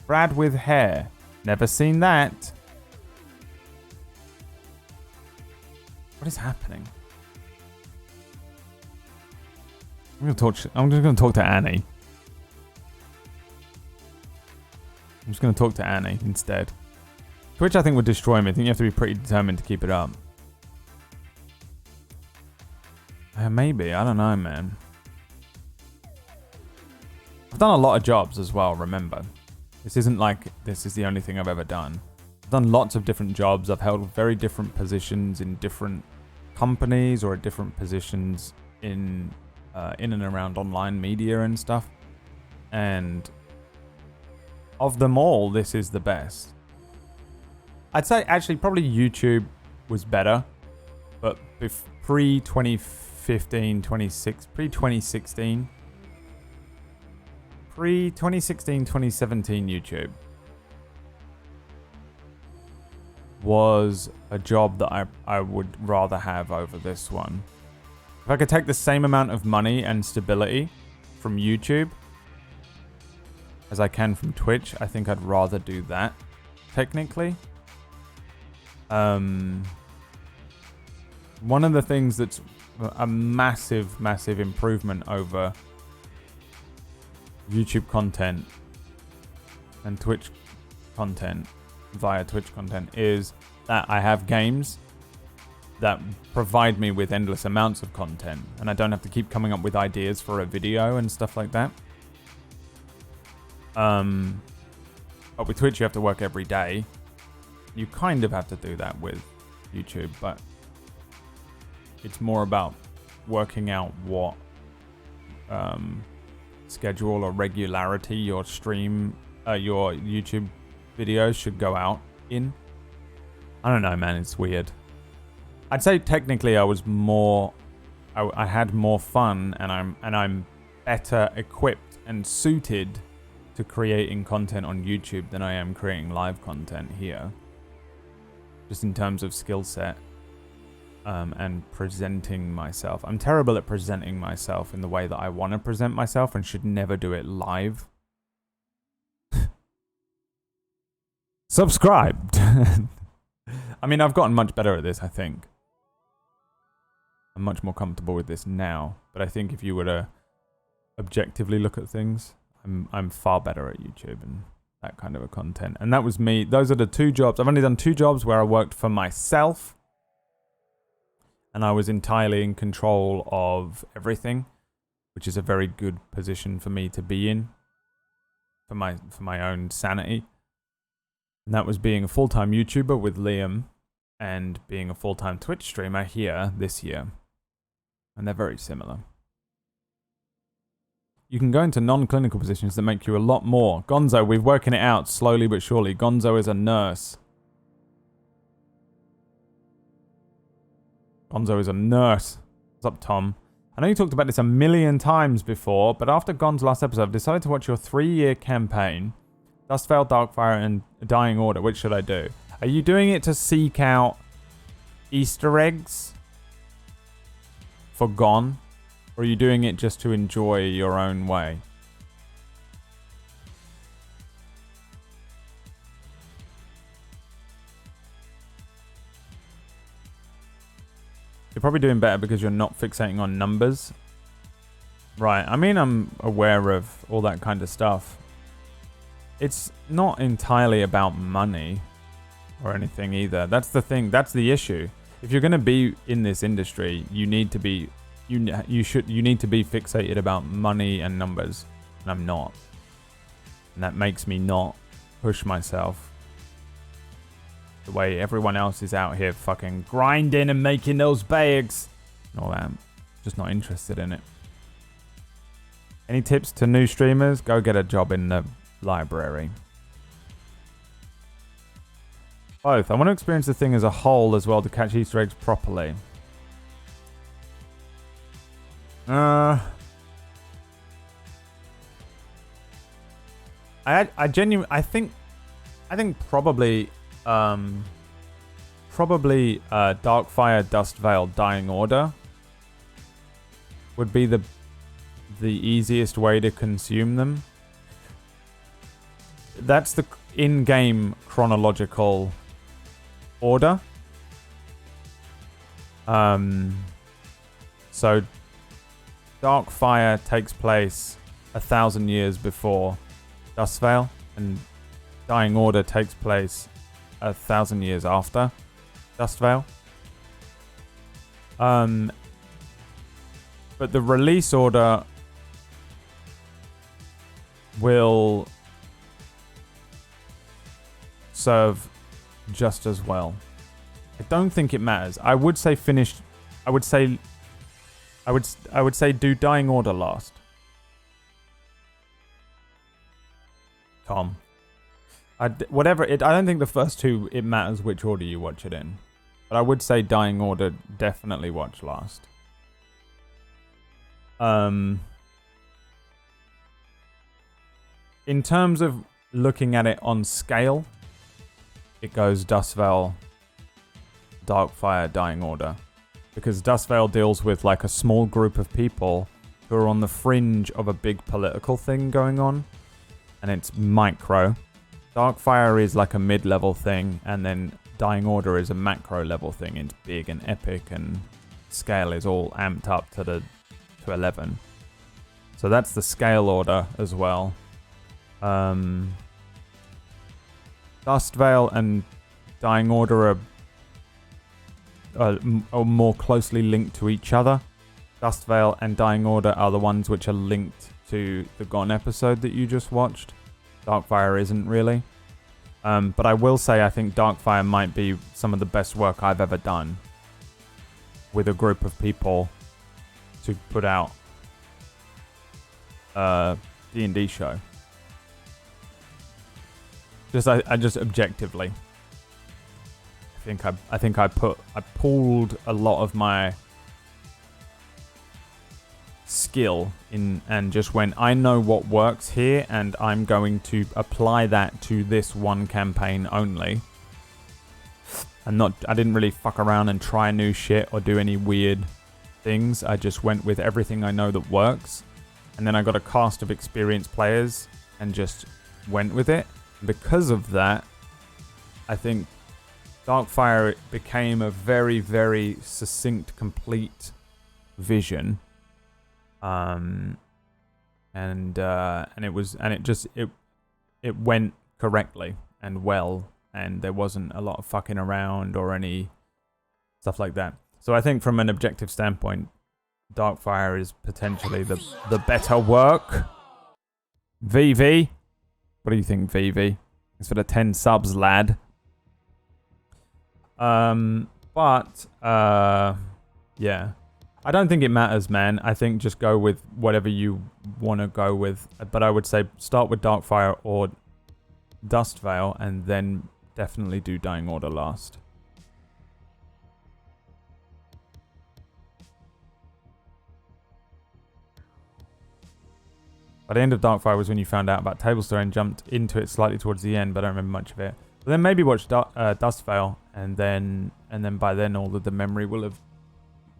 Brad with hair. Never seen that. What is happening? I'm just going to talk to Annie. I'm just going to talk to Annie instead. Twitch, I think, would destroy me. I think you have to be pretty determined to keep it up. Maybe. I don't know, man. I've done a lot of jobs as well, remember. This isn't like this is the only thing I've ever done. I've done lots of different jobs. I've held very different positions in different companies or at different positions in and around online media and stuff. And of them all, this is the best. I'd say actually probably YouTube was better, but pre-2016 2017 YouTube was a job that I would rather have over this one. If I could take the same amount of money and stability from YouTube as I can from Twitch, I think I'd rather do that, technically. One of the things that's a massive improvement over YouTube content and Twitch content via Twitch content is that I have games that provide me with endless amounts of content and I don't have to keep coming up with ideas for a video and stuff like that. But with Twitch you have to work every day. You kind of have to do that with YouTube, but it's more about working out what schedule or regularity your YouTube videos should go out in. I don't know, man, it's weird. I'd say technically I was more I had more fun and I'm better equipped and suited to creating content on YouTube than I am creating live content here. Just in terms of skill set and presenting myself. I'm terrible at presenting myself in the way that I want to present myself and should never do it live. Subscribed. I mean, I've gotten much better at this, I think. I'm much more comfortable with this now. But I think if you were to objectively look at things, I'm far better at YouTube and that kind of a content. And that was me. Those are the two jobs. I've only done 2 jobs where I worked for myself. And I was entirely in control of everything, which is a very good position for me to be in for my own sanity. And that was being a full-time YouTuber with Liam and being a full-time Twitch streamer here this year. And they're very similar. You can go into non-clinical positions that make you a lot more. Gonzo, we're working it out slowly but surely. Gonzo is a nurse. Gonzo is a nurse. What's up, Tom? I know you talked about this a million times before, but after Gon's last episode, I've decided to watch your 3-year campaign. Dustveil, Darkfire, and Dying Order. Which should I do? Are you doing it to seek out Easter eggs for Gon? Or are you doing it just to enjoy your own way? You're probably doing better because you're not fixating on numbers. Right, I mean, I'm aware of all that kind of stuff. It's not entirely about money or anything either. That's the thing. That's the issue. If you're going to be in this industry, you need to be you need to be fixated about money and numbers, and I'm not. And that makes me not push myself the way everyone else is out here fucking grinding and making those bags and all that. Just not interested in it. Any tips to new streamers? Go get a job in the library. Both. I want to experience the thing as a whole as well to catch Easter eggs properly. I genuinely, I think probably Darkfire, Dust Veil, Dying Order would be the easiest way to consume them. That's the in-game chronological order. So Darkfire takes place 1,000 years before Dustveil, and Dying Order takes place 1,000 years after Dustveil. But the release order will serve just as well. I don't think it matters. I would say finish. I would say do Dying Order last. Tom. Whatever. I don't think the first two, it matters which order you watch it in. But I would say Dying Order definitely watch last. In terms of looking at it on scale, it goes Dustveil, Darkfire, Dying Order. Because Dustveil deals with like a small group of people who are on the fringe of a big political thing going on. And it's micro. Darkfire is like a mid-level thing, and then Dying Order is a macro level thing. It's big and epic, and scale is all amped up to 11. So that's the scale order as well. Dustveil and Dying Order are more closely linked to each other. Dustveil and Dying Order are the ones which are linked to the Gone episode that you just watched. Darkfire isn't really. But I will say I think Darkfire might be some of the best work I've ever done with a group of people to put out a D&D show. I just objectively. I think I pulled a lot of my skill in and just went, I know what works here, and I'm going to apply that to this one campaign only. I didn't really fuck around and try new shit or do any weird things. I just went with everything I know that works, and then I got a cast of experienced players and just went with it. Because of that, I think Darkfire became a very, very succinct, complete vision. And it went correctly and well, and there wasn't a lot of fucking around or any stuff like that. So I think from an objective standpoint, Darkfire is potentially the better work. VV, what do you think, VV? Thanks for the 10 subs, lad. Yeah. I don't think it matters, man. I think just go with whatever you want to go with. But I would say start with Darkfire or Dustveil, and then definitely do Dying Order last. By the end of Darkfire was when you found out about Table Story and jumped into it slightly towards the end, but I don't remember much of it. But then maybe watch Dustveil, and then by then all of the memory will have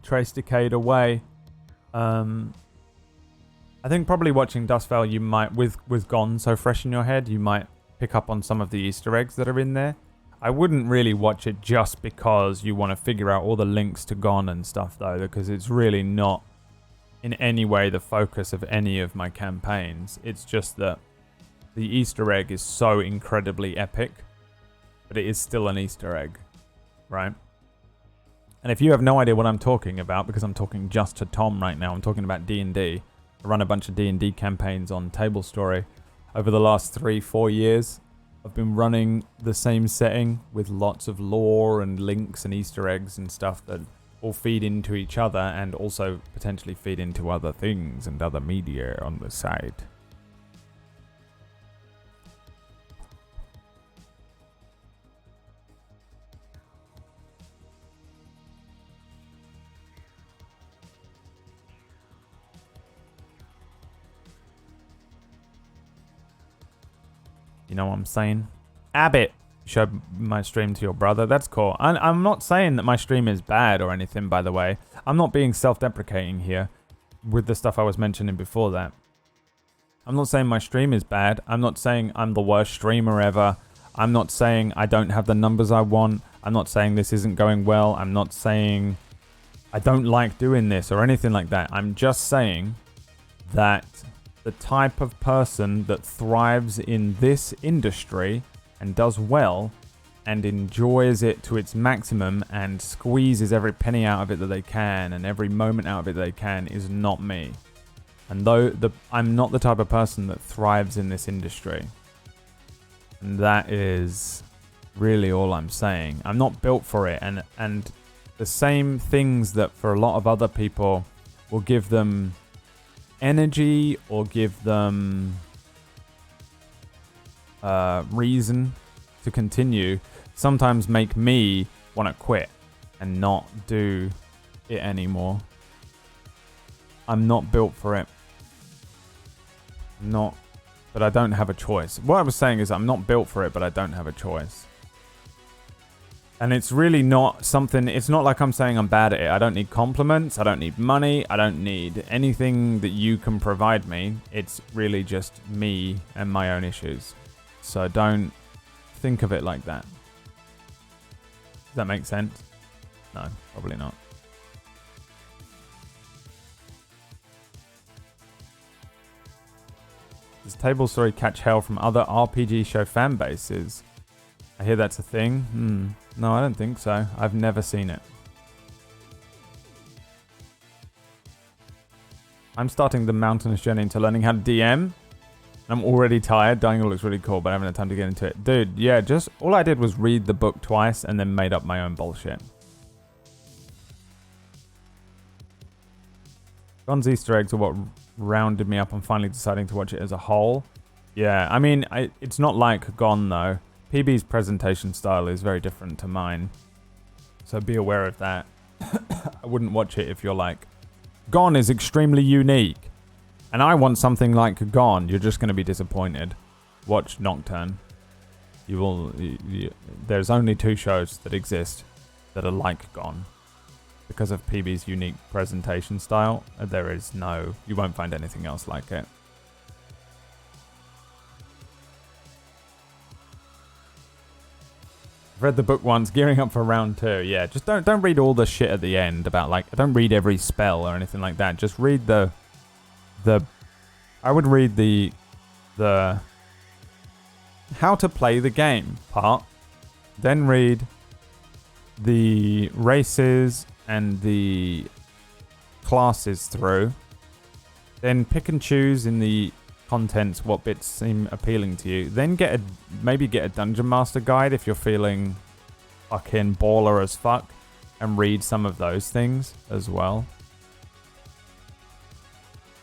trace decayed away. I think probably watching Dustveil, you might, with Gone so fresh in your head, you might pick up on some of the Easter eggs that are in there. I wouldn't really watch it just because you want to figure out all the links to Gone and stuff, though, because it's really not in any way the focus of any of my campaigns. It's just that the Easter egg is so incredibly epic, but it is still an Easter egg, right? And if you have no idea what I'm talking about, because I'm talking just to Tom right now, I'm talking about D&D. I run a bunch of D&D campaigns on Table Story. Over the last 3-4 years, I've been running the same setting with lots of lore and links and Easter eggs and stuff that all feed into each other and also potentially feed into other things and other media on the side. You know what I'm saying? Abbott showed my stream to your brother. That's cool. I'm not saying that my stream is bad or anything, by the way. I'm not being self-deprecating here with the stuff I was mentioning before that. I'm not saying my stream is bad. I'm not saying I'm the worst streamer ever. I'm not saying I don't have the numbers I want. I'm not saying this isn't going well. I'm not saying I don't like doing this or anything like that. I'm just saying that the type of person that thrives in this industry and does well and enjoys it to its maximum and squeezes every penny out of it that they can and every moment out of it that they can is not me. And though I'm not the type of person that thrives in this industry. And that is really all I'm saying. I'm not built for it. And the same things that for a lot of other people will give them energy or give them reason to continue sometimes make me want to quit and not do it anymore. I'm not built for it. But I don't have a choice. What I was saying is I'm not built for it, but I don't have a choice. And it's really not something, it's not like I'm saying I'm bad at it. I don't need compliments. I don't need money. I don't need anything that you can provide me. It's really just me and my own issues. So don't think of it like that. Does that make sense? No, probably not. Does Table Story catch hell from other RPG show fan bases? I hear that's a thing. No, I don't think so. I've never seen it. I'm starting the mountainous journey into learning how to DM. I'm already tired. Dying looks really cool, but I haven't had time to get into it. Dude, yeah, just all I did was read the book twice and then made up my own bullshit. Gon's Easter eggs are what rounded me up on finally deciding to watch it as a whole. Yeah, I mean, it's not like Gone, though. PB's presentation style is very different to mine. So be aware of that. I wouldn't watch it if you're like, Gone is extremely unique. And I want something like Gone. You're just going to be disappointed. Watch Nocturne. There's only 2 shows that exist that are like Gone. Because of PB's unique presentation style, you won't find anything else like it. I've read the book once, gearing up for round 2. Yeah, just don't read all the shit at the end about don't read every spell or anything like that. Just read I would read the how to play the game part, then read the races and the classes through, then pick and choose in the contents what bits seem appealing to you, then maybe get a Dungeon Master guide if you're feeling fucking baller as fuck, and read some of those things as well.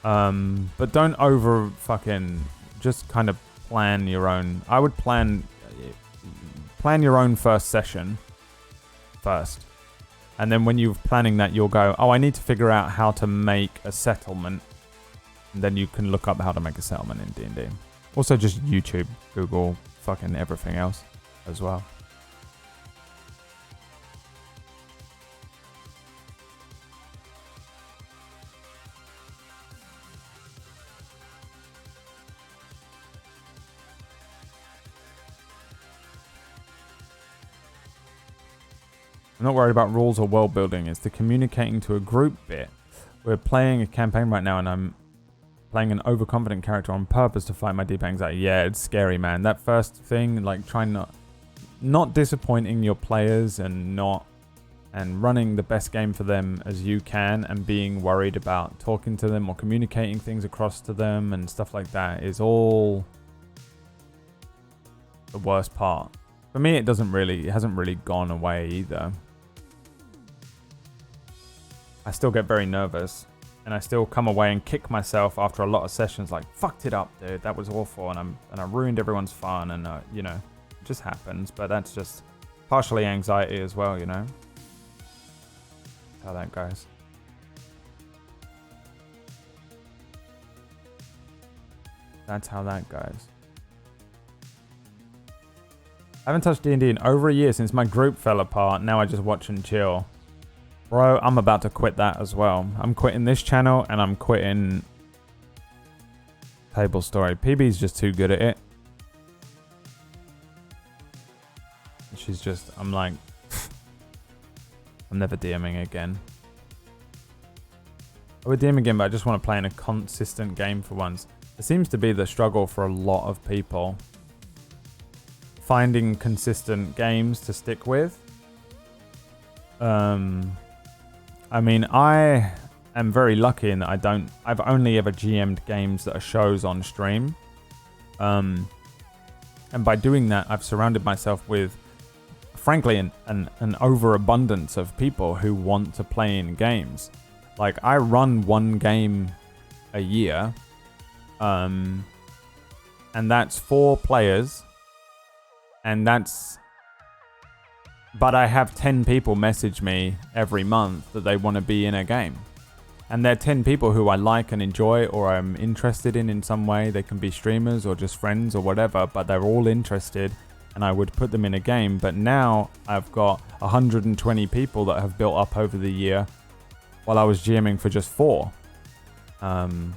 But don't over fucking, just kind of plan your own. I would plan your own first session first. And then when you're planning that, you'll go, oh, I need to figure out how to make a settlement. And then you can look up how to make a settlement in D&D. Also just YouTube, Google, fucking everything else as well. I'm not worried about rules or world building. It's the communicating to a group bit. We're playing a campaign right now and I'm playing an overconfident character on purpose to fight my deep anxiety. Yeah, it's scary, man. That first thing, like trying not disappointing your players and running the best game for them as you can, and being worried about talking to them or communicating things across to them and stuff like that is all the worst part. For me, it hasn't really gone away either. I still get very nervous, and I still come away and kick myself after a lot of sessions like, fucked it up, dude, that was awful, and I ruined everyone's fun, and you know, it just happens. But that's just partially anxiety as well, you know. That's how that goes. That's how that goes. I haven't touched D&D in over a year since my group fell apart. Now I just watch and chill. Bro, I'm about to quit that as well. I'm quitting this channel and I'm quitting Table Story. PB's just too good at it. She's just, I'm like, I'm never DMing again. I would DM again, but I just want to play in a consistent game for once. It seems to be the struggle for a lot of people. Finding consistent games to stick with. I mean, I am very lucky in that I've only ever GM'd games that are shows on stream. And by doing that, I've surrounded myself with, frankly, an overabundance of people who want to play in games. Like, I run one game a year, and that's 4 players, but I have 10 people message me every month that they want to be in a game. And they're 10 people who I like and enjoy or I'm interested in some way. They can be streamers or just friends or whatever, but they're all interested and I would put them in a game. But now I've got 120 people that have built up over the year while I was GMing for just 4. And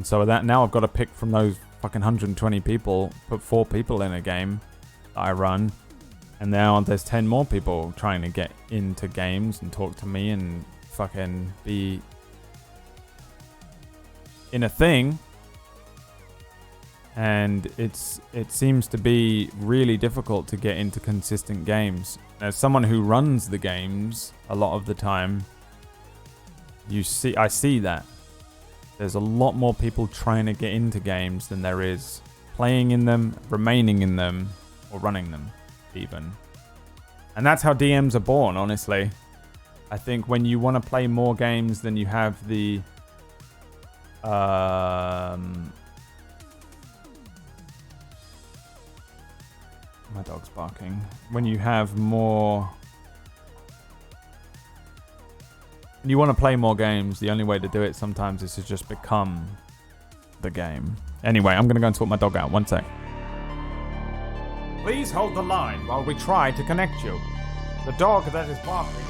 so that now I've got to pick from those fucking 120 people, put 4 people in a game that I run. And now there's 10 more people trying to get into games and talk to me and fucking be in a thing. And it seems to be really difficult to get into consistent games. As someone who runs the games a lot of the time, I see that. There's a lot more people trying to get into games than there is playing in them, remaining in them, or running them. Even. And that's how DMs are born, honestly. I think when you want to play more games than you have the my dog's barking. When you have more, when you want to play more games, the only way to do it sometimes is to just become the game. Anyway, I'm gonna go and sort my dog out. One sec. Please hold the line while we try to connect you. The dog that is barking.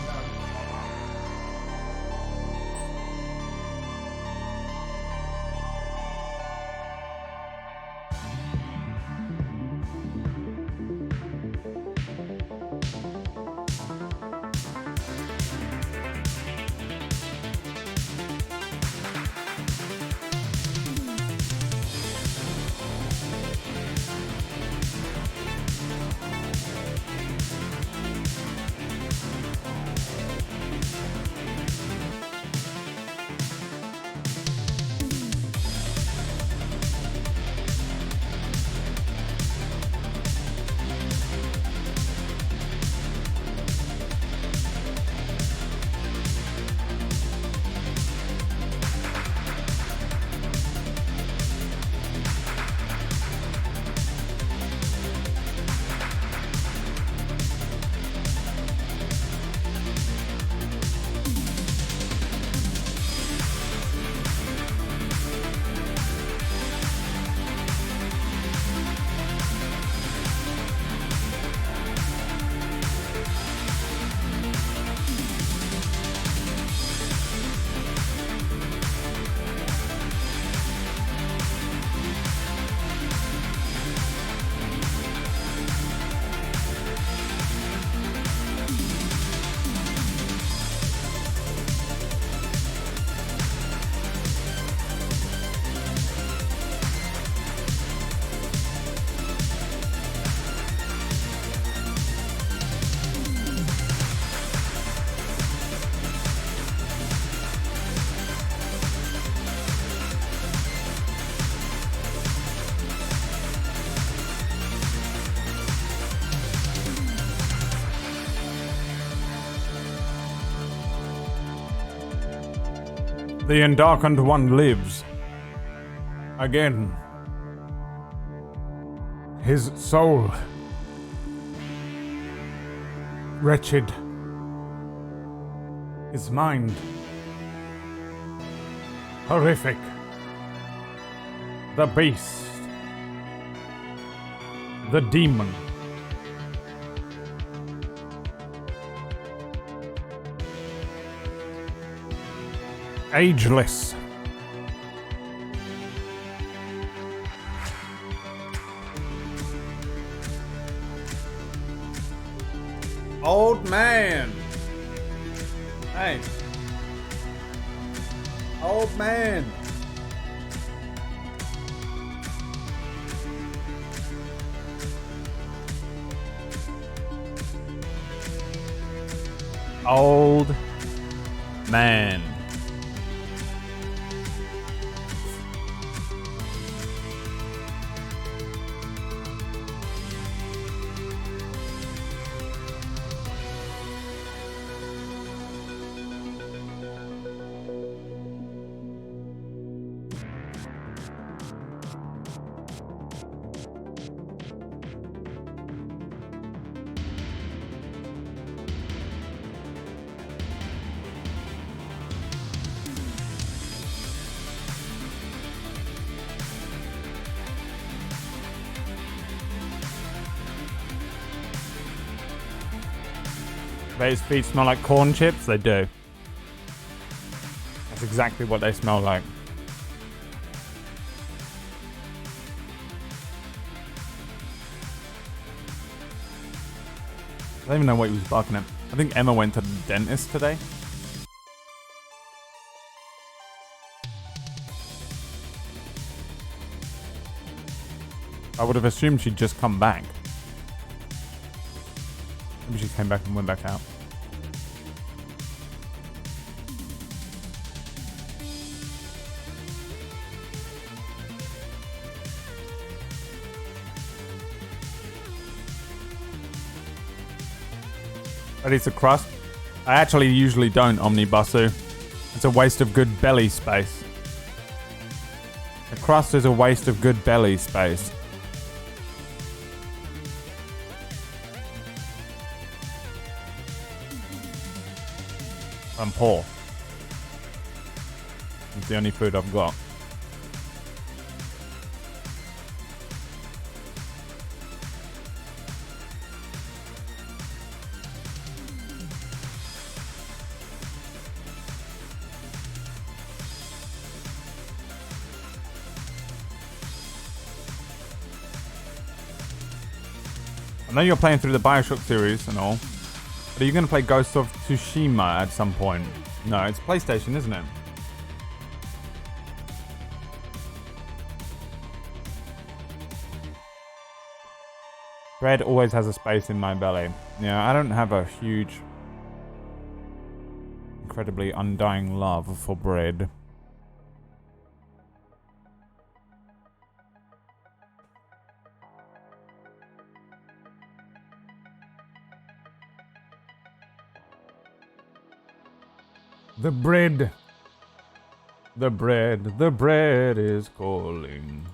The Endarkened One lives. Again. His soul. Wretched. His mind. Horrific. The beast. The demon. Ageless. Old man. Hey. Old man. Old man. Bet his feet smell like corn chips? They do. That's exactly what they smell like. I don't even know what he was barking at. I think Emma went to the dentist today. I would have assumed she'd just come back. Maybe she came back and went back out. Ready to crust? I actually usually don't, Omnibusu. It's a waste of good belly space. The crust is a waste of good belly space. I'm poor. It's the only food I've got. I know you're playing through the Bioshock series and all. But are you going to play Ghost of Tsushima at some point? No, it's PlayStation, isn't it? Bread always has a space in my belly. Yeah, I don't have a huge, incredibly undying love for bread. The bread. The bread is calling.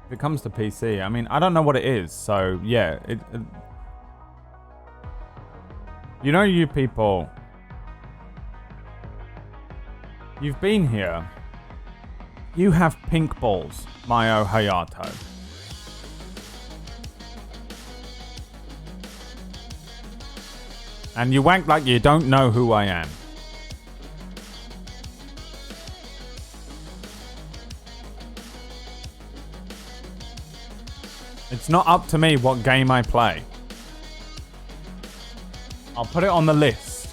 If it comes to PC, I mean, I don't know what it is, so yeah. You know, you people. You've been here. You have pink balls, Mayo Hayato. And you wank like you don't know who I am. It's not up to me what game I play. I'll put it on the list.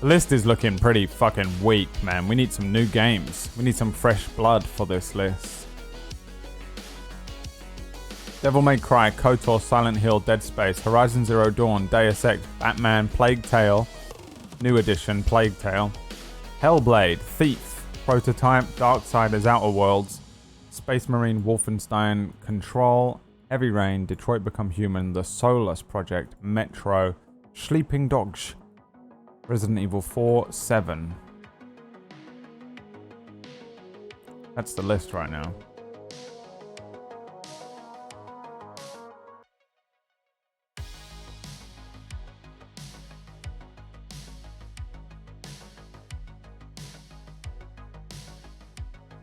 The list is looking pretty fucking weak, man. We need some new games. We need some fresh blood for this list. Devil May Cry, KOTOR, Silent Hill, Dead Space, Horizon Zero Dawn, Deus Ex, Batman, Plague Tale, New Edition, Plague Tale, Hellblade, Thief, Prototype, Darksiders, Outer Worlds, Space Marine, Wolfenstein, Control, Heavy Rain, Detroit Become Human, The Solus Project, Metro, Sleeping Dogs, Resident Evil 4, 7. That's the list right now.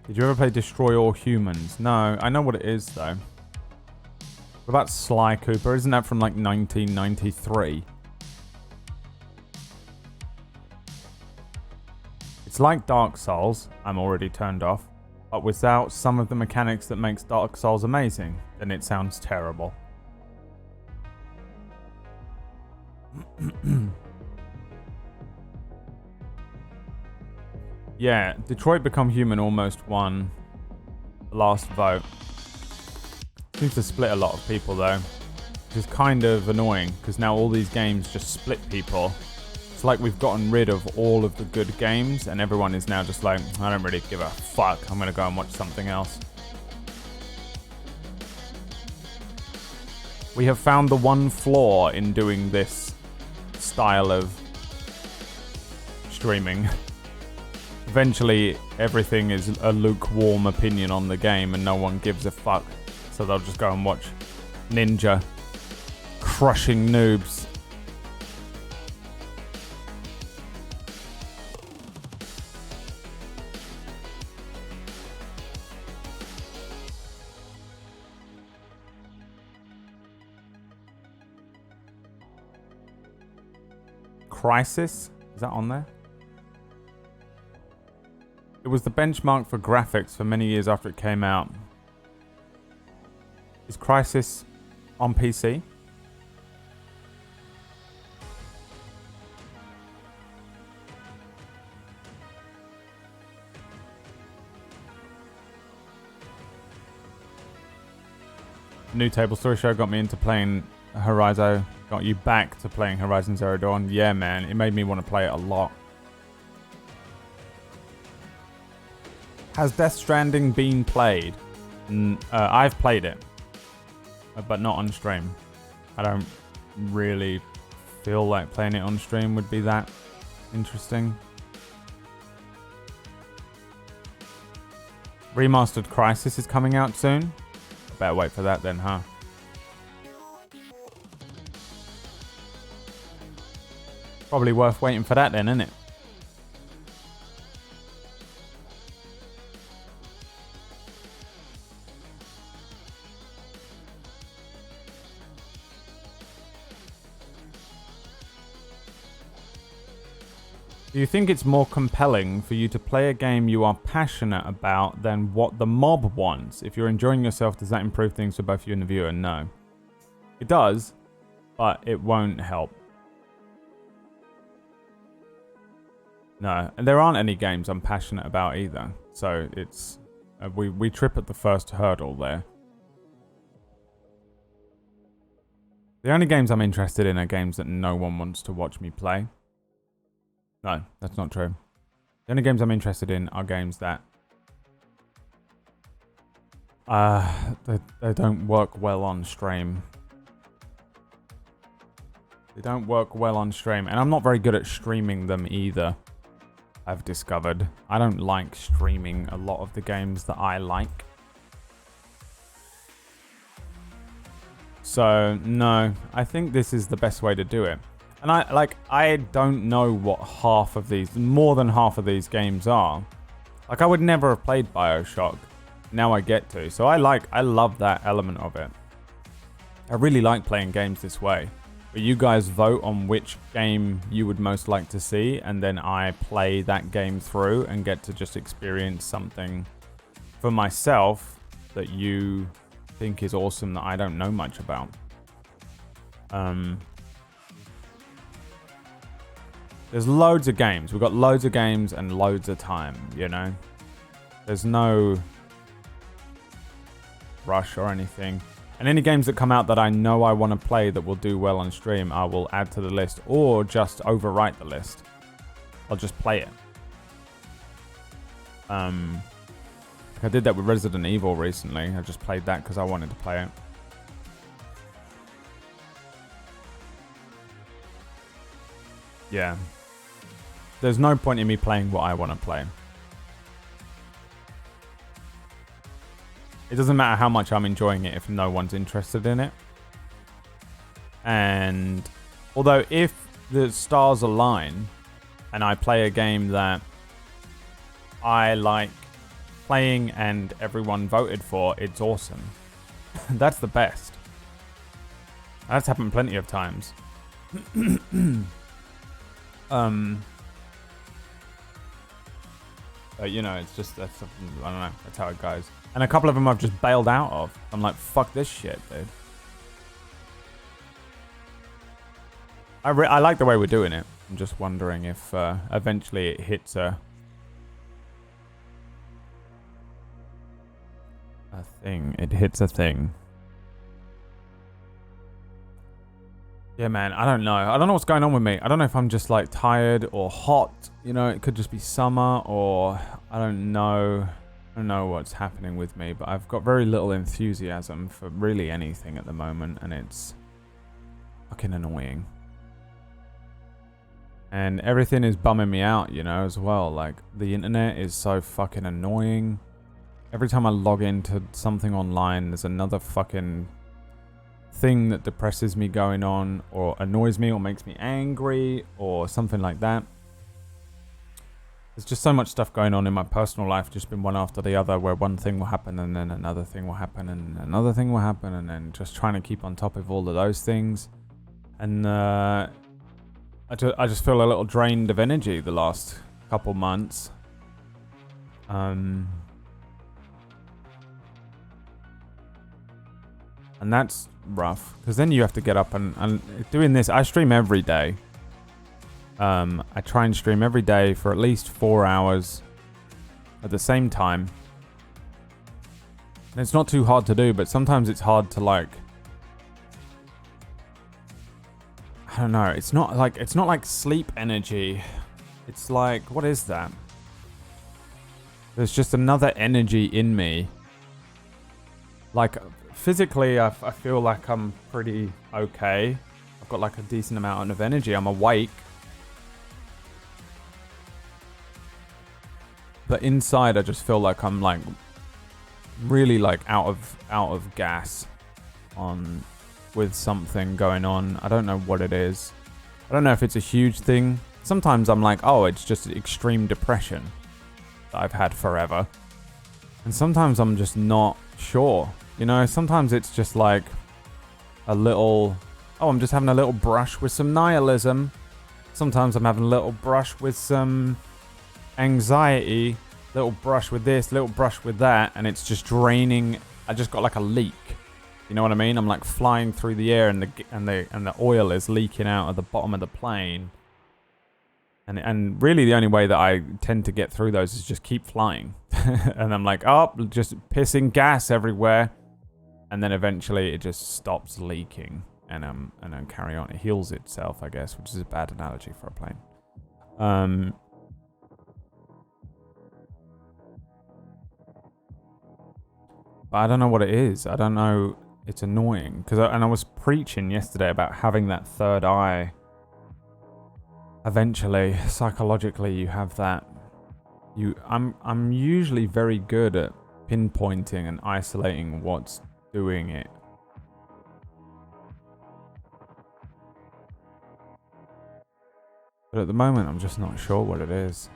Did you ever play Destroy All Humans? No, I know what it is though. What about Sly Cooper? Isn't that from like 1993? It's like Dark Souls. I'm already turned off. But without some of the mechanics that makes Dark Souls amazing, then it sounds terrible. Yeah, Detroit Become Human almost won the last vote. Seems to split a lot of people though, which is kind of annoying because now all these games just split people. It's like we've gotten rid of all of the good games and everyone is now just like, I don't really give a fuck, I'm gonna go and watch something else. We have found the one flaw in doing this style of streaming. Eventually, everything is a lukewarm opinion on the game and no one gives a fuck. So they'll just go and watch Ninja crushing noobs. Crisis? Is that on there? It was the benchmark for graphics for many years after it came out. Is Crisis on PC? New Table Story Show got me into playing Horizon. Got you back to playing Horizon Zero Dawn. Yeah, man. It made me want to play it a lot. Has Death Stranding been played? I've played it, but not on stream. I don't really feel like playing it on stream would be that interesting. Remastered Crisis is coming out soon. Better wait for that then, huh? Probably worth waiting for that then, isn't it? Do you think it's more compelling for you to play a game you are passionate about than what the mob wants? If you're enjoying yourself, does that improve things for both you and the viewer? No. It does, but it won't help. No, and there aren't any games I'm passionate about either. So it's... we trip at the first hurdle there. The only games I'm interested in are games that no one wants to watch me play. No, that's not true. The only games I'm interested in are games that they don't work well on stream. They don't work well on stream, and I'm not very good at streaming them either. I've discovered I don't like streaming a lot of the games that I like. So no, I think this is the best way to do it. And I don't know what more than half of these games are. Like, I would never have played Bioshock. Now I get to. So I love that element of it. I really like playing games this way. But you guys vote on which game you would most like to see, and then I play that game through and get to just experience something for myself that you think is awesome that I don't know much about. There's loads of games. We've got loads of games and loads of time, you know? There's no rush or anything. And any games that come out that I know I want to play that will do well on stream, I will add to the list or just overwrite the list. I'll just play it. I did that with Resident Evil recently. I just played that because I wanted to play it. Yeah. There's no point in me playing what I want to play. It doesn't matter how much I'm enjoying it if no one's interested in it. And although if the stars align and I play a game that I like playing and everyone voted for, it's awesome. That's the best. That's happened plenty of times. But, you know, it's just, that's something, I don't know, that's how it goes. And a couple of them I've just bailed out of. I'm like, fuck this shit, dude. I like the way we're doing it. I'm just wondering if eventually it hits a thing. It hits a thing. Yeah, man, I don't know. I don't know what's going on with me. I don't know if I'm just like tired or hot. You know, it could just be summer or I don't know. I don't know what's happening with me, but I've got very little enthusiasm for really anything at the moment, and it's fucking annoying. And everything is bumming me out, you know, as well. Like, the internet is so fucking annoying. Every time I log into something online, there's another fucking thing that depresses me going on, or annoys me, or makes me angry, or something like that. There's just so much stuff going on in my personal life, just been one after the other, where one thing will happen, and then another thing will happen, and another thing will happen, and then just trying to keep on top of all of those things. And, I just feel a little drained of energy the last couple months. And that's rough, because then you have to get up and doing this. I stream every day. I try and stream every day for at least 4 hours at the same time. And it's not too hard to do, but sometimes it's hard to, like, I don't know. It's not like sleep energy. It's like, what is that? There's just another energy in me. Like, physically, I feel like I'm pretty okay. I've got like a decent amount of energy. I'm awake. But inside, I just feel like I'm like really like out of gas on with something going on. I don't know what it is. I don't know if it's a huge thing. Sometimes I'm like, oh, it's just extreme depression that I've had forever. And sometimes I'm just not sure. You know, sometimes it's just like a little, oh, I'm just having a little brush with some nihilism. Sometimes I'm having a little brush with some anxiety, little brush with this, little brush with that, and it's just draining. I just got like a leak. You know what I mean? I'm like flying through the air, and the oil is leaking out of the bottom of the plane. And really the only way that I tend to get through those is just keep flying. And I'm like, oh, just pissing gas everywhere. And then eventually it just stops leaking, and then carry on. It heals itself, I guess, which is a bad analogy for a plane. But I don't know what it is. I don't know. It's annoying because I was preaching yesterday about having that third eye. Eventually, psychologically, you have that. I'm usually very good at pinpointing and isolating what's doing it. But at the moment, I'm just not sure what it is.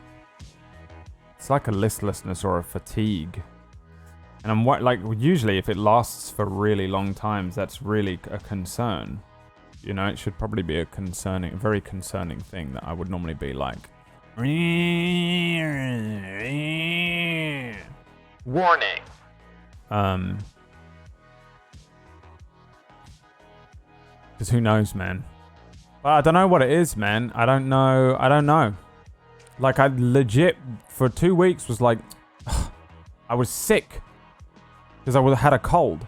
It's like a listlessness or a fatigue. And I'm like, usually if it lasts for really long times, that's really a concern. You know, it should probably be a very concerning thing that I would normally be like. Warning. Because who knows, man. But I don't know what it is, man. I don't know. Like, I legit, for 2 weeks, was like, I was sick. Because I had a cold.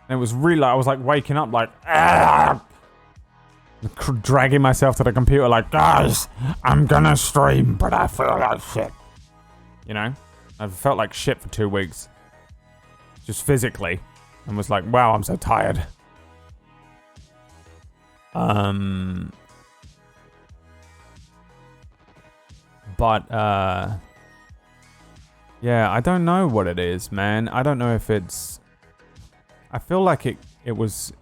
And it was really, I was like waking up like, dragging myself to the computer like, guys, I'm gonna stream, but I feel like shit. You know? I felt like shit for 2 weeks. Just physically. And was like, wow, I'm so tired. But, yeah, I don't know what it is, man. I don't know if it's... I feel like it was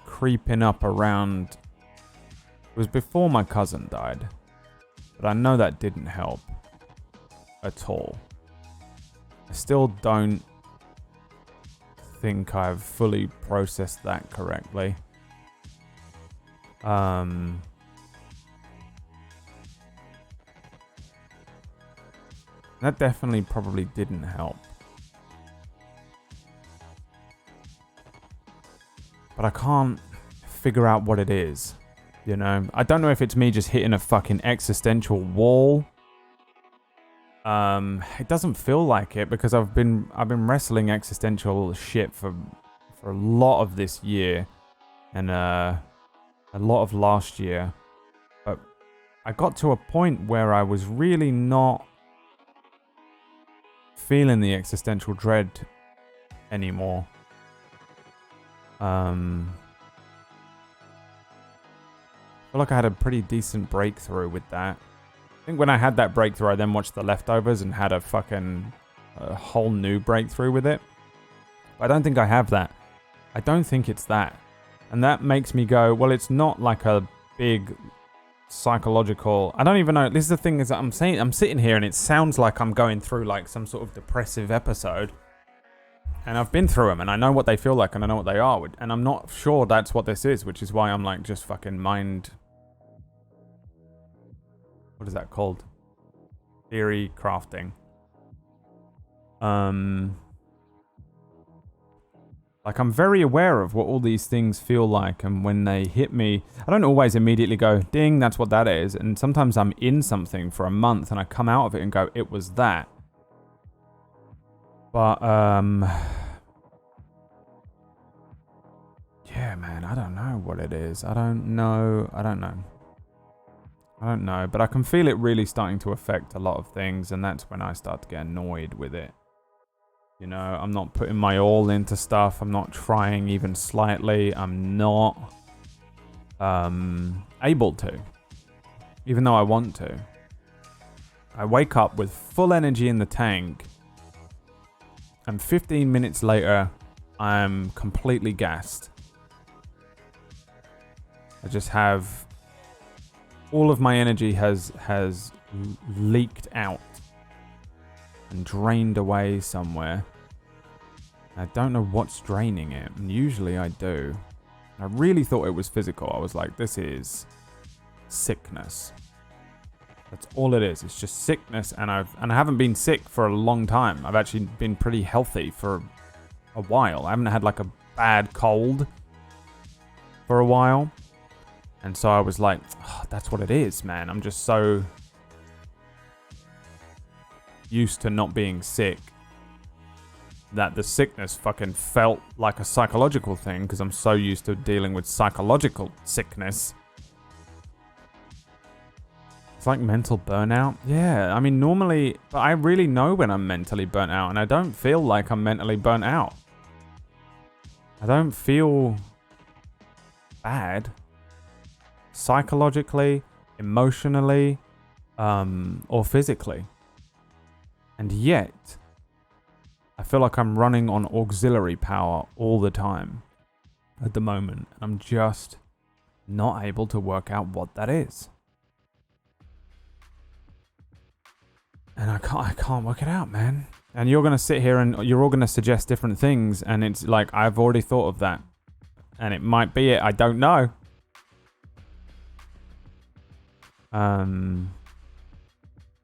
creeping up around... It was before my cousin died. But I know that didn't help at all. I still don't think I've fully processed that correctly. That definitely probably didn't help. But I can't figure out what it is, you know? I don't know if it's me just hitting a fucking existential wall. It doesn't feel like it because I've been wrestling existential shit for a lot of this year and a lot of last year. But I got to a point where I was really not feeling the existential dread anymore. I feel like I had a pretty decent breakthrough with that. I think when I had that breakthrough, I then watched The Leftovers and had a whole new breakthrough with it. But I don't think I have that. I don't think it's that. And that makes me go, well, it's not like a big psychological... I don't even know. This is the thing is that I'm sitting here and it sounds like I'm going through like some sort of depressive episode. And I've been through them and I know what they feel like and I know what they are. And I'm not sure that's what this is, which is why I'm like just fucking mind... What is that called? Theory crafting. Like, I'm very aware of what all these things feel like, and when they hit me, I don't always immediately go, ding, that's what that is. And sometimes I'm in something for a month, and I come out of it and go, it was that. But, yeah, man, I don't know what it is. I don't know, but I can feel it really starting to affect a lot of things, and that's when I start to get annoyed with it. You know, I'm not putting my all into stuff. I'm not trying even slightly. I'm not able to, even though I want to. I wake up with full energy in the tank, and 15 minutes later, I'm completely gassed. I just have... all of my energy has leaked out and drained away somewhere. I don't know what's draining it, and usually I do. I really thought it was physical. I was like, this is sickness. That's all it is. It's just sickness, and I haven't been sick for a long time. I've actually been pretty healthy for a while. I haven't had like a bad cold for a while. And so I was like, oh, that's what it is, man. I'm just so used to not being sick that the sickness fucking felt like a psychological thing because I'm so used to dealing with psychological sickness. It's like mental burnout. Yeah, I mean, normally, but I really know when I'm mentally burnt out, and I don't feel like I'm mentally burnt out. I don't feel bad. Psychologically, emotionally, or physically. And yet, I feel like I'm running on auxiliary power all the time at the moment. I'm just not able to work out what that is. And I can't work it out, man. And you're going to sit here and you're all going to suggest different things, and it's like, I've already thought of that. And it might be it, I don't know.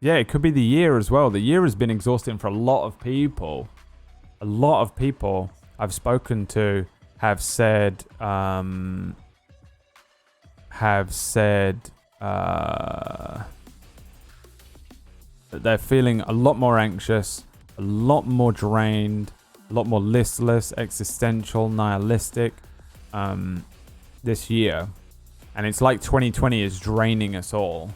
Yeah, it could be the year as well. The year has been exhausting for a lot of people. A lot of people I've spoken to have said that they're feeling a lot more anxious, a lot more drained, a lot more listless, existential, nihilistic this year. And it's like 2020 is draining us all.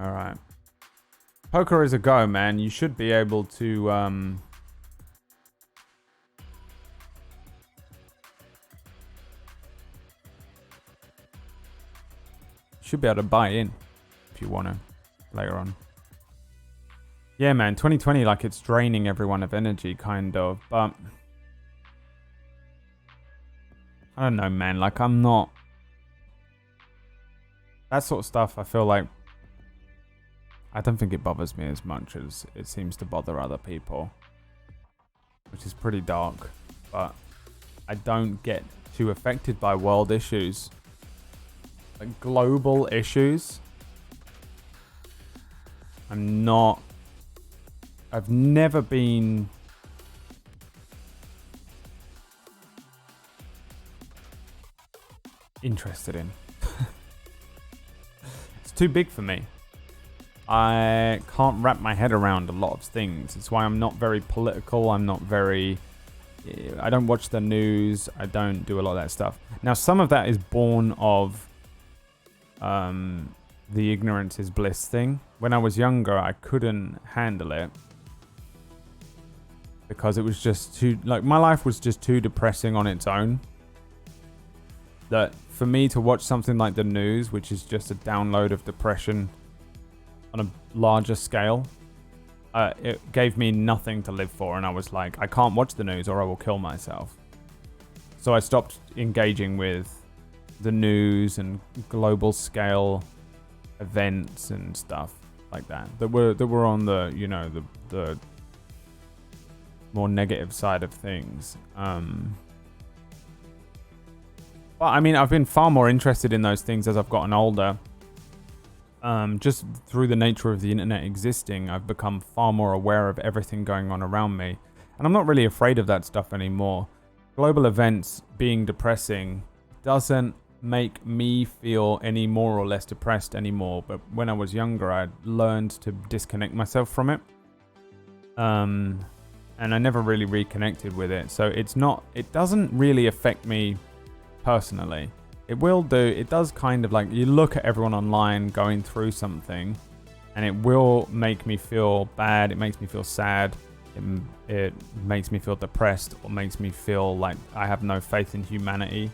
All right. Poker is a go, man. You should be able to... should be able to buy in if you want to later on. Yeah, man, 2020, like, it's draining everyone of energy, kind of, but I don't know, man, like, I'm not, that sort of stuff, I feel like, I don't think it bothers me as much as it seems to bother other people, which is pretty dark, but I don't get too affected by world issues, like, global issues. I've never been interested in. It's too big for me. I can't wrap my head around a lot of things. It's why I'm not very political. I don't watch the news. I don't do a lot of that stuff. Now, some of that is born of the ignorance is bliss thing. When I was younger, I couldn't handle it because it was just too, like, my life was just too depressing on its own. That for me to watch something like the news, which is just a download of depression on a larger scale, it gave me nothing to live for, and I was like, I can't watch the news or I will kill myself. So I stopped engaging with the news and global scale events and stuff like that were on the, you know, the more negative side of things. But I mean, I've been far more interested in those things as I've gotten older. Just through the nature of the internet existing, I've become far more aware of everything going on around me. And I'm not really afraid of that stuff anymore. Global events being depressing doesn't make me feel any more or less depressed anymore. But when I was younger, I learned to disconnect myself from it. And I never really reconnected with it. So it doesn't really affect me personally. It does kind of, like, you look at everyone online going through something and it will make me feel bad. It makes me feel sad. It makes me feel depressed, or makes me feel like I have no faith in humanity.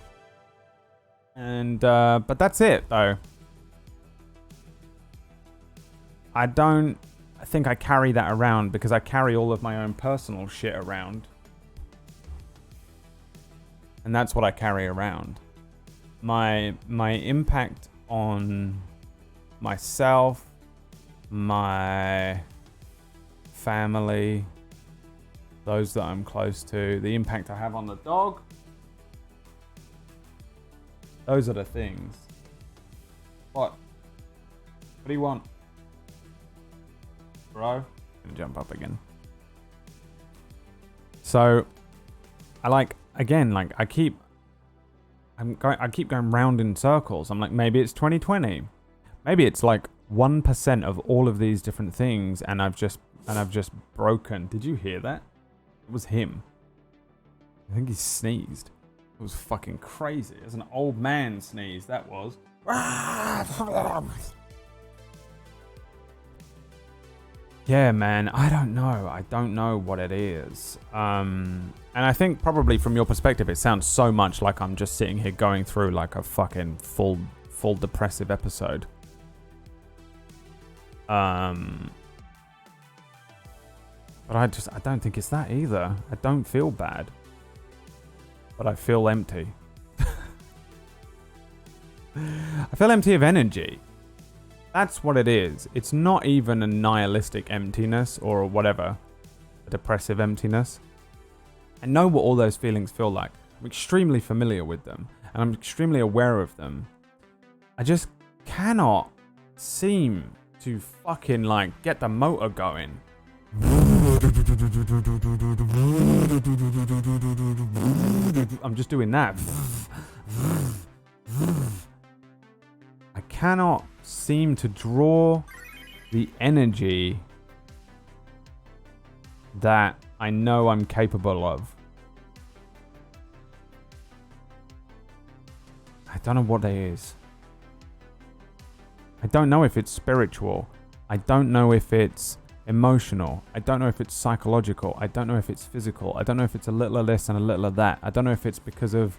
And, but that's it though. I think I carry that around because I carry all of my own personal shit around. And that's what I carry around. My impact on myself, my family, those that I'm close to, the impact I have on the dog. Those are the things. What? What do you want? Bro? I'm gonna jump up again. So, I keep going round in circles. I'm like, maybe it's 2020. Maybe it's like 1% of all of these different things, and I've just broken. Did you hear that? It was him. I think he sneezed. It was fucking crazy. It was an old man sneeze, that was. Yeah, man, I don't know. I don't know what it is. And I think probably from your perspective, it sounds so much like I'm just sitting here going through like a fucking full depressive episode. But I don't think it's that either. I don't feel bad. But I feel empty. I feel empty of energy. That's what it is. It's not even a nihilistic emptiness or whatever. A depressive emptiness. I know what all those feelings feel like. I'm extremely familiar with them. And I'm extremely aware of them. I just cannot seem to fucking like get the motor going. I'm just doing that. I cannot seem to draw the energy that I know I'm capable of. I don't know what that is. I don't know if it's spiritual. I don't know if it's emotional. I don't know if it's psychological. I don't know if it's physical. I don't know if it's a little of this and a little of that. I don't know if it's because of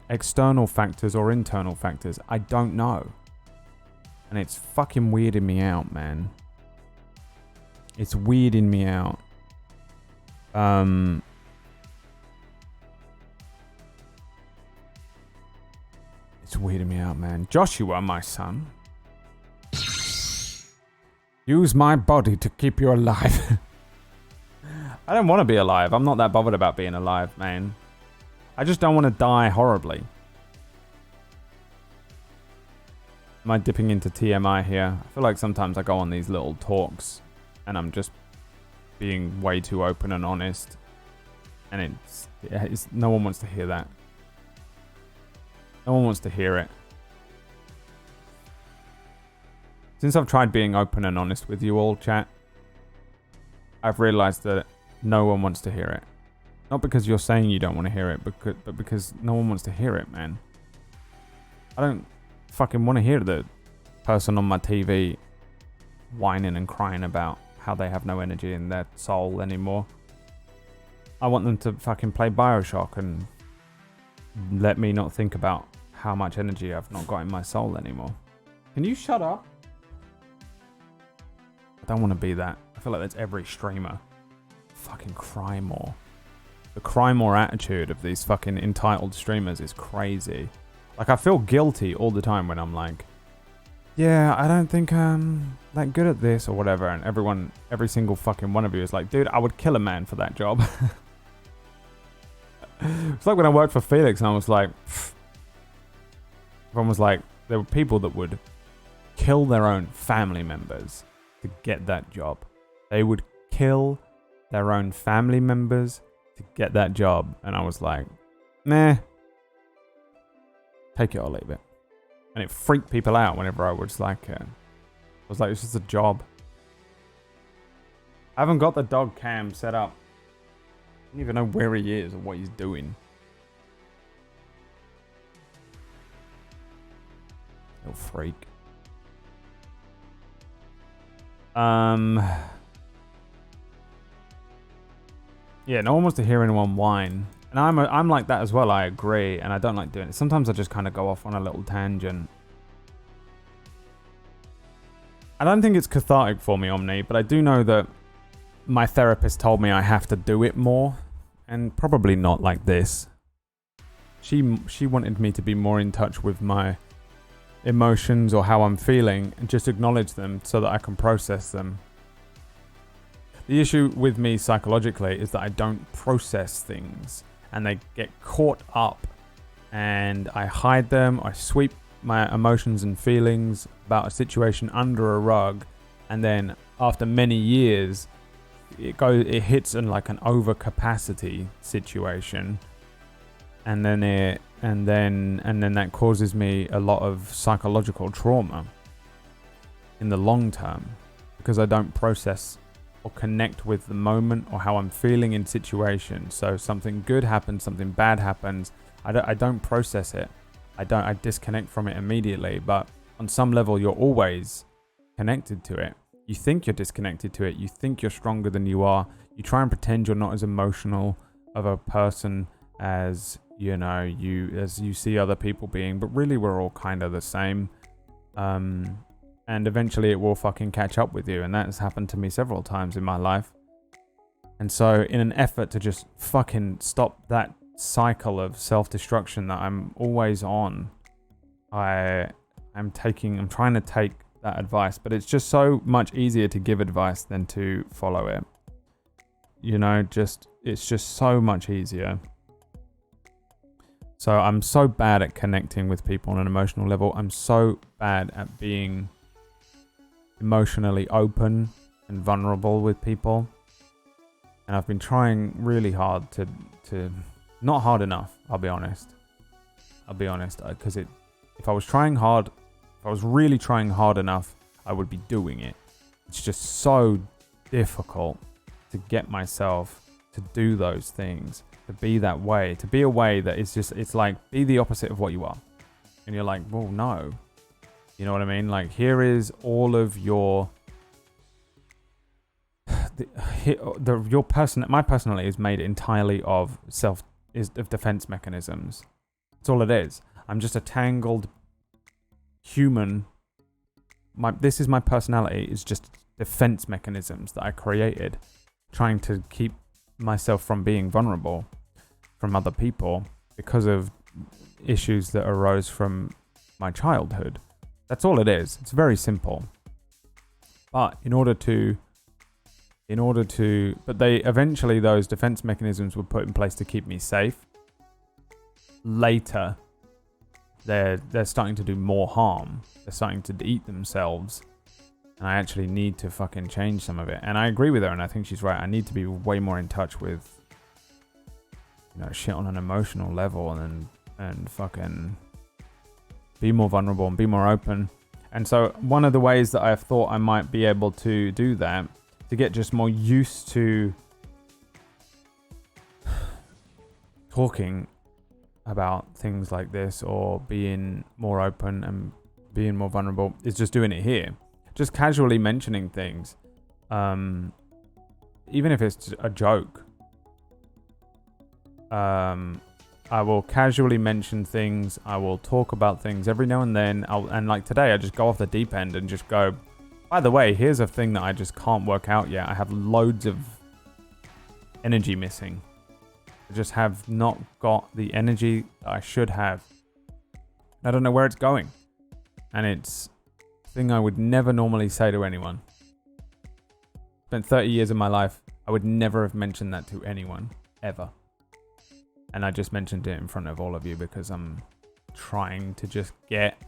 external factors or internal factors. I don't know. And it's fucking weirding me out, man. It's weirding me out. It's weirding me out, man. Joshua, my son. Use my body to keep you alive. I don't want to be alive. I'm not that bothered about being alive, man. I just don't want to die horribly. Am I dipping into TMI here? I feel like sometimes I go on these little talks and I'm just being way too open and honest. And it's no one wants to hear that. No one wants to hear it. Since I've tried being open and honest with you all, chat, I've realized that no one wants to hear it. Not because you're saying you don't want to hear it, but because no one wants to hear it, man. I don't fucking want to hear the person on my TV whining and crying about how they have no energy in their soul anymore. I want them to fucking play Bioshock and let me not think about how much energy I've not got in my soul anymore. Can you shut up? I don't want to be that. I feel like that's every streamer. Fucking cry more. The cry more attitude of these fucking entitled streamers is crazy. Like, I feel guilty all the time when I'm like, yeah, I don't think I'm that good at this or whatever. And every single fucking one of you is like, dude, I would kill a man for that job. It's like when I worked for Felix and I was like, everyone was like, there were people that would kill their own family members to get that job. They would kill their own family members to get that job. And I was like, meh. Take it or leave it. And it freaked people out whenever I was like, it's just a job. I haven't got the dog cam set up. I don't even know where he is or what he's doing. Little freak. Yeah, no one wants to hear anyone whine. And I'm like that as well, I agree, and I don't like doing it. Sometimes I just kind of go off on a little tangent. I don't think it's cathartic for me, Omni, but I do know that my therapist told me I have to do it more, and probably not like this. She wanted me to be more in touch with my emotions or how I'm feeling and just acknowledge them so that I can process them. The issue with me psychologically is that I don't process things and they get caught up and I hide them. I sweep my emotions and feelings about a situation under a rug, and then after many years it hits in like an overcapacity situation, and then that causes me a lot of psychological trauma in the long term because I don't process or connect with the moment or how I'm feeling in situations. So something good happens, something bad happens, I don't process it. I disconnect from it immediately, but on some level you're always connected to it. You think you're disconnected to it, you think you're stronger than you are, you try and pretend you're not as emotional of a person as you see other people being, but really we're all kind of the same. And eventually it will fucking catch up with you, and that has happened to me several times in my life. And so in an effort to just fucking stop that cycle of self-destruction that I'm always on, I'm trying to take that advice, but it's just so much easier to give advice than to follow it. It's just so much easier. So I'm so bad at connecting with people on an emotional level. I'm so bad at being emotionally open and vulnerable with people. And I've been trying really hard to not hard enough, I'll be honest, because if I was really trying hard enough, I would be doing it. It's just so difficult to get myself to do those things, to be that way, to be a way that it's like, be the opposite of what you are. And you're like, well, no. You know what I mean? Like, here is all of your my personality is made entirely of defense mechanisms. That's all it is. I'm just a tangled human this is my personality. It's just defense mechanisms that I created, trying to keep myself from being vulnerable from other people because of issues that arose from my childhood. That's all it is. It's very simple. But but they eventually, those defense mechanisms were put in place to keep me safe. Later, they're starting to do more harm. They're starting to eat themselves. And I actually need to fucking change some of it. And I agree with her, and I think she's right. I need to be way more in touch with, shit on an emotional level, and fucking be more vulnerable and be more open. And so one of the ways that I've thought I might be able to do that, to get just more used to talking about things like this, or being more open and being more vulnerable, is just doing it here. Just casually mentioning things. Even if it's a joke. I will casually mention things. I will talk about things every now and then. And like today, I just go off the deep end and just go, by the way, here's a thing that I just can't work out yet. I have loads of energy missing. I just have not got the energy that I should have. I don't know where it's going. And it's a thing I would never normally say to anyone. Spent 30 years of my life, I would never have mentioned that to anyone, ever. And I just mentioned it in front of all of you because I'm trying to just get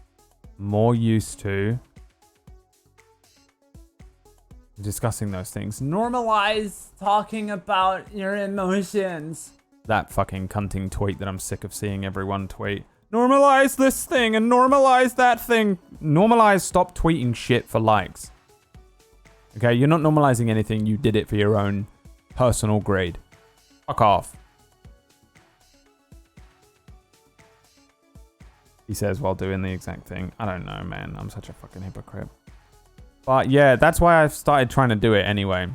more used to discussing those things. Normalize talking about your emotions. That fucking cunting tweet that I'm sick of seeing everyone tweet. Normalize this thing and normalize that thing. Normalize, stop tweeting shit for likes. Okay, you're not normalizing anything. You did it for your own personal greed. Fuck off. He says while doing the exact thing. I don't know, man. I'm such a fucking hypocrite. But yeah, that's why I've started trying to do it anyway.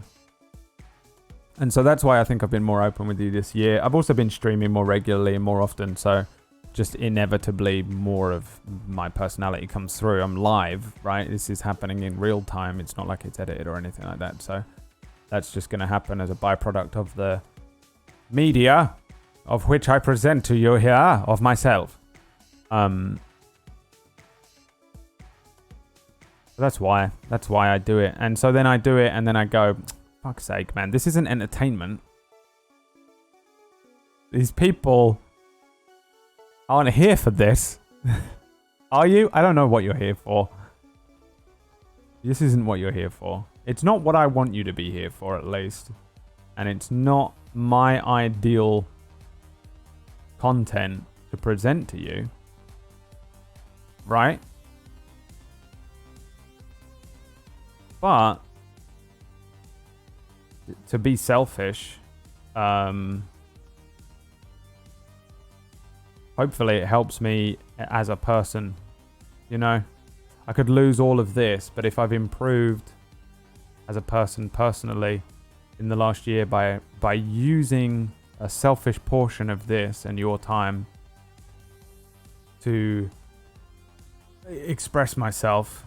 And so that's why I think I've been more open with you this year. I've also been streaming more regularly and more often. So just inevitably more of my personality comes through. I'm live, right? This is happening in real time. It's not like it's edited or anything like that. So that's just going to happen as a byproduct of the media of which I present to you here, of myself. That's why I do it. And so then I do it and then I go, fuck's sake, man, this isn't entertainment. These people aren't here for this. Are you? I don't know what you're here for. This isn't what you're here for. It's not what I want you to be here for, at least. And it's not my ideal content to present to you. Right? But to be selfish, hopefully it helps me as a person. You know, I could lose all of this, but if I've improved as a person personally in the last year by using a selfish portion of this and your time to express myself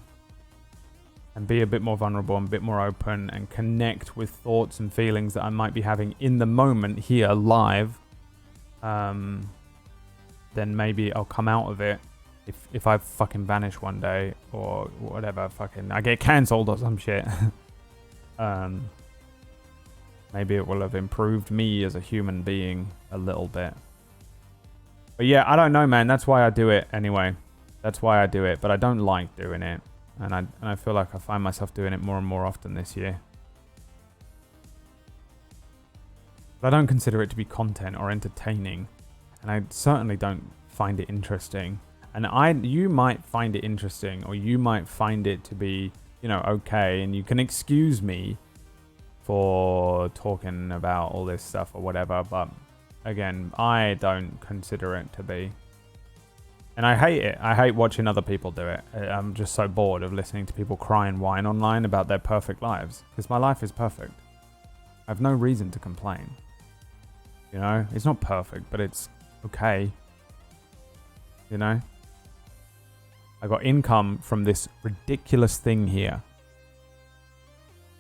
and be a bit more vulnerable and a bit more open and connect with thoughts and feelings that I might be having in the moment here live, then maybe I'll come out of it. If I fucking vanish one day or whatever, fucking I get cancelled or some shit, maybe it will have improved me as a human being a little bit. But yeah, I don't know, man. That's why I do it anyway. That's why I do it, but I don't like doing it. And I feel like I find myself doing it more and more often this year. But I don't consider it to be content or entertaining. And I certainly don't find it interesting. And you might find it interesting, or you might find it to be, okay. And you can excuse me for talking about all this stuff or whatever. But again, I don't consider it to be. And I hate it. I hate watching other people do it. I'm just so bored of listening to people cry and whine online about their perfect lives. Because my life is perfect. I have no reason to complain. It's not perfect, but it's okay. I I got income from this ridiculous thing here.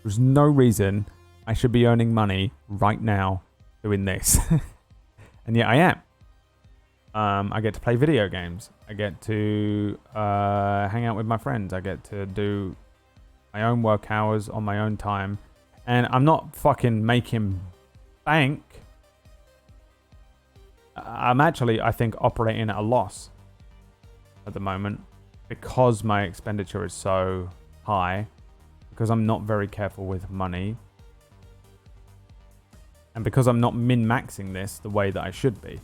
There's no reason I should be earning money right now doing this. And yet I am. I get to play video games. I get to hang out with my friends. I get to do my own work hours on my own time. And I'm not fucking making bank. I'm actually, I think, operating at a loss at the moment because my expenditure is so high, because I'm not very careful with money, and because I'm not min-maxing this the way that I should be,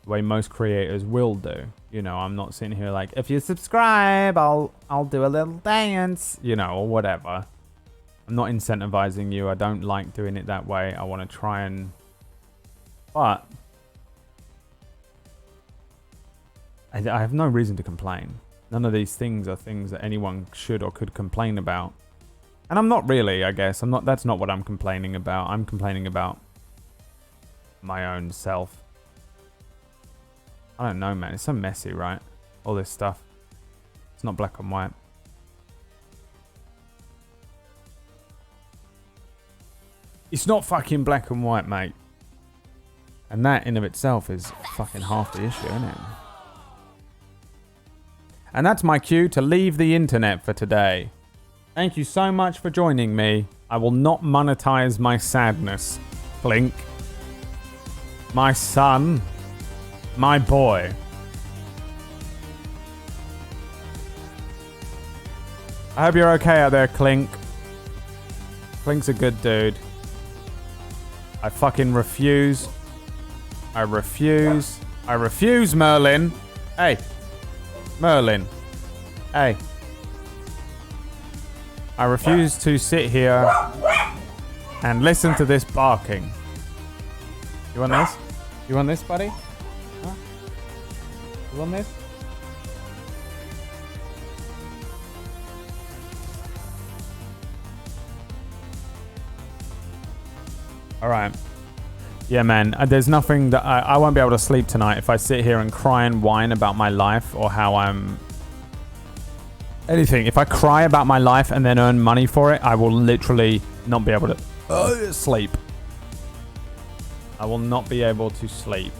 the way most creators will do. You know, I'm not sitting here like, if you subscribe, I'll do a little dance, you know, or whatever. I'm not incentivizing you. I don't like doing it that way. I want to try and... But... I have no reason to complain. None of these things are things that anyone should or could complain about. And I'm not really, I guess. That's not what I'm complaining about. I'm complaining about my own self. I don't know, man. It's so messy, right? All this stuff. It's not black and white. It's not fucking black and white, mate. And that in of itself is fucking half the issue, isn't it? And that's my cue to leave the internet for today. Thank you so much for joining me. I will not monetize my sadness. Blink. My son. My boy. I hope you're okay out there, Clink. Clink's a good dude. I fucking refuse. I refuse. I refuse, Merlin. Hey. Merlin. Hey. I refuse to sit here and listen to this barking. You want this? You want this, buddy? Huh? You want this? Alright. Yeah, man. There's nothing that I won't be able to sleep tonight if I sit here and cry and whine about my life or how I'm... Anything. If I cry about my life and then earn money for it, I will literally not be able to sleep. I will not be able to sleep.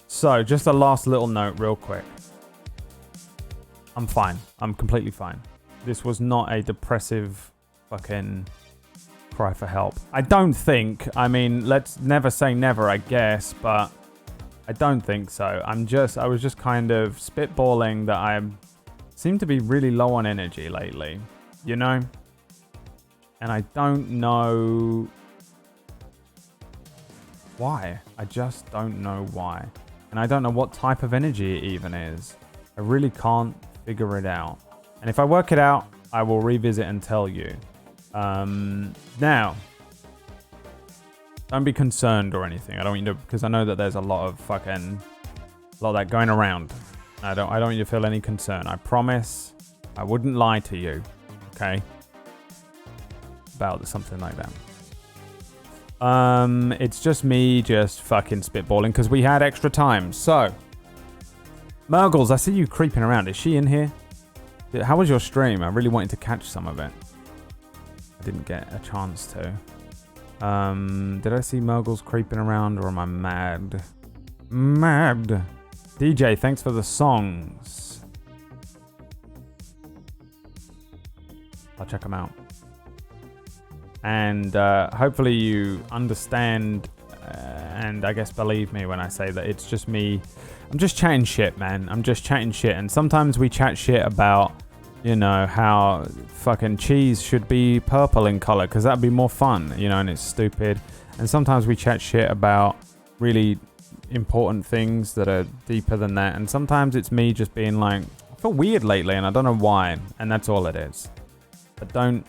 So, just a last little note real quick. I'm fine. I'm completely fine. This was not a depressive fucking cry for help. I don't think. I mean, let's never say never, I guess, but I don't think so. I was just kind of spitballing that I seem to be really low on energy lately, you know? And I don't know why. I just don't know why. And I don't know what type of energy it even is. I really can't figure it out. And if I work it out, I will revisit and tell you. Now, don't be concerned or anything. I don't want you to, because I know that there's a lot of that going around. I don't want you to feel any concern. I promise I wouldn't lie to you, okay? About something like that. It's just me just fucking spitballing because we had extra time. So, Murgles, I see you creeping around. Is she in here? How was your stream? I really wanted to catch some of it. I didn't get a chance to. Did I see Murgles creeping around or am I mad? Mad. DJ, thanks for the songs. I'll check them out. And hopefully you understand and I guess believe me when I say that it's just me. I'm just chatting shit, man. I'm just chatting shit. And sometimes we chat shit about, you know, how fucking cheese should be purple in color because that'd be more fun, you know, and it's stupid. And sometimes we chat shit about really important things that are deeper than that. And sometimes it's me just being like, I feel weird lately and I don't know why. And that's all it is. But don't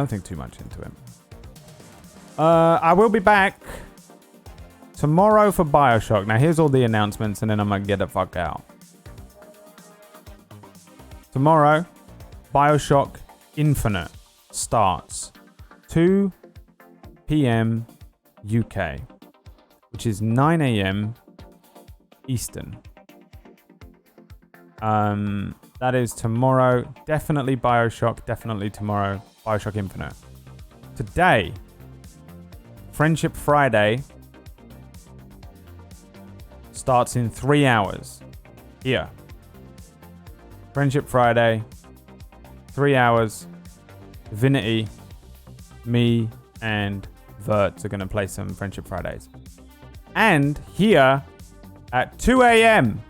think too much into it. I will be back tomorrow for Bioshock. Now here's all the announcements and then I'm gonna get the fuck out. Tomorrow, Bioshock Infinite starts 2 p.m. UK, which is 9 a.m. Eastern. That is tomorrow. Definitely Bioshock. Definitely tomorrow. Bioshock Infinite. Today, Friendship Friday starts in 3 hours. Here. Friendship Friday. 3 hours. Divinity. Me and Vert are going to play some Friendship Fridays. And here at 2 a.m.,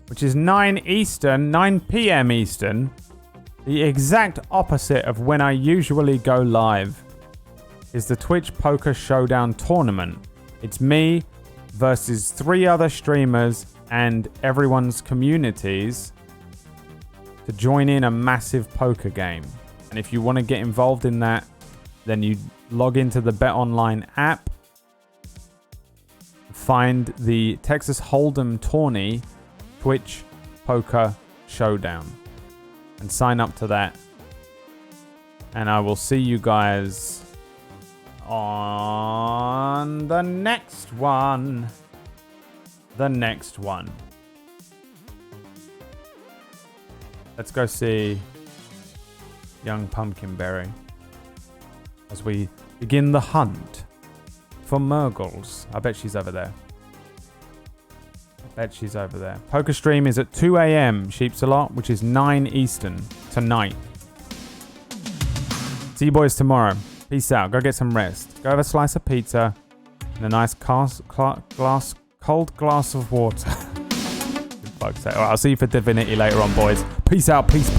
which is 9 p.m. Eastern, the exact opposite of when I usually go live, is the Twitch Poker Showdown Tournament. It's me versus 3 other streamers and everyone's communities to join in a massive poker game. And if you want to get involved in that, then you log into the BetOnline app, find the Texas Hold'em Tourney Twitch Poker Showdown and sign up to that. And I will see you guys on the next one. Let's go see young Pumpkinberry as we begin the hunt for Murgles. I bet she's over there. Poker stream is at 2 a.m. Sheepsalot, which is 9 Eastern tonight. See you boys tomorrow. Peace out. Go get some rest. Go have a slice of pizza and a nice cold glass of water. All right, I'll see you for Divinity later on, boys. Peace out. Peace.